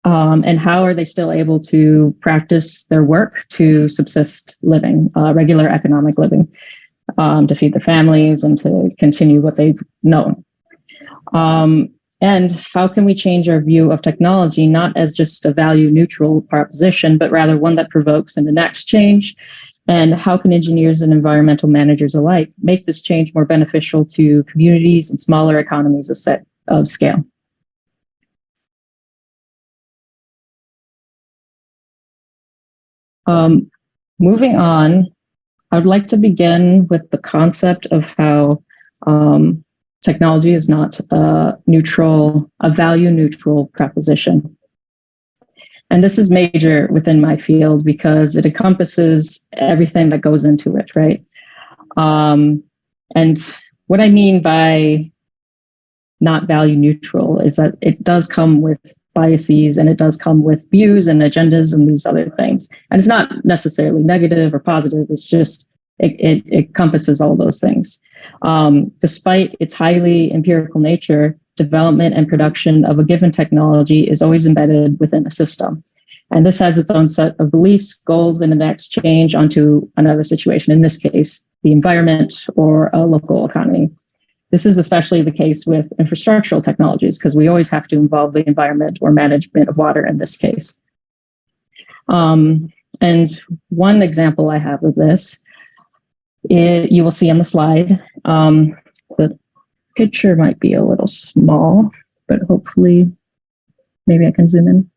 And how are they still able to practice their work to subsist living, regular economic living, to feed their families and to continue what they've known? And how can we change our view of technology, not as just a value neutral proposition, but rather one that provokes and enacts change? And how can engineers and environmental managers alike make this change more beneficial to communities and smaller economies of scale? Moving on, I would like to begin with the concept of how technology is not a value neutral proposition. And this is major within my field because it encompasses everything that goes into it, right? And what I mean by not value neutral is that it does come with biases and it does come with views and agendas and these other things. And it's not necessarily negative or positive, it's just, it encompasses all those things. Despite its highly empirical nature, development and production of a given technology is always embedded within a system. And this has its own set of beliefs, goals, and enacts change onto another situation, in this case, the environment or a local economy. This is especially the case with infrastructural technologies, because we always have to involve the environment or management of water in this case. And one example I have of this, you will see on the slide. The picture might be a little small, but hopefully, maybe I can zoom in.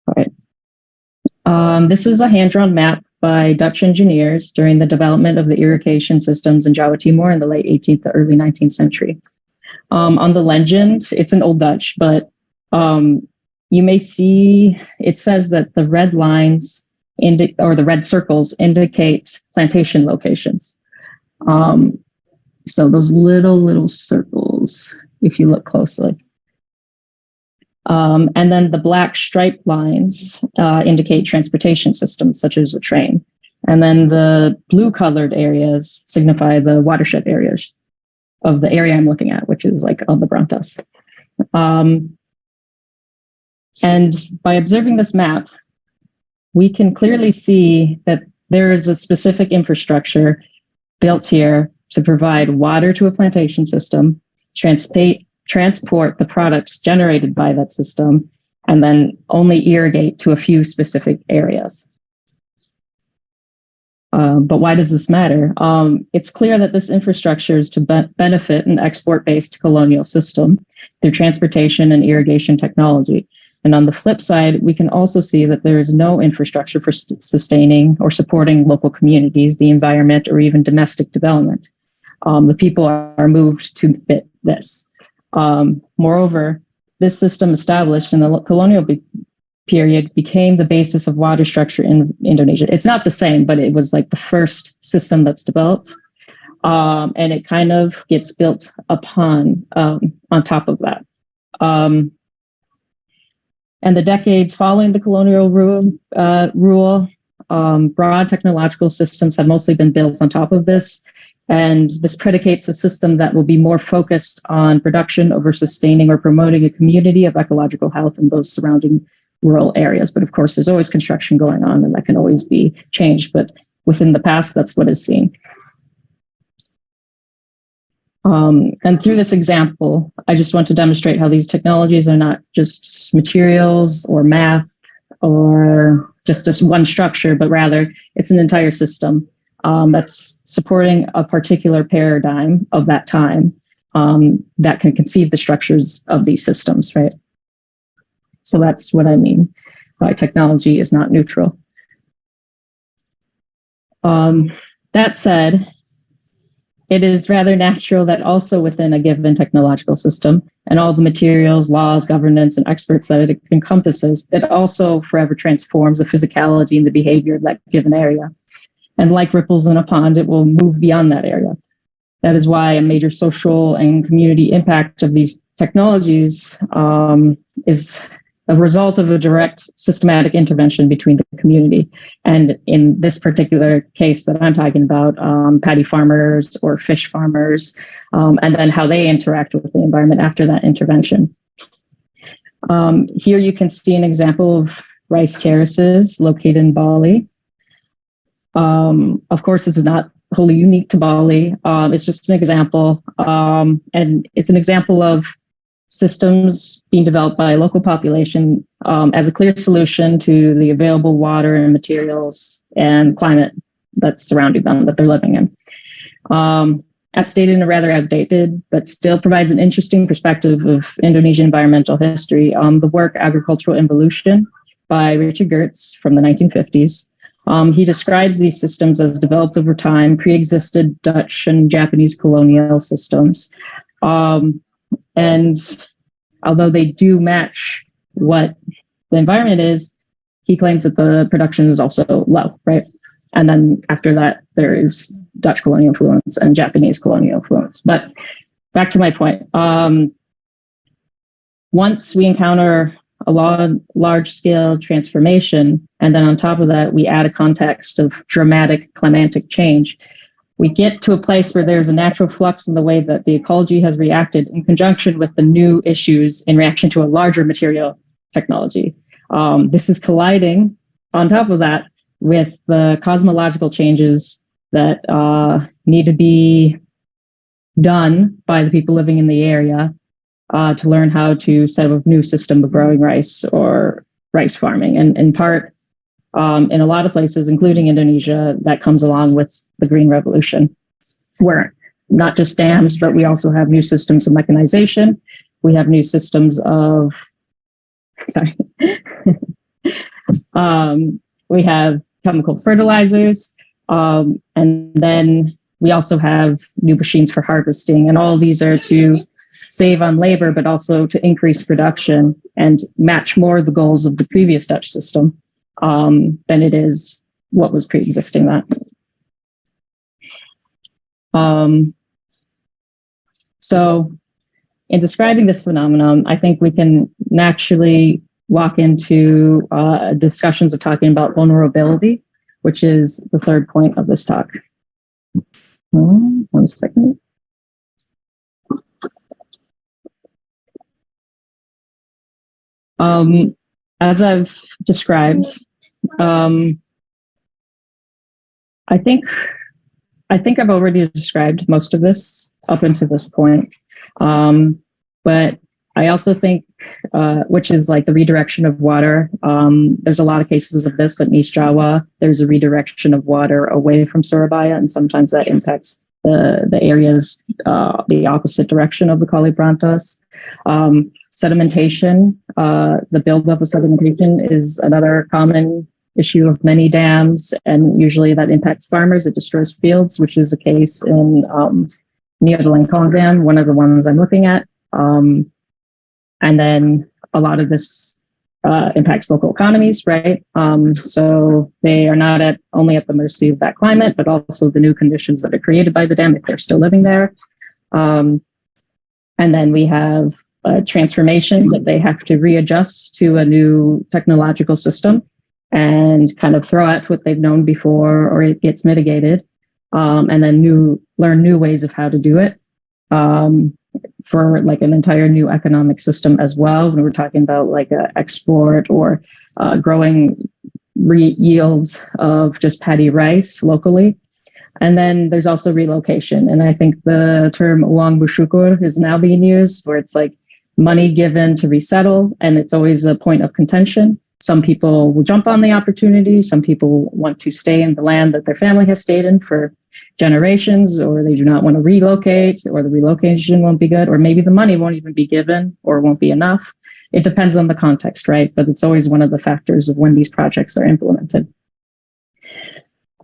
All right. This is a hand-drawn map by Dutch engineers during the development of the irrigation systems in Jawa Timur in the late 18th to early 19th century. On the legend, it's in Old Dutch, but you may see it says that the red lines or the red circles indicate plantation locations. So those little circles, if you look closely. And then the black striped lines indicate transportation systems, such as a train. And then the blue colored areas signify the watershed areas of the area I'm looking at, which is like on the Brantas. And by observing this map, we can clearly see that there is a specific infrastructure built here to provide water to a plantation system, transport the products generated by that system, and then only irrigate to a few specific areas. But why does this matter? It's clear that this infrastructure is to benefit an export-based colonial system through transportation and irrigation technology. And on the flip side, we can also see that there is no infrastructure for sustaining or supporting local communities, the environment, or even domestic development. The people are moved to fit this. Moreover, this system established in the colonial period became the basis of water structure in Indonesia. It's not the same, but it was like the first system that's developed. And it kind of gets built upon on top of that. And the decades following the colonial rule, broad technological systems have mostly been built on top of this. And this predicates a system that will be more focused on production over sustaining or promoting a community of ecological health in those surrounding rural areas. But of course, there's always construction going on, and that can always be changed. But within the past, that's what is seen. And through this example, I just want to demonstrate how these technologies are not just materials or math or just one structure, but rather it's an entire system that's supporting a particular paradigm of that time that can conceive the structures of these systems, right? So that's what I mean by technology is not neutral. That said, it is rather natural that also within a given technological system and all the materials, laws, governance, and experts that it encompasses, it also forever transforms the physicality and the behavior of that given area. And like ripples in a pond, it will move beyond that area. That is why a major social and community impact of these technologies is a result of a direct systematic intervention between the community. And in this particular case that I'm talking about, paddy farmers or fish farmers, and then how they interact with the environment after that intervention. Here you can see an example of rice terraces located in Bali. Of course, this is not wholly unique to Bali. It's just an example. And it's an example of systems being developed by a local population as a clear solution to the available water and materials and climate that's surrounding them, that they're living in. As stated in a rather outdated, but still provides an interesting perspective of Indonesian environmental history, the work Agricultural Involution by Richard Gertz from the 1950s. He describes these systems as developed over time, pre-existed Dutch and Japanese colonial systems. And although they do match what the environment is, he claims that the production is also low, right? And then after that, there is Dutch colonial influence and Japanese colonial influence. But back to my point, once we encounter a large-scale transformation, and then on top of that, we add a context of dramatic climatic change, we get to a place where there's a natural flux in the way that the ecology has reacted in conjunction with the new issues in reaction to a larger material technology. This is colliding on top of that with the cosmological changes that need to be done by the people living in the area to learn how to set up a new system of growing rice or rice farming. And in part, in a lot of places, including Indonesia, that comes along with the Green Revolution, where not just dams, but we also have new systems of mechanization. We have new systems of, we have chemical fertilizers, and then we also have new machines for harvesting. And all of these are to save on labor, but also to increase production and match more the goals of the previous Dutch system than it is what was pre-existing that. So in describing this phenomenon, I think we can naturally walk into discussions of talking about vulnerability, which is the third point of this talk. 1 second. As I've described, I think I've already described most of this up until this point. But I also think, which is like the redirection of water. There's a lot of cases of this, but in East Jawa, there's a redirection of water away from Surabaya, and sometimes that impacts the areas, the opposite direction of the Kali Brantas. Sedimentation, the buildup of sedimentation is another common issue of many dams, and usually that impacts farmers. It destroys fields, which is the case in near the Lengkong Dam, one of the ones I'm looking at. And then a lot of this impacts local economies, right? So they are not only at the mercy of that climate, but also the new conditions that are created by the dam if they're still living there. And then we have a transformation that they have to readjust to a new technological system and kind of throw out what they've known before, or it gets mitigated, and then learn new ways of how to do it. For like an entire new economic system as well, when we're talking about like export or growing yields of just paddy rice locally. And then there's also relocation. And I think the term uang bersyukur is now being used, where it's like money given to resettle, and it's always a point of contention. Some people will jump on the opportunity. Some people want to stay in the land that their family has stayed in for generations, or they do not want to relocate, or the relocation won't be good, or maybe the money won't even be given or won't be enough. It depends on the context, right? But it's always one of the factors of when these projects are implemented.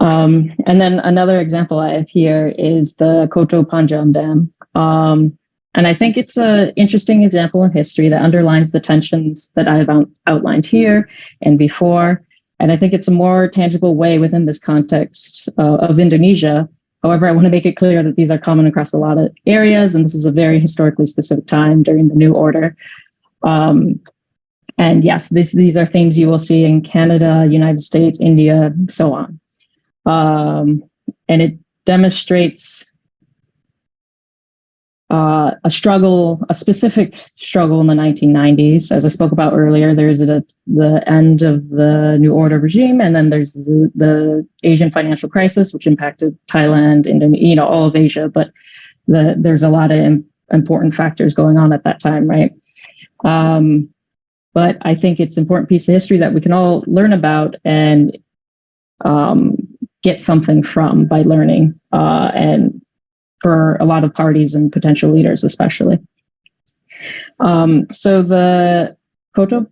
And then another example I have here is the Koto Panjang Dam. And I think it's an interesting example in history that underlines the tensions that I've outlined here and before. And I think it's a more tangible way within this context of Indonesia. However, I want to make it clear that these are common across a lot of areas, and this is a very historically specific time during the New Order. And yes, these are themes you will see in Canada, United States, India, so on. And it demonstrates a specific struggle in the 1990s. As I spoke about earlier, there's the end of the New Order regime, and then there's the Asian financial crisis, which impacted Thailand, Indonesia, all of Asia. But there's a lot of important factors going on at that time, right? But I think it's an important piece of history that we can all learn about and get something from by learning, and for a lot of parties and potential leaders, especially. So the Koto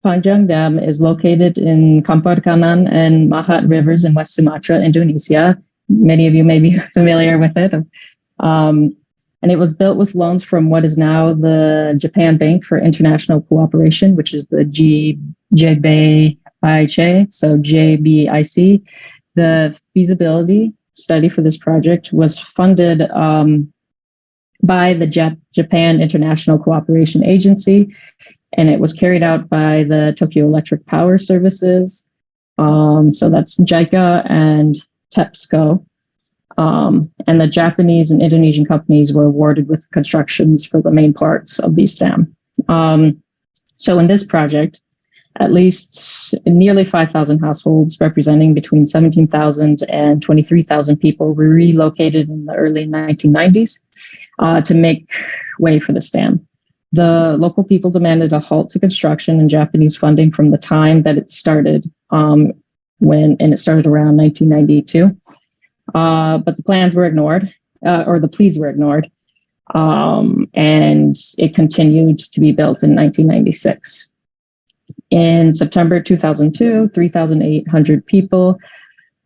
Panjang Dam is located in Kampar Kanan and Mahat rivers in West Sumatra, Indonesia. Many of you may be familiar with it. And it was built with loans from what is now the Japan Bank for International Cooperation, which is the JBIC, so JBIC. The feasibility study for this project was funded by the Japan International Cooperation Agency, and it was carried out by the Tokyo Electric Power Services. So that's JICA and TEPSCO. And the Japanese and Indonesian companies were awarded with constructions for the main parts of these dam. So in this project, at least nearly 5,000 households representing between 17,000 and 23,000 people were relocated in the early 1990s to make way for this dam. The local people demanded a halt to construction and Japanese funding from the time that it started, and it started around 1992. But the plans were ignored, or the pleas were ignored, and it continued to be built in 1996. In September 2002, 3,800 people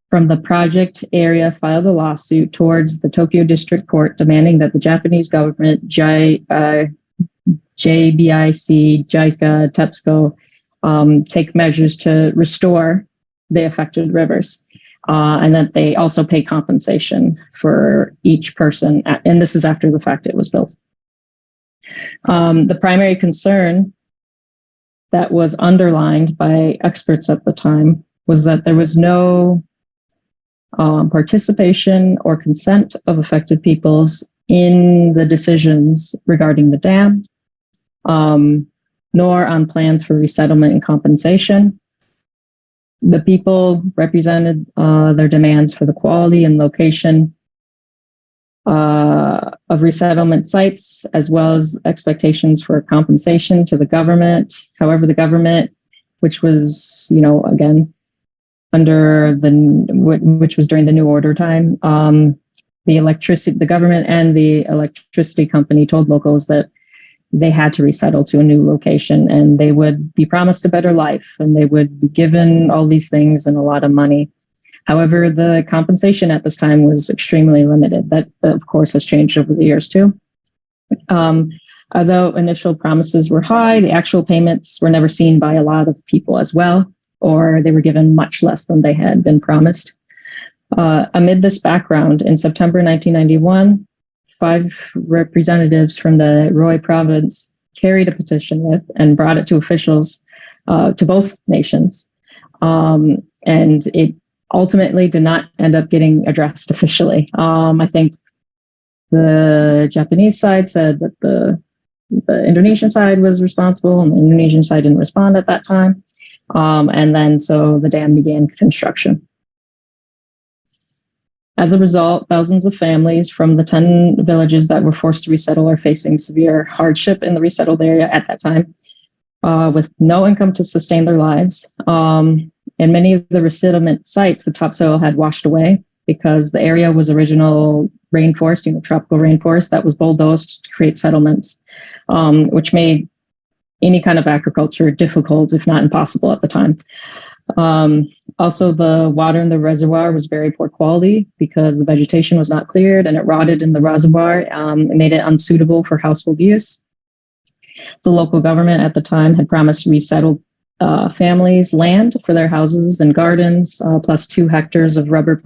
from the project area filed a lawsuit towards the Tokyo District Court demanding that the Japanese government, JBIC, JICA, TEPSCO, take measures to restore the affected rivers. And that they also pay compensation for each person. And this is after the fact it was built. The primary concern that was underlined by experts at the time was that there was no participation or consent of affected peoples in the decisions regarding the dam, nor on plans for resettlement and compensation. The people represented their demands for the quality and location of resettlement sites, as well as expectations for compensation to the government. However, the government, which was, again, which was during the New Order time, the government and the electricity company told locals that they had to resettle to a new location, and they would be promised a better life, and they would be given all these things and a lot of money. However, the compensation at this time was extremely limited. That, of course, has changed over the years too. Although initial promises were high, the actual payments were never seen by a lot of people as well, or they were given much less than they had been promised. Amid this background, in September 1991, 5 representatives from the Roy province carried a petition with and brought it to officials to both nations. And it ultimately did not end up getting addressed officially. I think the Japanese side said that the Indonesian side was responsible, and the Indonesian side didn't respond at that time. And then so the dam began construction. As a result, thousands of families from the 10 villages that were forced to resettle are facing severe hardship in the resettled area at that time, with no income to sustain their lives. And many of the resettlement sites, the topsoil had washed away because the area was original rainforest, tropical rainforest that was bulldozed to create settlements, which made any kind of agriculture difficult, if not impossible at the time. Also, the water in the reservoir was very poor quality because the vegetation was not cleared and it rotted in the reservoir. It made it unsuitable for household use. The local government at the time had promised resettled families land for their houses and gardens, plus 2 hectares of rubber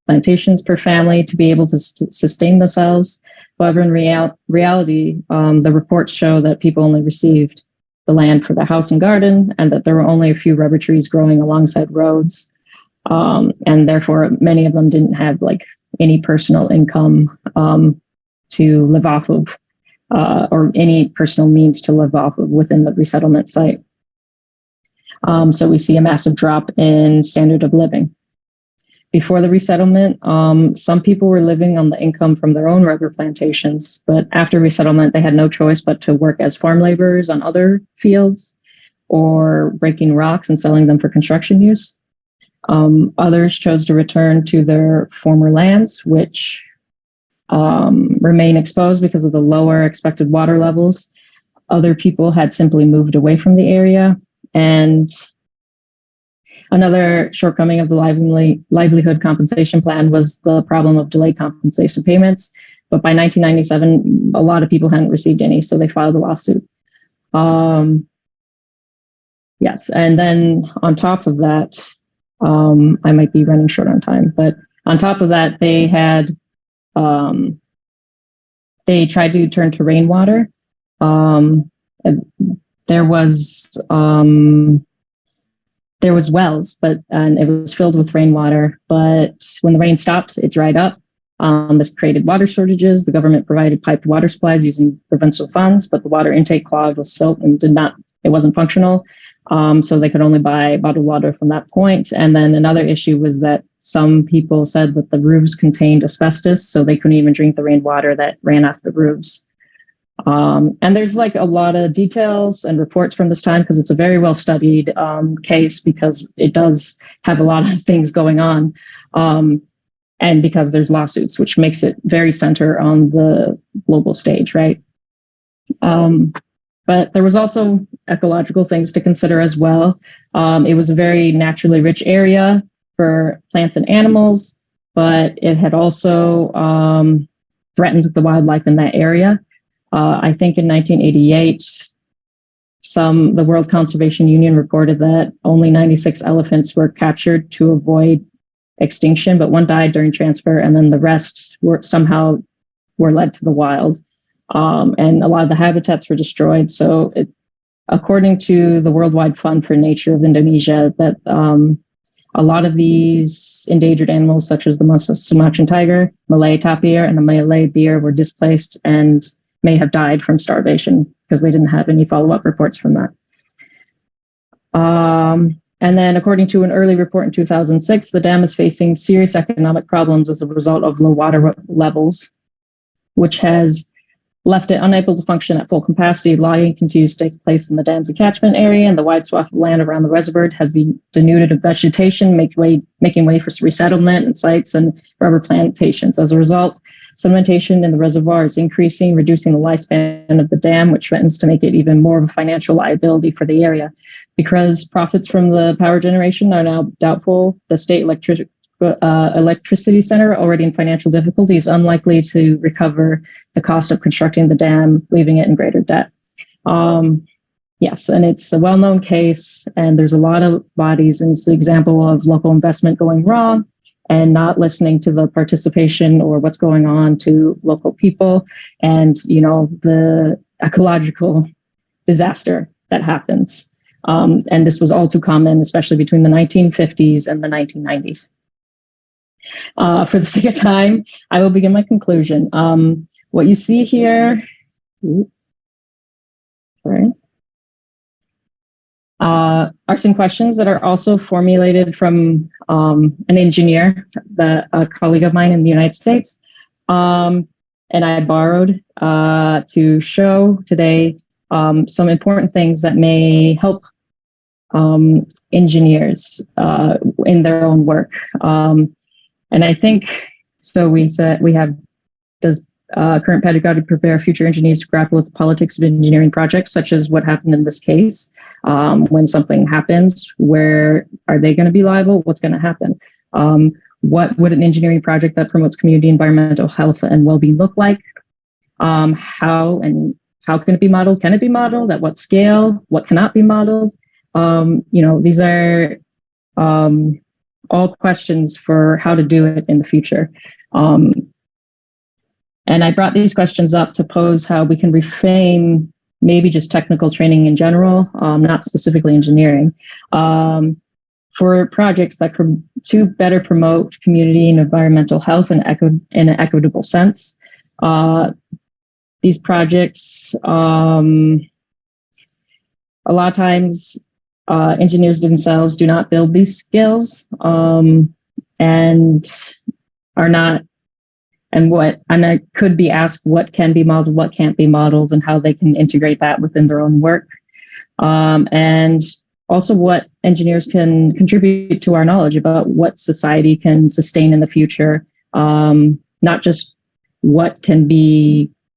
plantations per family to be able to sustain themselves. However, in reality, the reports show that people only received the land for the house and garden, and that there were only a few rubber trees growing alongside roads. And therefore, many of them didn't have any personal income to live off of, or any personal means to live off of within the resettlement site. So we see a massive drop in standard of living. Before the resettlement, some people were living on the income from their own rubber plantations, but after resettlement, they had no choice but to work as farm laborers on other fields or breaking rocks and selling them for construction use. Others chose to return to their former lands, which remain exposed because of the lower expected water levels. Other people had simply moved away from the area. And another shortcoming of the livelihood compensation plan was the problem of delayed compensation payments. But by 1997, a lot of people hadn't received any, so they filed a lawsuit. Yes, and then on top of that, I might be running short on time, but on top of that, they had they tried to turn to rainwater. There was wells, and it was filled with rainwater. But when the rain stopped, it dried up. This created water shortages. The government provided piped water supplies using provincial funds, but the water intake clogged with silt and it wasn't functional. So they could only buy bottled water from that point. And then another issue was that some people said that the roofs contained asbestos, so they couldn't even drink the rainwater that ran off the roofs. And there's a lot of details and reports from this time because it's a very well studied case, because it does have a lot of things going on. And because there's lawsuits, which makes it very center on the global stage, right? But there was also ecological things to consider as well. It was a very naturally rich area for plants and animals, but it had also threatened the wildlife in that area. I think in 1988, the World Conservation Union reported that only 96 elephants were captured to avoid extinction, but one died during transfer, and then the rest were led to the wild. And a lot of the habitats were destroyed. So according to the Worldwide Fund for Nature of Indonesia, that a lot of these endangered animals, such as the Sumatran tiger, Malay tapir, and the Malay bear, were displaced and may have died from starvation because they didn't have any follow-up reports from that. And then according to an early report in 2006, the dam is facing serious economic problems as a result of low water levels, which has left it unable to function at full capacity. Logging continues to take place in the dam's catchment area, and the wide swath of land around the reservoir has been denuded of vegetation, making way for resettlement and sites and rubber plantations. As a result, sedimentation in the reservoir is increasing, reducing the lifespan of the dam, which threatens to make it even more of a financial liability for the area. Because profits from the power generation are now doubtful, the state electricity center already in financial difficulty is unlikely to recover the cost of constructing the dam, leaving it in greater debt. Yes, and it's a well-known case, and there's a lot of bodies, and it's an example of local investment going wrong and not listening to the participation or what's going on to local people, and the ecological disaster that happens. And this was all too common, especially between the 1950s and the 1990s. For the sake of time, I will begin my conclusion. What you see here, are some questions that are also formulated from an engineer, a colleague of mine in the United States. And I borrowed to show today some important things that may help engineers in their own work. And I think, so we said we have, does current pedagogy prepare future engineers to grapple with the politics of engineering projects, such as what happened in this case? When something happens, where are they going to be liable? What's going to happen? What would an engineering project that promotes community environmental health and well-being look like? How can it be modeled? Can it be modeled? At what scale? What cannot be modeled? These are all questions for how to do it in the future. And I brought these questions up to pose how we can reframe maybe just technical training in general, not specifically engineering, for projects that to better promote community and environmental health in an equitable sense. These projects, a lot of times, engineers themselves do not build these skills and are not. And I could be asked what can be modeled, what can't be modeled, and how they can integrate that within their own work. And also what engineers can contribute to our knowledge about what society can sustain in the future, not just what can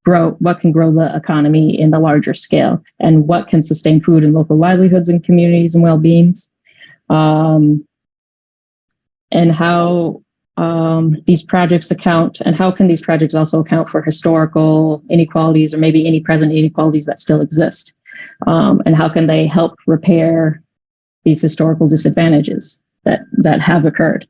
grow the economy in the larger scale, and what can sustain food and local livelihoods and communities and well-beings, and how these projects account, and how can these projects also account for historical inequalities or maybe any present inequalities that still exist, and how can they help repair these historical disadvantages that have occurred.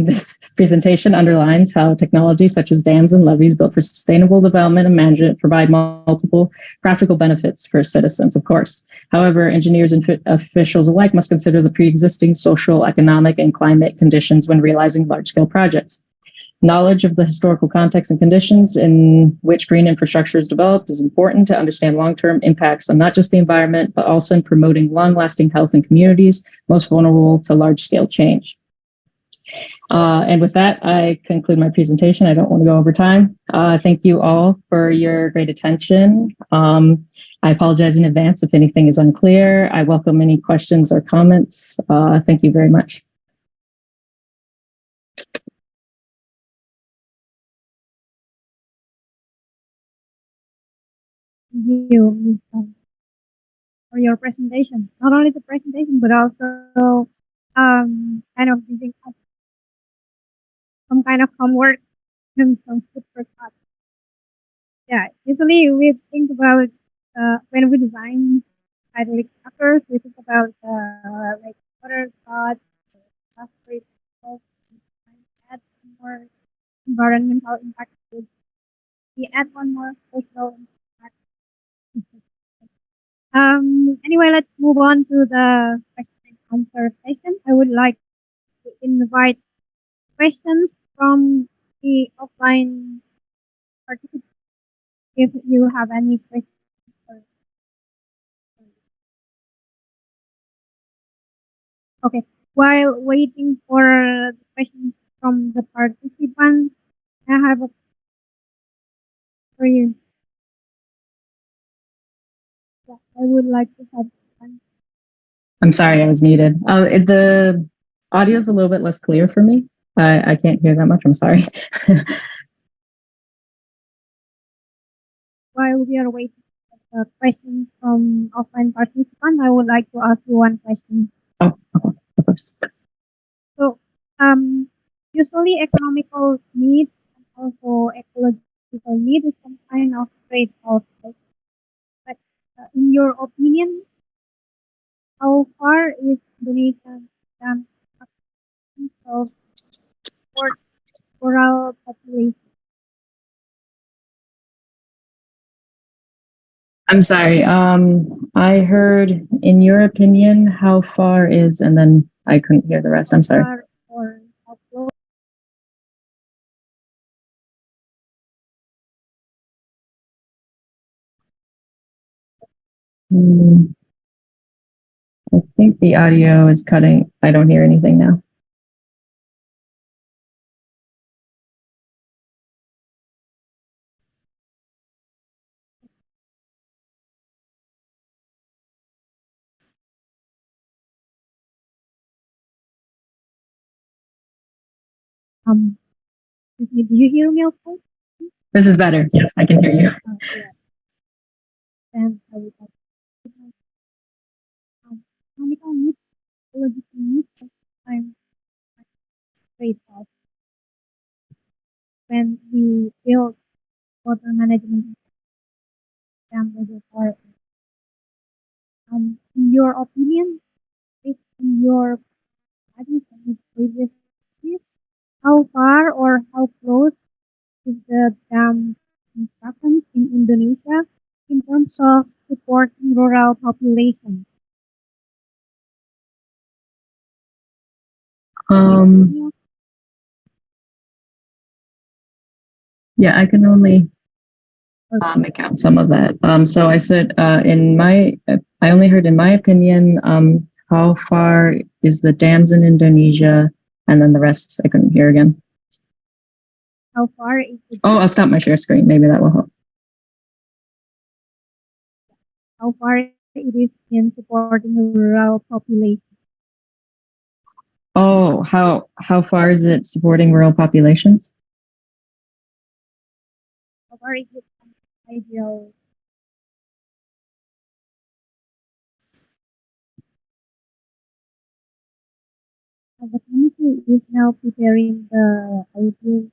This presentation underlines how technology such as dams and levees built for sustainable development and management provide multiple practical benefits for citizens, of course. However, engineers and officials alike must consider the pre-existing social, economic, and climate conditions when realizing large-scale projects. Knowledge of the historical context and conditions in which green infrastructure is developed is important to understand long-term impacts on not just the environment, but also in promoting long-lasting health in communities most vulnerable to large-scale change. And with that, I conclude my presentation. I don't want to go over time. Thank you all for your great attention. I apologize in advance if anything is unclear. I welcome any questions or comments. Thank you very much. Thank you, Ms. for your presentation. Not only the presentation, but also kind of giving us some kind of homework and some food for thought. Yeah, usually we think about when we design hydraulic structures, we think about like water thought, add more environmental impact. We add one more social impact. Anyway, let's move on to the question and answer session. I would like to invite questions from the offline participants. If you have any questions. Okay, while waiting for the questions from the participants, I have a for you. Yeah, I would like to have one. I'm sorry, I was muted. The audio is a little bit less clear for me. I can't hear that much. I'm sorry. While we are waiting for the questions from offline participants, I would like to ask you one question. Oh, of course. Usually economical need and also ecological need is some kind of trade-off. But in your opinion, how far is Indonesia done of support rural population? I'm sorry. I heard, in your opinion, how far is, and then I couldn't hear the rest. I'm sorry. Far or how close? I think the audio is cutting. I don't hear anything now. Excuse me, do you hear me okay? This is better. Yes, I can hear you. Yeah. Then I would like economical needs, ecological needs, I'm trade-off when we build water management system reservoir. In your opinion, based on your studies and previous years, how far or how close is the dam construction in Indonesia in terms of supporting rural population? Yeah, I can only account some of that. So I said, I only heard, in my opinion, how far is the dams in Indonesia, and then the rest I couldn't hear again. How far is the Oh, I'll stop my share screen. Maybe that will help. how far it is in supporting the rural population? Oh, how far is it supporting rural populations? How far is it ideal? The committee is now preparing the audio.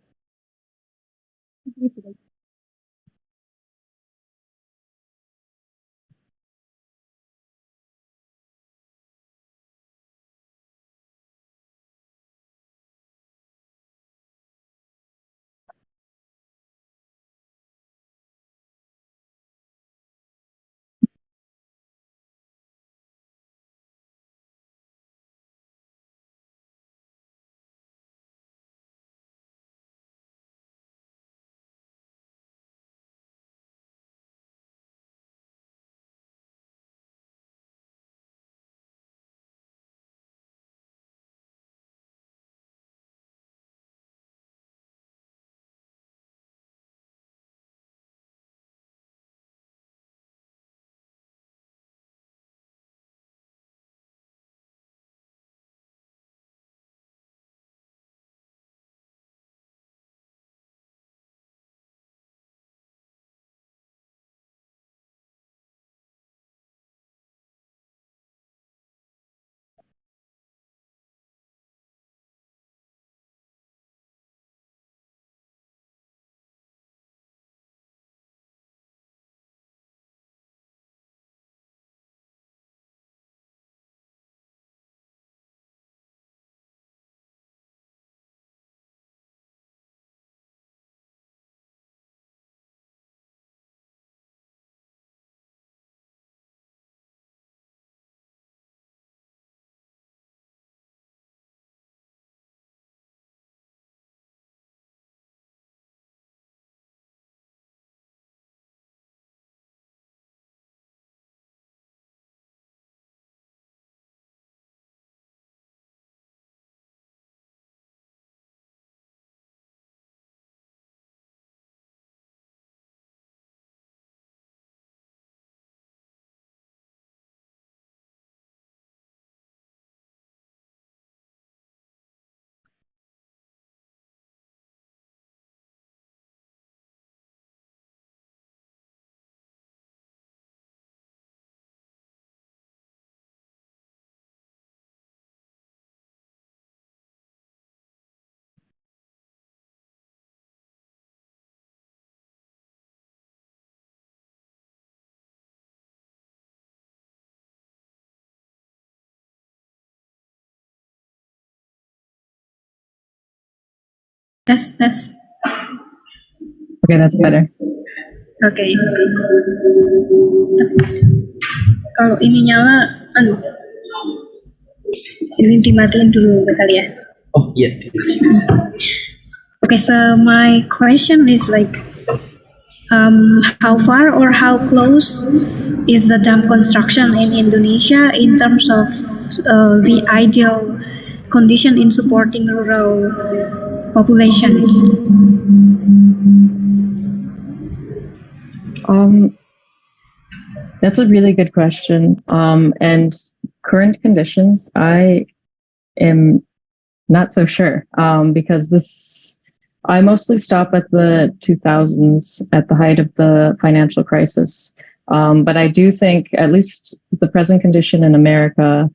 Tes. Okay, that's better. Oke. Kalau ini nyala, ini dimatiin dulu kali ya. Oh iya. Okay, so my question is like, how far or how close is the dam construction in Indonesia in terms of the ideal condition in supporting rural populations? That's a really good question. And current conditions, I am not so sure because I mostly stop at the 2000s at the height of the financial crisis. But I do think at least the present condition in America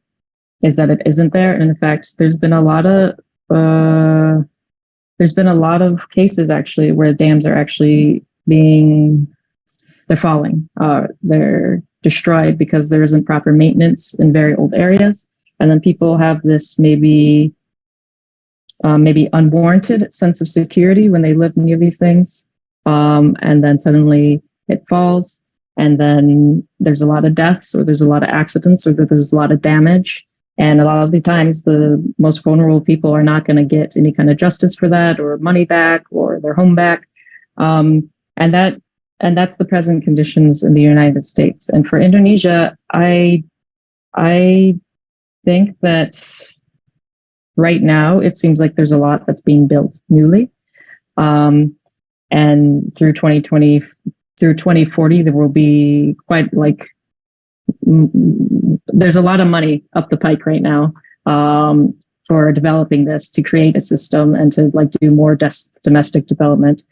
is that it isn't there. And in fact, there's been a lot of cases actually where dams are actually they're falling. They're destroyed because there isn't proper maintenance in very old areas. And then people have this maybe unwarranted sense of security when they live near these things. And then suddenly it falls. And then there's a lot of deaths, or there's a lot of accidents, or there's a lot of damage. And a lot of the times the most vulnerable people are not going to get any kind of justice for that, or money back, or their home back. And that's the present conditions in the United States. And for Indonesia, I think that right now it seems like there's a lot that's being built newly. And through 2020, through 2040, there will be quite there's a lot of money up the pike right now for developing this, to create a system and to do more domestic development.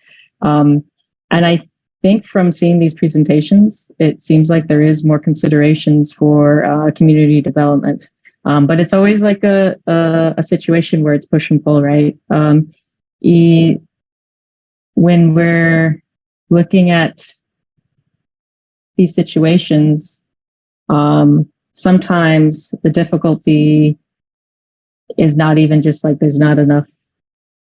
And I think from seeing these presentations, it seems like there is more considerations for community development. But it's always like a situation where it's push and pull, right? When we're looking at these situations, sometimes the difficulty is not even just there's not enough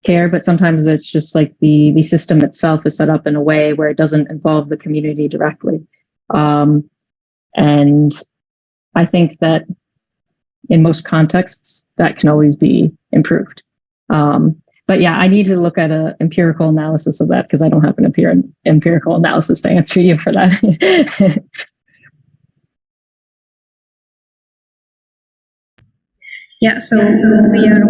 care, but sometimes it's just the system itself is set up in a way where it doesn't involve the community directly. And I think that in most contexts, that can always be improved. But yeah, I need to look at an empirical analysis of that because I don't have an empirical analysis to answer you for that. Yeah, so we are.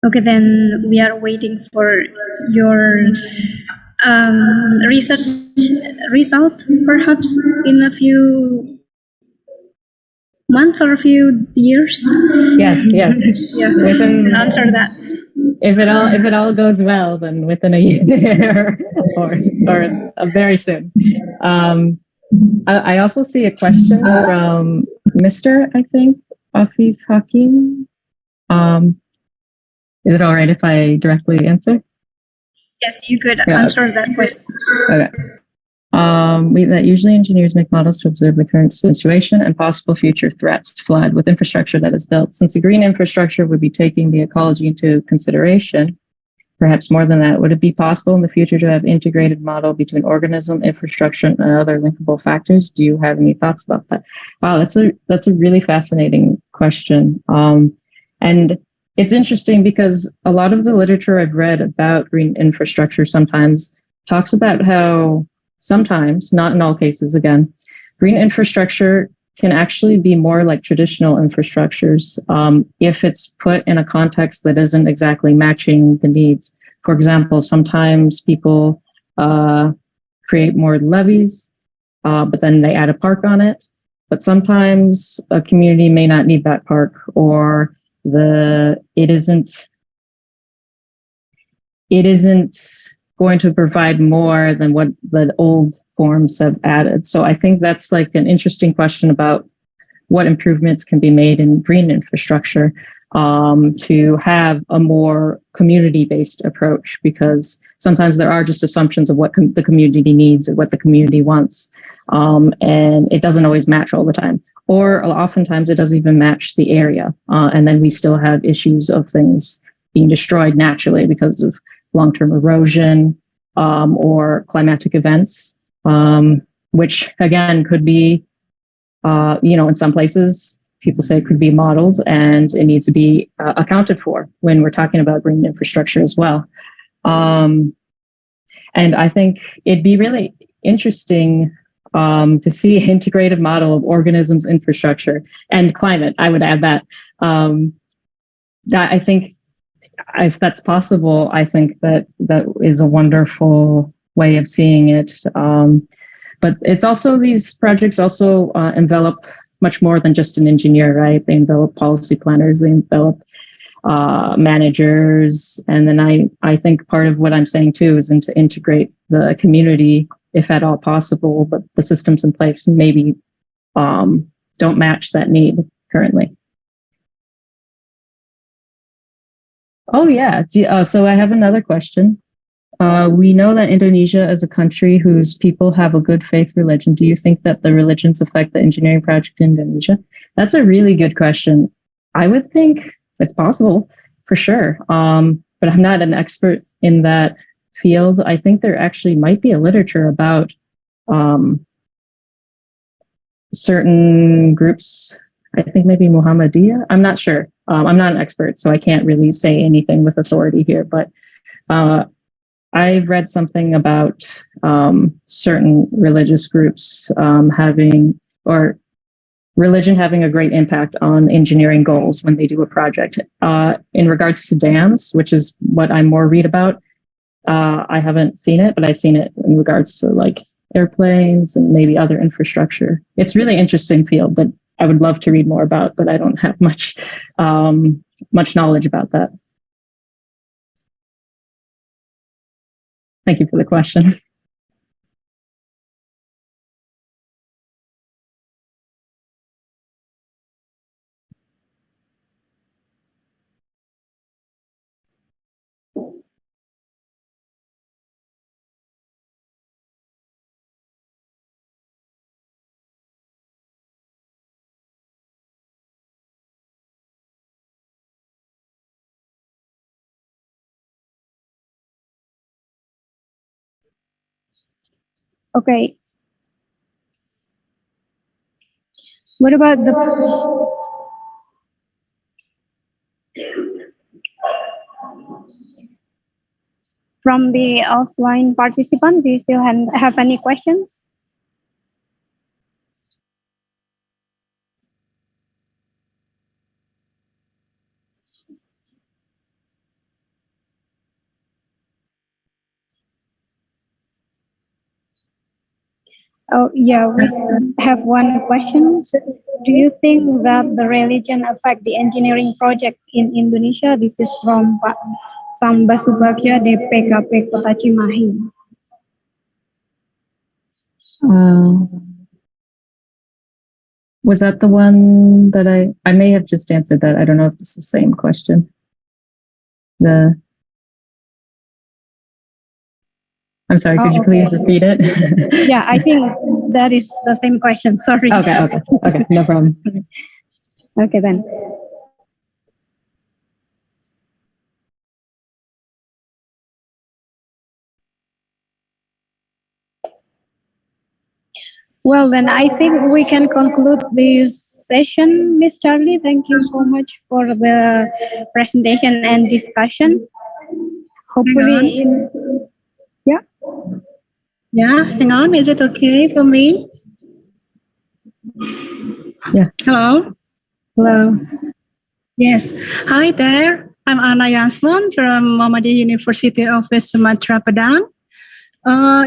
Okay, then we are waiting for your research result, perhaps in a few months or a few years. Yes. Yeah, answer that. If it all goes well, then within a year or very soon. I also see a question from Mr. I think Afif Hakim. Is it all right if I directly answer? Yes, you could answer that question. Okay. That usually engineers make models to observe the current situation and possible future threats, flood, with infrastructure that is built. Since the green infrastructure would be taking the ecology into consideration, perhaps more than that, would it be possible in the future to have integrated model between organism, infrastructure, and other linkable factors? Do you have any thoughts about that? Wow, that's a really fascinating question. And it's interesting because a lot of the literature I've read about green infrastructure sometimes talks about how sometimes, not in all cases again, green infrastructure can actually be more like traditional infrastructures if it's put in a context that isn't exactly matching the needs. For example, sometimes people create more levees, but then they add a park on it. But sometimes a community may not need that park, or it isn't going to provide more than what the old forms have added. So I think that's an interesting question about what improvements can be made in green infrastructure to have a more community-based approach, because sometimes there are just assumptions of what the community needs or what the community wants. and it doesn't always match all the time. Or oftentimes it doesn't even match the area. And then we still have issues of things being destroyed naturally because of long-term erosion or climatic events, which again could be, in some places, people say it could be modeled and it needs to be accounted for when we're talking about green infrastructure as well. And I think it'd be really interesting to see an integrated model of organisms, infrastructure, and climate. I would add that. That I think, if that's possible, I think that is a wonderful way of seeing it. But it's also, these projects also envelop much more than just an engineer, right? They envelop policy planners, they envelop managers. And then I think part of what I'm saying too is to integrate the community, if at all possible, but the systems in place maybe don't match that need currently. Oh yeah, so I have another question. We know that Indonesia is a country whose people have a good faith religion. Do you think that the religions affect the engineering project in Indonesia? That's a really good question. I would think it's possible, for sure. But I'm not an expert in that field. I think there actually might be a literature about certain groups. I think maybe Muhammadiyah. I'm not sure. I'm not an expert, so I can't really say anything with authority here. But I've read something about certain religious groups religion having a great impact on engineering goals when they do a project. In regards to dams, which is what I more read about, I haven't seen it, but I've seen it in regards to like airplanes and maybe other infrastructure. It's really interesting field that I would love to read more about, but I don't have much knowledge about that. Thank you for the question. Okay. What about from the offline participant? Do you still have any questions? Oh, yeah, we still have one question. Do you think that the religion affect the engineering project in Indonesia? This is from Pak Samba Subagja de PKP Kota Cimahi. Was that the one that I may have just answered that. I don't know if it's the same question. I'm sorry, could you please repeat it? Yeah, I think that is the same question. Sorry. Okay, no problem. Okay, then. Well, then I think we can conclude this session, Miss Charlie. Thank you so much for the presentation and discussion. Hopefully, Yeah, hang on. Is it okay for me? Yeah. Hello? Hello. Yes. Hi there. I'm Anna Yasmon from Muhammadiyah University Office, Sumatra Padang.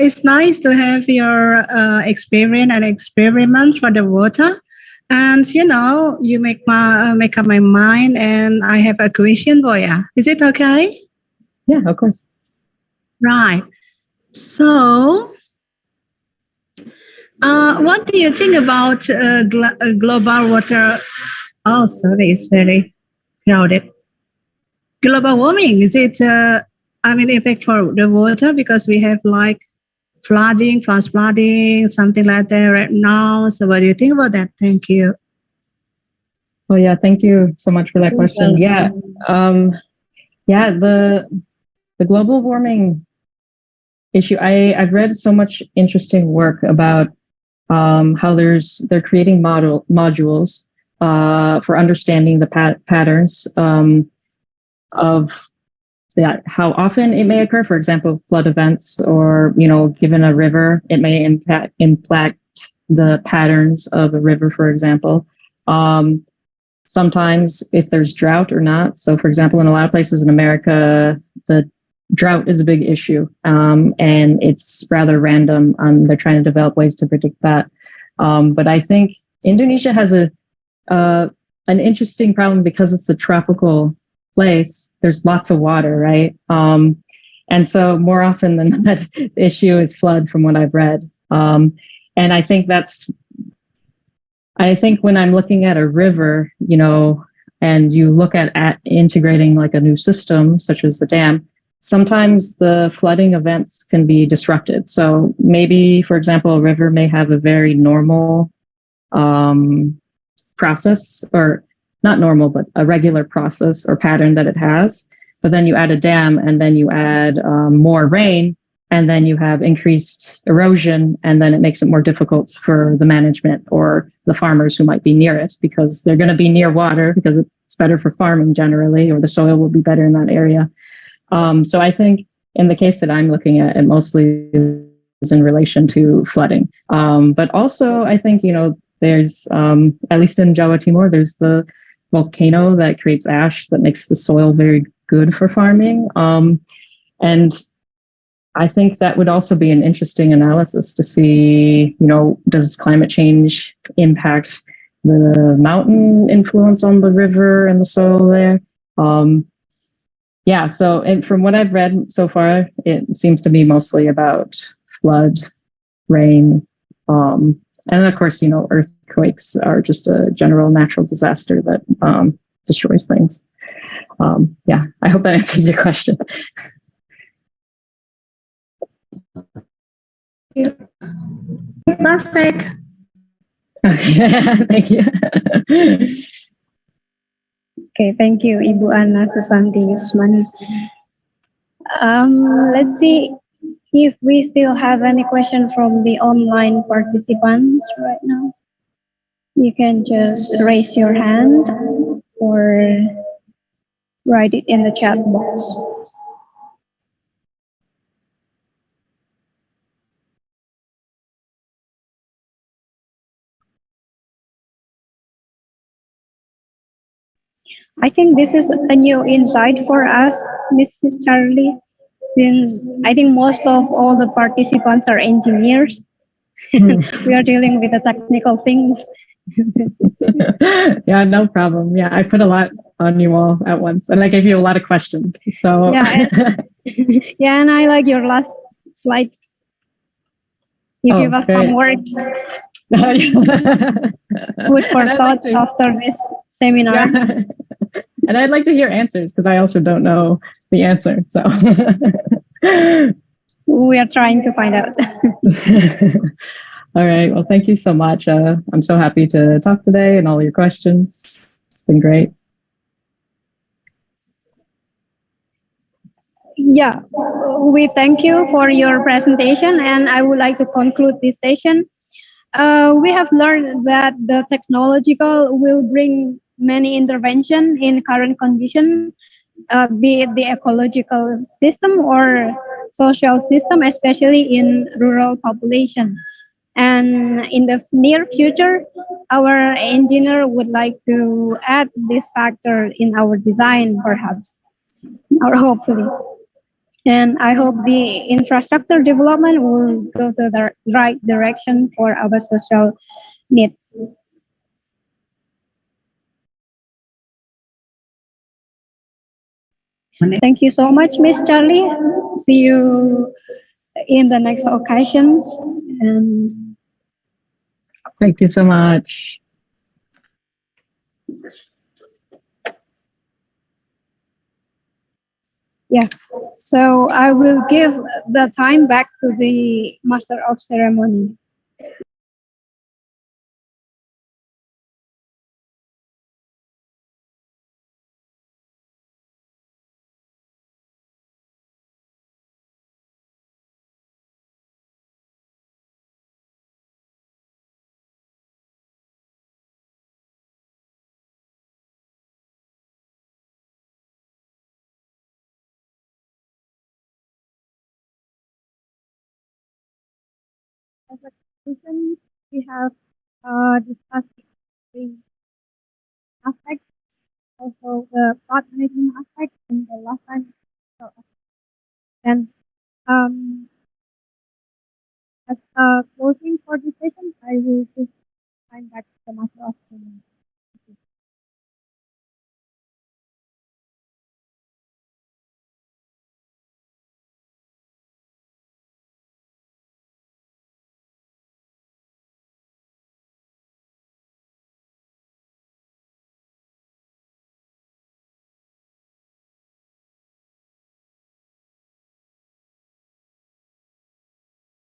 It's nice to have your experience and experiment for the water. And, you make up my mind, and I have a question for you. Is it okay? Yeah, of course. Right. So, what do you think about global water? Oh, sorry, it's very crowded. Global warming, is it, effect for the water? Because we have like flooding, flash flooding, something like that right now. So what do you think about that? Thank you. Oh yeah, thank you so much for that question. Yeah, the global warming issue. I've read so much interesting work about how they're creating modules for understanding the patterns of how often it may occur. For example, flood events, or given a river, it may impact the patterns of a river, for example. Sometimes if there's drought or not. So for example, in a lot of places in America, the drought is a big issue, and it's rather random. They're trying to develop ways to predict that. But I think Indonesia has an interesting problem because it's a tropical place. There's lots of water, right? And so more often than not, the issue is flood, from what I've read. And I think when I'm looking at a river, and you look at integrating like a new system, such as the dam, sometimes the flooding events can be disrupted. So maybe, for example, a river may have a very normal process, or not normal, but a regular process or pattern that it has. But then you add a dam, and then you add more rain, and then you have increased erosion, and then it makes it more difficult for the management or the farmers who might be near it, because they're going to be near water because it's better for farming generally, or the soil will be better in that area. So I think in the case that I'm looking at, it mostly is in relation to flooding. But also I think, there's, at least in Jawa Timur, there's the volcano that creates ash that makes the soil very good for farming. And I think that would also be an interesting analysis to see, does climate change impact the mountain influence on the river and the soil there? And from what I've read so far, it seems to be mostly about flood, rain, and of course, earthquakes are just a general natural disaster that destroys things. I hope that answers your question. Perfect. Thank you. Okay, thank you, Ibu Anna Susanti Yusman. Let's see if we still have any question from the online participants right now. You can just raise your hand or write it in the chat box. I think this is a new insight for us, Mrs. Charlie, since I think most of all the participants are engineers. We are dealing with the technical things. Yeah, no problem. Yeah, I put a lot on you all at once, and I gave you a lot of questions. So and I like your last slide. You give us some work. Food for thought after this seminar. Yeah. And I'd like to hear answers, because I also don't know the answer. So we are trying to find out. All right. Well, thank you so much. I'm so happy to talk today and all your questions. It's been great. Yeah, we thank you for your presentation, and I would like to conclude this session. We have learned that the technological will bring many intervention in current condition, be it the ecological system or social system, especially in rural population. And in the near future, our engineer would like to add this factor in our design, perhaps, or hopefully. And I hope the infrastructure development will go to the right direction for our social needs. Thank you so much, Miss Charlie. See you in the next occasion. And thank you so much. Yeah. So I will give the time back to the Master of Ceremony. As a conclusion, we have discussed the aspect, also the thought management aspect, and the last time. And as a closing for this session, I will give time back to the Master of Ceremony.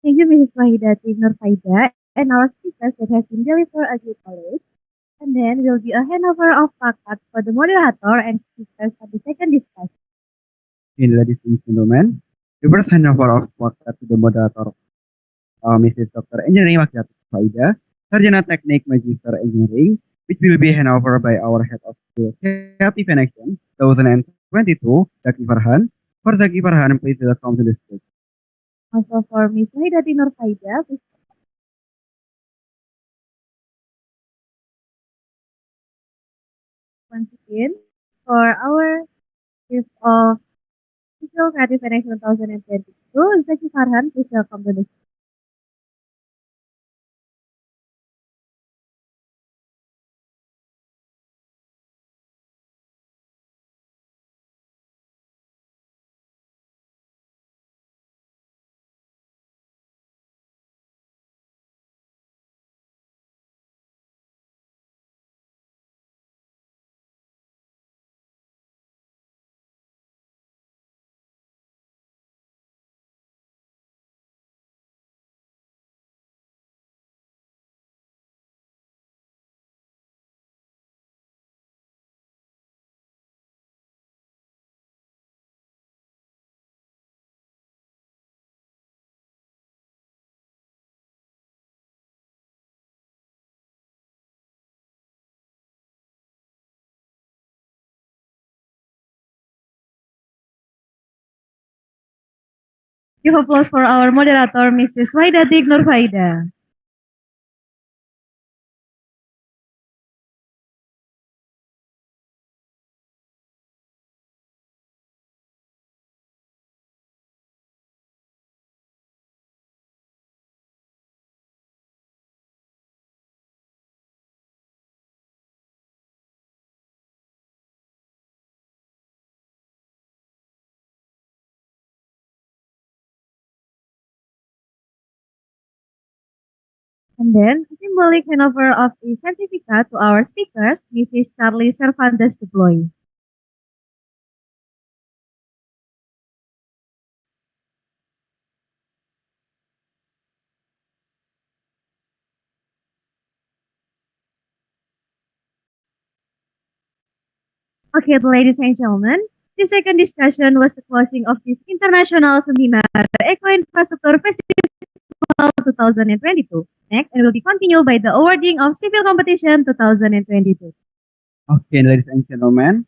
Thank you, Mrs. Wahidati Nurfaida, and our speakers that have been delivered a great knowledge. And then will be a handover of placards for the moderator and speakers at the second discussion. Ladies and gentlemen, the first handover of placards to the moderator, Mrs. Dr. Engineering Wakyat Faida, Sarjana Teknik Magister Engineering, which will be handed over by our Head of School Creative and Action 2022, Zaki Farhan. For Zaki Farhan, please welcome to the stage. Also for Ms. Wahidati Nurfaida, please. Once again, for our gift of Digital Creative and Action 2022, Zaki Farhan, please welcome to the stage. Give applause for our moderator, Mrs. Wahidati Nurfaida. And then, a symbolic handover of a certificate to our speakers, Mrs. Charlie Cervantes Deploy. Okay, ladies and gentlemen, the second discussion was the closing of this international seminar, Eco Infrastruktur Festival 2022. Next, it will be continued by the awarding of Civil Competition 2022. Okay, ladies and gentlemen.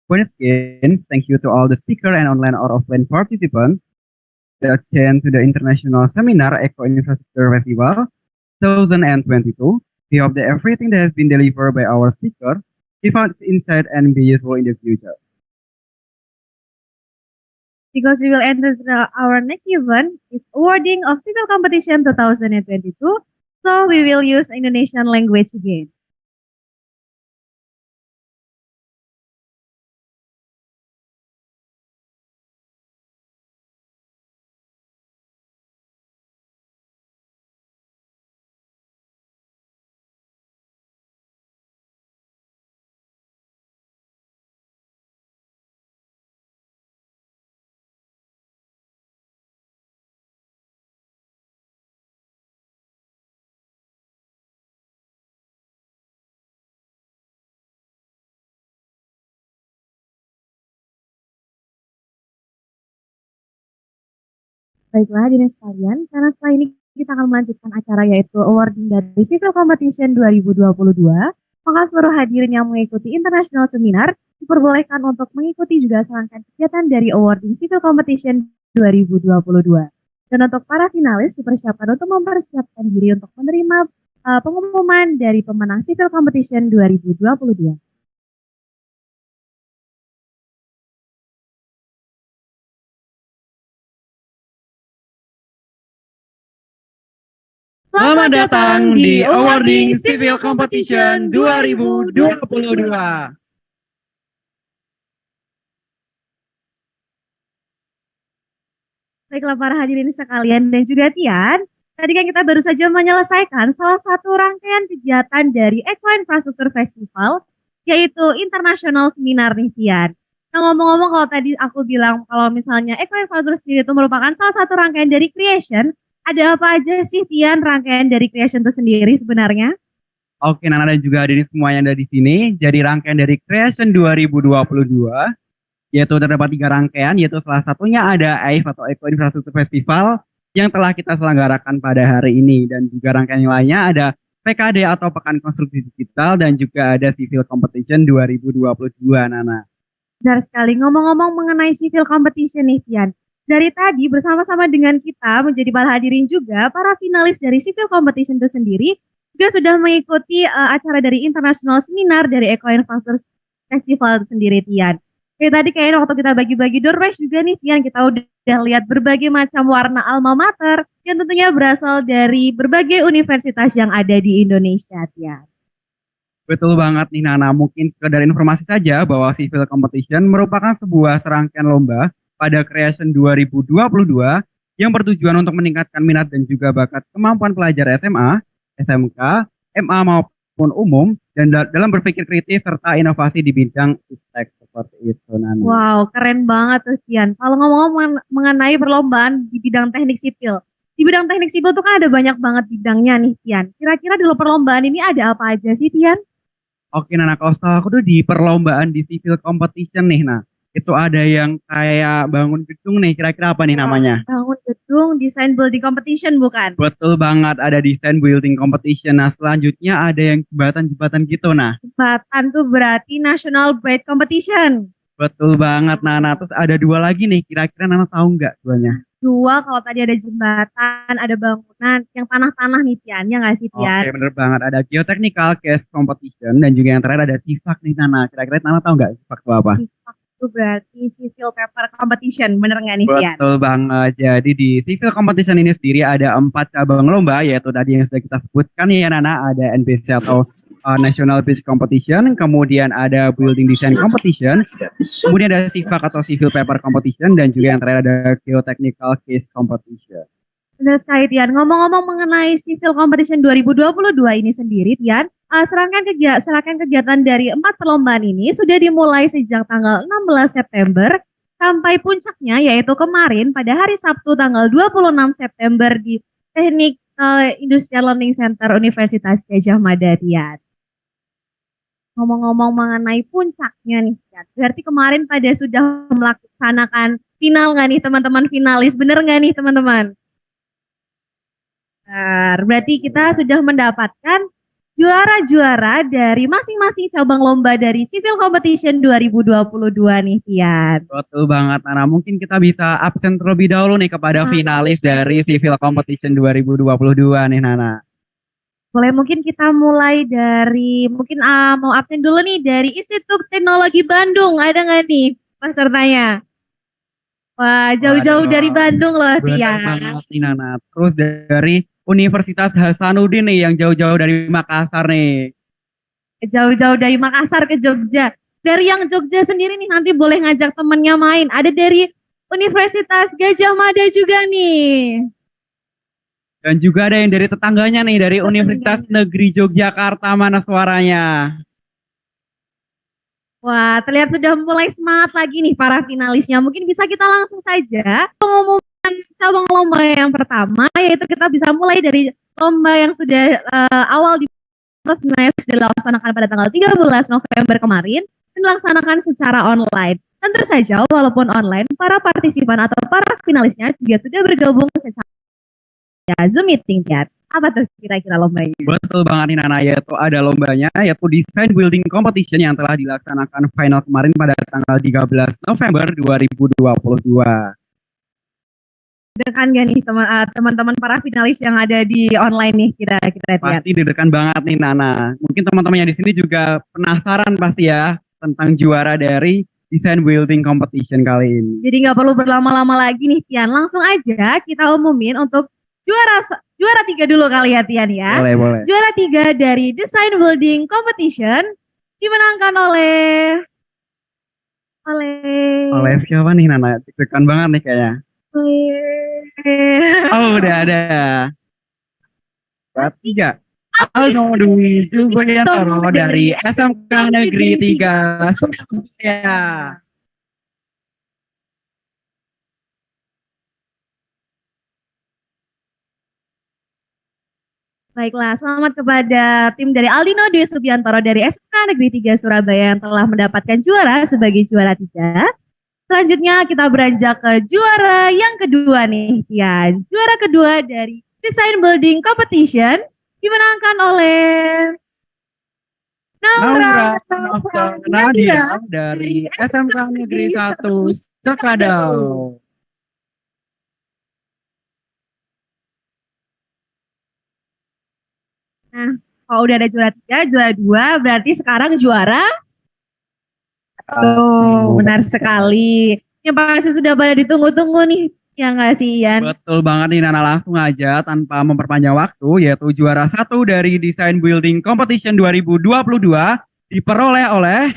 Once again, thank you to all the speaker and online or offline participants that attend to the International Seminar Eco Infrastructure Festival 2022. We hope that everything that has been delivered by our speaker be found insight and be useful in the future. Because we will enter our next event is awarding of Civil Competition 2022. So we will use Indonesian language again. Baiklah hadirin sekalian, karena setelah ini kita akan melanjutkan acara yaitu awarding dari Civil Competition 2022, maka seluruh hadirin yang mengikuti International Seminar diperbolehkan untuk mengikuti juga serangkaian kegiatan dari awarding Civil Competition 2022. Dan untuk para finalis dipersiapkan untuk mempersiapkan diri untuk menerima pengumuman dari pemenang Civil Competition 2022. Selamat datang di Awarding Civil Competition 2022. Baiklah para hadirin sekalian dan juga Tian, tadi kan kita baru saja menyelesaikan salah satu rangkaian kegiatan dari Infrastruktur Festival, yaitu Internasioanl Seminar nih Tian. Nah ngomong-ngomong kalau tadi aku bilang kalau misalnya Infrastruktur sendiri itu merupakan salah satu rangkaian dari creation, ada apa aja sih Tian rangkaian dari creation itu sendiri sebenarnya? Oke, Nana dan juga hadirin semua yang ada di sini. Jadi rangkaian dari creation 2022, yaitu terdapat 3 rangkaian, yaitu salah satunya ada AIF atau Eco Infrastruktur Festival yang telah kita selenggarakan pada hari ini. Dan juga rangkaian yang lainnya ada PKD atau Pekan Konstruksi Digital dan juga ada Civil Competition 2022, Nana. Benar sekali, ngomong-ngomong mengenai Civil Competition nih Tian. Dari tadi bersama-sama dengan kita menjadi para hadirin juga, para finalis dari Civil Competition itu sendiri juga sudah mengikuti acara dari Internasioanl Seminar dari Eco Infrastruktur Festival itu sendiri Tian. Kayak tadi kayaknya waktu kita bagi-bagi door prize juga nih Tian, kita udah lihat berbagai macam warna alma mater yang tentunya berasal dari berbagai universitas yang ada di Indonesia Tian. Betul banget nih Nana, mungkin sekedar informasi saja bahwa Civil Competition merupakan sebuah serangkaian lomba pada Creation 2022 yang bertujuan untuk meningkatkan minat dan juga bakat kemampuan pelajar SMA, SMK, MA maupun umum dan dalam berpikir kritis serta inovasi di bidang iptek seperti itu Nana. Wow, keren banget tuh Tian. Kalau ngomong-ngomong mengenai perlombaan di bidang teknik sipil. Di bidang teknik sipil tuh kan ada banyak banget bidangnya nih Tian. Kira-kira di perlombaan ini ada apa aja sih Tian? Oke Nana, kalau setahu aku tuh di perlombaan di Civil Competition nih Nah. Itu ada yang kayak bangun gedung nih, kira-kira apa nih namanya? Bangun gedung, design building competition bukan? Betul banget, ada design building competition. Nah selanjutnya ada yang jembatan-jembatan gitu nah. Jembatan tuh berarti National Bridge Competition. Betul banget Nana, terus ada 2 lagi nih, kira-kira Nana tahu nggak 2-nya? 2, kalau tadi ada jembatan, ada bangunan, yang tanah-tanah nih Tian, ya nggak sih Tian? Oke bener banget, ada geotechnical case competition dan juga yang terakhir ada CIFAC nih Nana. Kira-kira Nana tahu nggak CIFAC itu apa? CIFAC itu berarti Civil Paper Competition, bener nggak nih Tian? Betul banget, jadi di Civil Competition ini sendiri ada 4 cabang lomba, yaitu tadi yang sudah kita sebutkan ya Nana, ada NBC atau National Bridge Competition, kemudian ada Building Design Competition, kemudian ada CIFAC atau Civil Paper Competition, dan juga yang terakhir ada Geotechnical Case Competition. Benar sekali Tian, ngomong-ngomong mengenai Civil Competition 2022 ini sendiri Tian, serangkaian kegiatan dari 4 perlombaan ini sudah dimulai sejak tanggal 16 September sampai puncaknya yaitu kemarin pada hari Sabtu tanggal 26 September di Teknik Industrial Learning Center Universitas Gajah Mada Tian. Ngomong-ngomong mengenai puncaknya nih Tian, berarti kemarin pada sudah melaksanakan final nggak nih teman-teman finalis, bener nggak nih teman-teman? Berarti kita sudah mendapatkan juara-juara dari masing-masing cabang lomba dari Civil Competition 2022 nih Tian. Betul banget Nana, mungkin kita bisa absen terlebih dahulu nih kepada finalis dari Civil Competition 2022 nih Nana. Boleh mungkin kita mulai dari, mungkin mau absen dulu nih dari Institut Teknologi Bandung, ada nggak nih pesertanya? Wah jauh-jauh dari Bandung loh Tian. Benar banget nih Nana, terus dari Universitas Hasanuddin nih yang jauh-jauh dari Makassar nih. Jauh-jauh dari Makassar ke Jogja. Dari yang Jogja sendiri nih nanti boleh ngajak temennya main. Ada dari Universitas Gajah Mada juga nih. Dan juga ada yang dari tetangganya nih, dari Universitas Negeri Yogyakarta, mana suaranya? Wah, terlihat sudah mulai semangat lagi nih para finalisnya. Mungkin bisa kita langsung saja pengumuman cabang lomba yang pertama, yaitu kita bisa mulai dari lomba yang sudah awal sudah dilaksanakan pada tanggal 13 November kemarin dan dilaksanakan secara online. Tentu saja, walaupun online, para partisipan atau para finalisnya juga sudah bergabung secara Zoom meeting, Tian. Apa tuh kira-kira lombanya? Betul banget nih Nana, yaitu ada lombanya, yaitu Design Building Competition yang telah dilaksanakan final kemarin pada tanggal 13 November 2022. Deg-degan gak nih teman-teman para finalis yang ada di online nih kira-kira, Tian? Pasti deg-degan banget nih Nana. Mungkin teman-teman yang di sini juga penasaran pasti ya tentang juara dari Design Building Competition kali ini. Jadi nggak perlu berlama-lama lagi nih, Tian. Langsung aja kita umumin untuk juara 3 dulu kali ya, Tian ya. Boleh. Juara 3 dari Design Building Competition dimenangkan oleh siapa nih Nana? Deg-degan banget nih kayaknya. Oh udah ada. Juara 3. Alno Dwi Suboyantoro dari SMK Negeri 3 Surabaya. Baiklah, selamat kepada tim dari Aldino Dwi Subiantoro dari SMK Negeri 3 Surabaya yang telah mendapatkan juara sebagai juara 3. Selanjutnya kita beranjak ke juara yang kedua nih, Tian. Juara kedua dari Design Building Competition dimenangkan oleh Naura Nadia dari SMK Negeri 1 Sekadau. Nah, kalau udah ada juara 3, juara 2, berarti sekarang juara. Benar sekali. Yang pasti sudah pada ditunggu-tunggu nih. Ya nggak sih, Ian? Betul banget nih Nana, langsung aja tanpa memperpanjang waktu, yaitu juara 1 dari Design Building Competition 2022 diperoleh oleh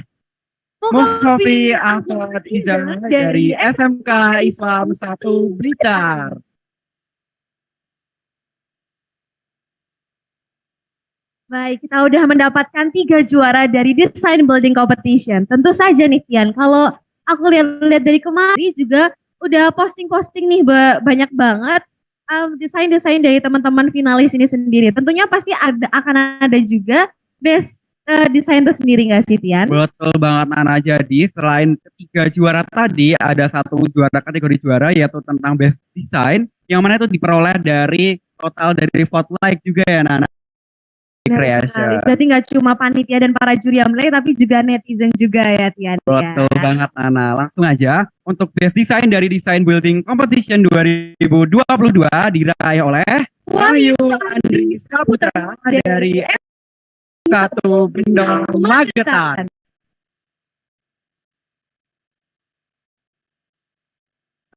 Muhafi Ahmad Izan dari SMK Islam 1 Blitar. Baik, kita udah mendapatkan 3 juara dari Design Building Competition. Tentu saja nih, Tian, kalau aku lihat dari kemarin juga udah posting-posting nih banyak banget desain-desain dari teman-teman finalis ini sendiri. Tentunya pasti akan ada juga best desain itu sendiri nggak sih, Tian? Betul banget Nana. Jadi selain ketiga juara tadi, ada satu juara kategori juara yaitu tentang best design, yang mana itu diperoleh dari total dari vote like juga ya Nana. Berarti nggak cuma panitia dan para juri yang menilai, tapi juga netizen juga ya, Tian. Betul banget Nana. Langsung aja untuk best design dari Design Building Competition 2022 diraih oleh Wahyu Andri Saputra dari S1 Bidang Magetan.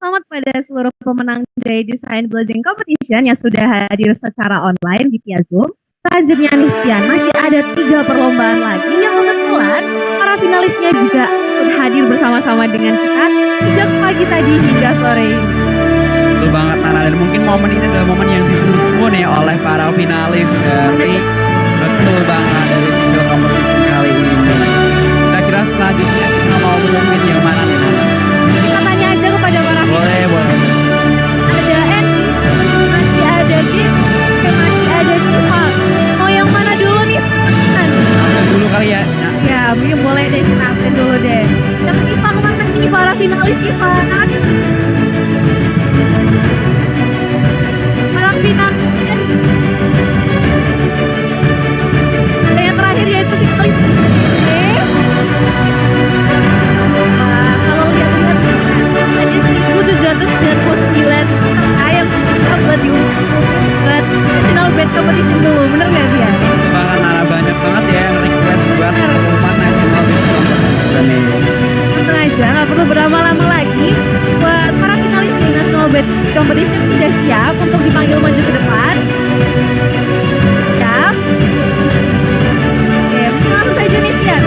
Selamat pada seluruh pemenang dari Design Building Competition yang sudah hadir secara online di via Zoom. Selanjutnya nih, Tian, masih ada 3 perlombaan lagi yang kebetulan para finalisnya juga sudah hadir bersama-sama dengan kita sejak pagi tadi hingga sore ini. Betul banget Nana, dan mungkin momen ini adalah momen yang ditunggu nih oleh para finalis dari betul banget dari video kompetisi kali ini. Kira-kira selanjutnya kita mau memimpin yang mana nih Nana? Kita tanya aja kepada para finalis. Boleh. Ada Andy, masih ada Kim, masih ada Kitab. Mau yang mana dulu nih? Dulu kali ya. Ya, mungkin boleh deh kita ambil dulu deh. Yang Sipa kemana nih para finalis Sipa? Para finalis. Ada yang terakhir yaitu finalis. Wah, kalau lihat-lihat ada 1.799 yang buat National Bed Competition dulu, bener gak dia? Banget Nana, banyak banget ya yang request buat pengumuman National Bed Competition nih. Langsung aja, gak perlu berlama-lama lagi. Buat para finalis di National Bed Competition sudah siap untuk dipanggil maju ke depan. Siap? Oke, langsung saja nih Tian.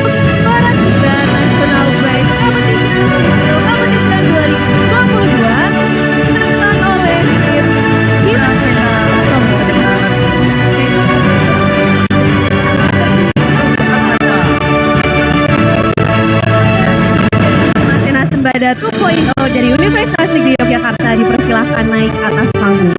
Untuk juara 3 National Bed Competition Sipil Competition 2022 dimenangkan oleh tim Sembada 2.0 dari Universitas Negeri Yogyakarta dipersilahkan naik ke atas panggung.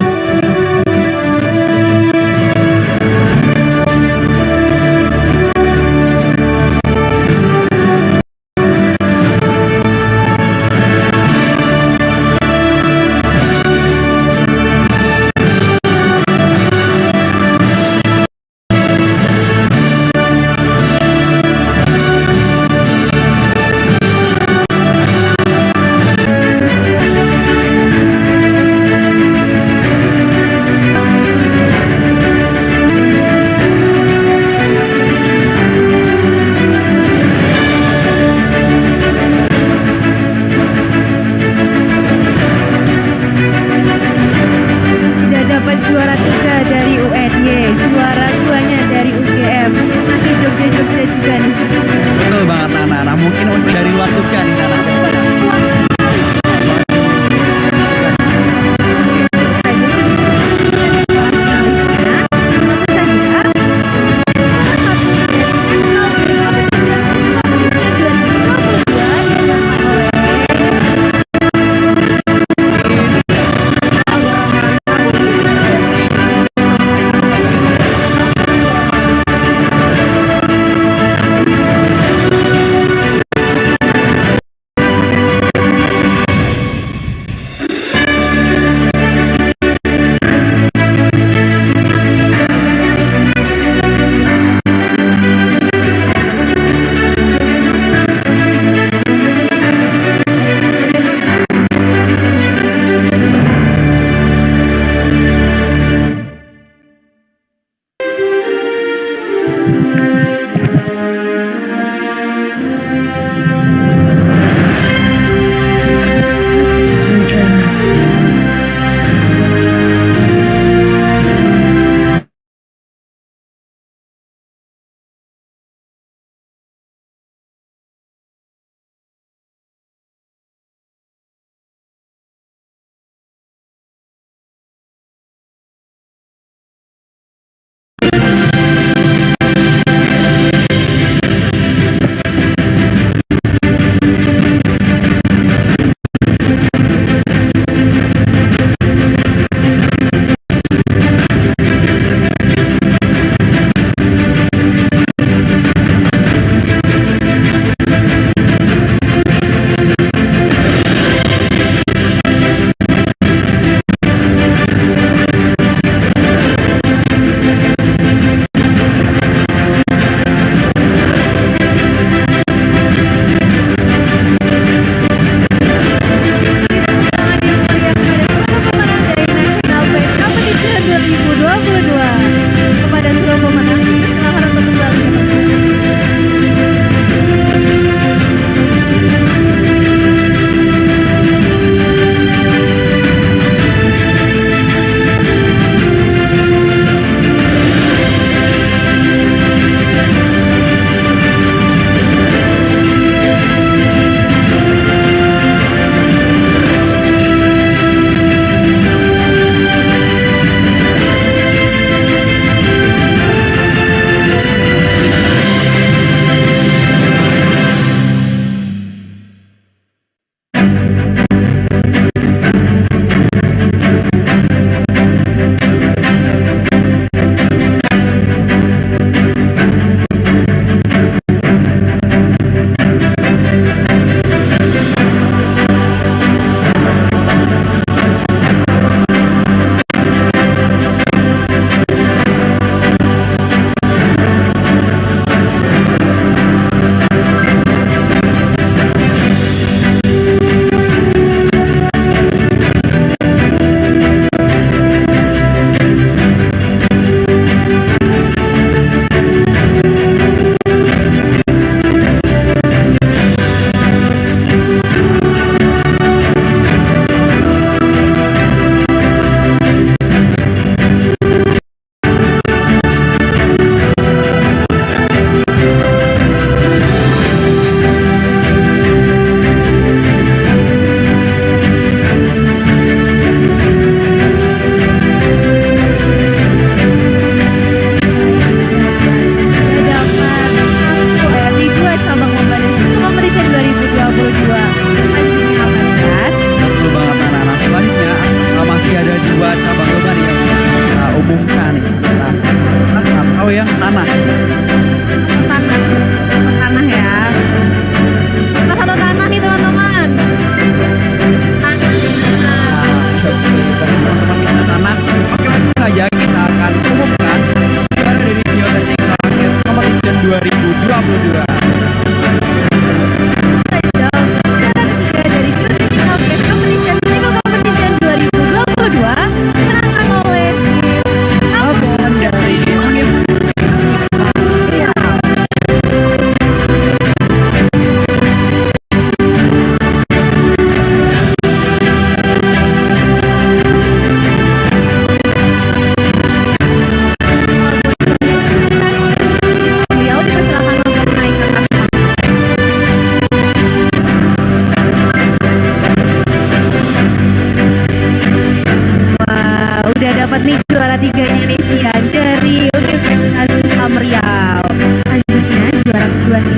dapat nih juara 3 Indonesia dari Universitas Islam Riau. Selanjutnya juara kedua nih.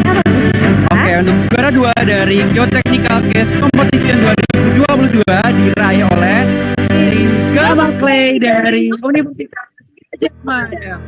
Apa tuh? Oke, untuk juara 2 dari Geotechnical Case Competition 2022 diraih oleh Gamal Clay dari Universitas Gajah Mada.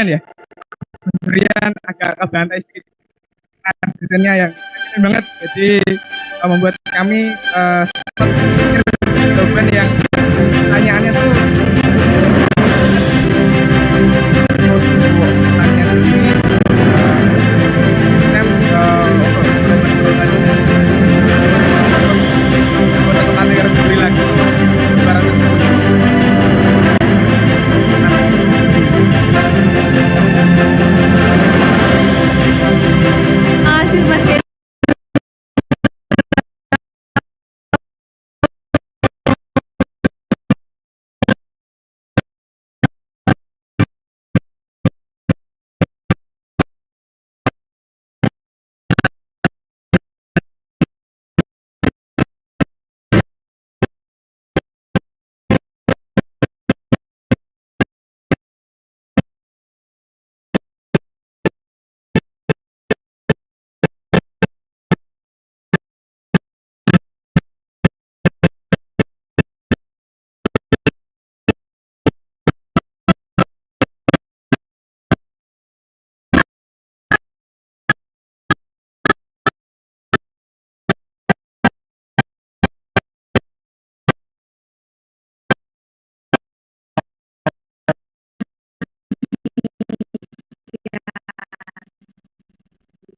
durian ya. Durian agak kebantai sedikit. Desainnya yang keren banget. Jadi membuat kami jawaban yang pertanyaannya tuh terus pertanyaan ini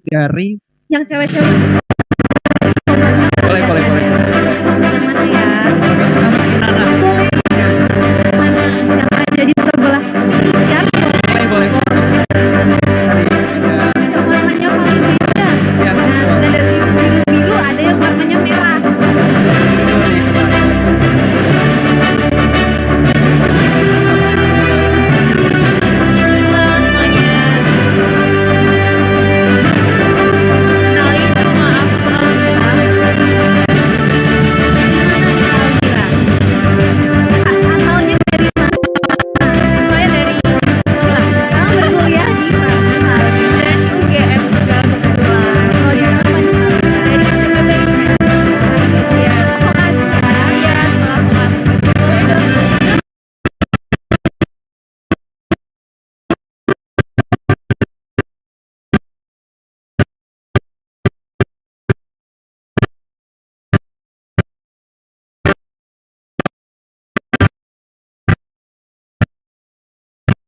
dari Yang cewek-cewek.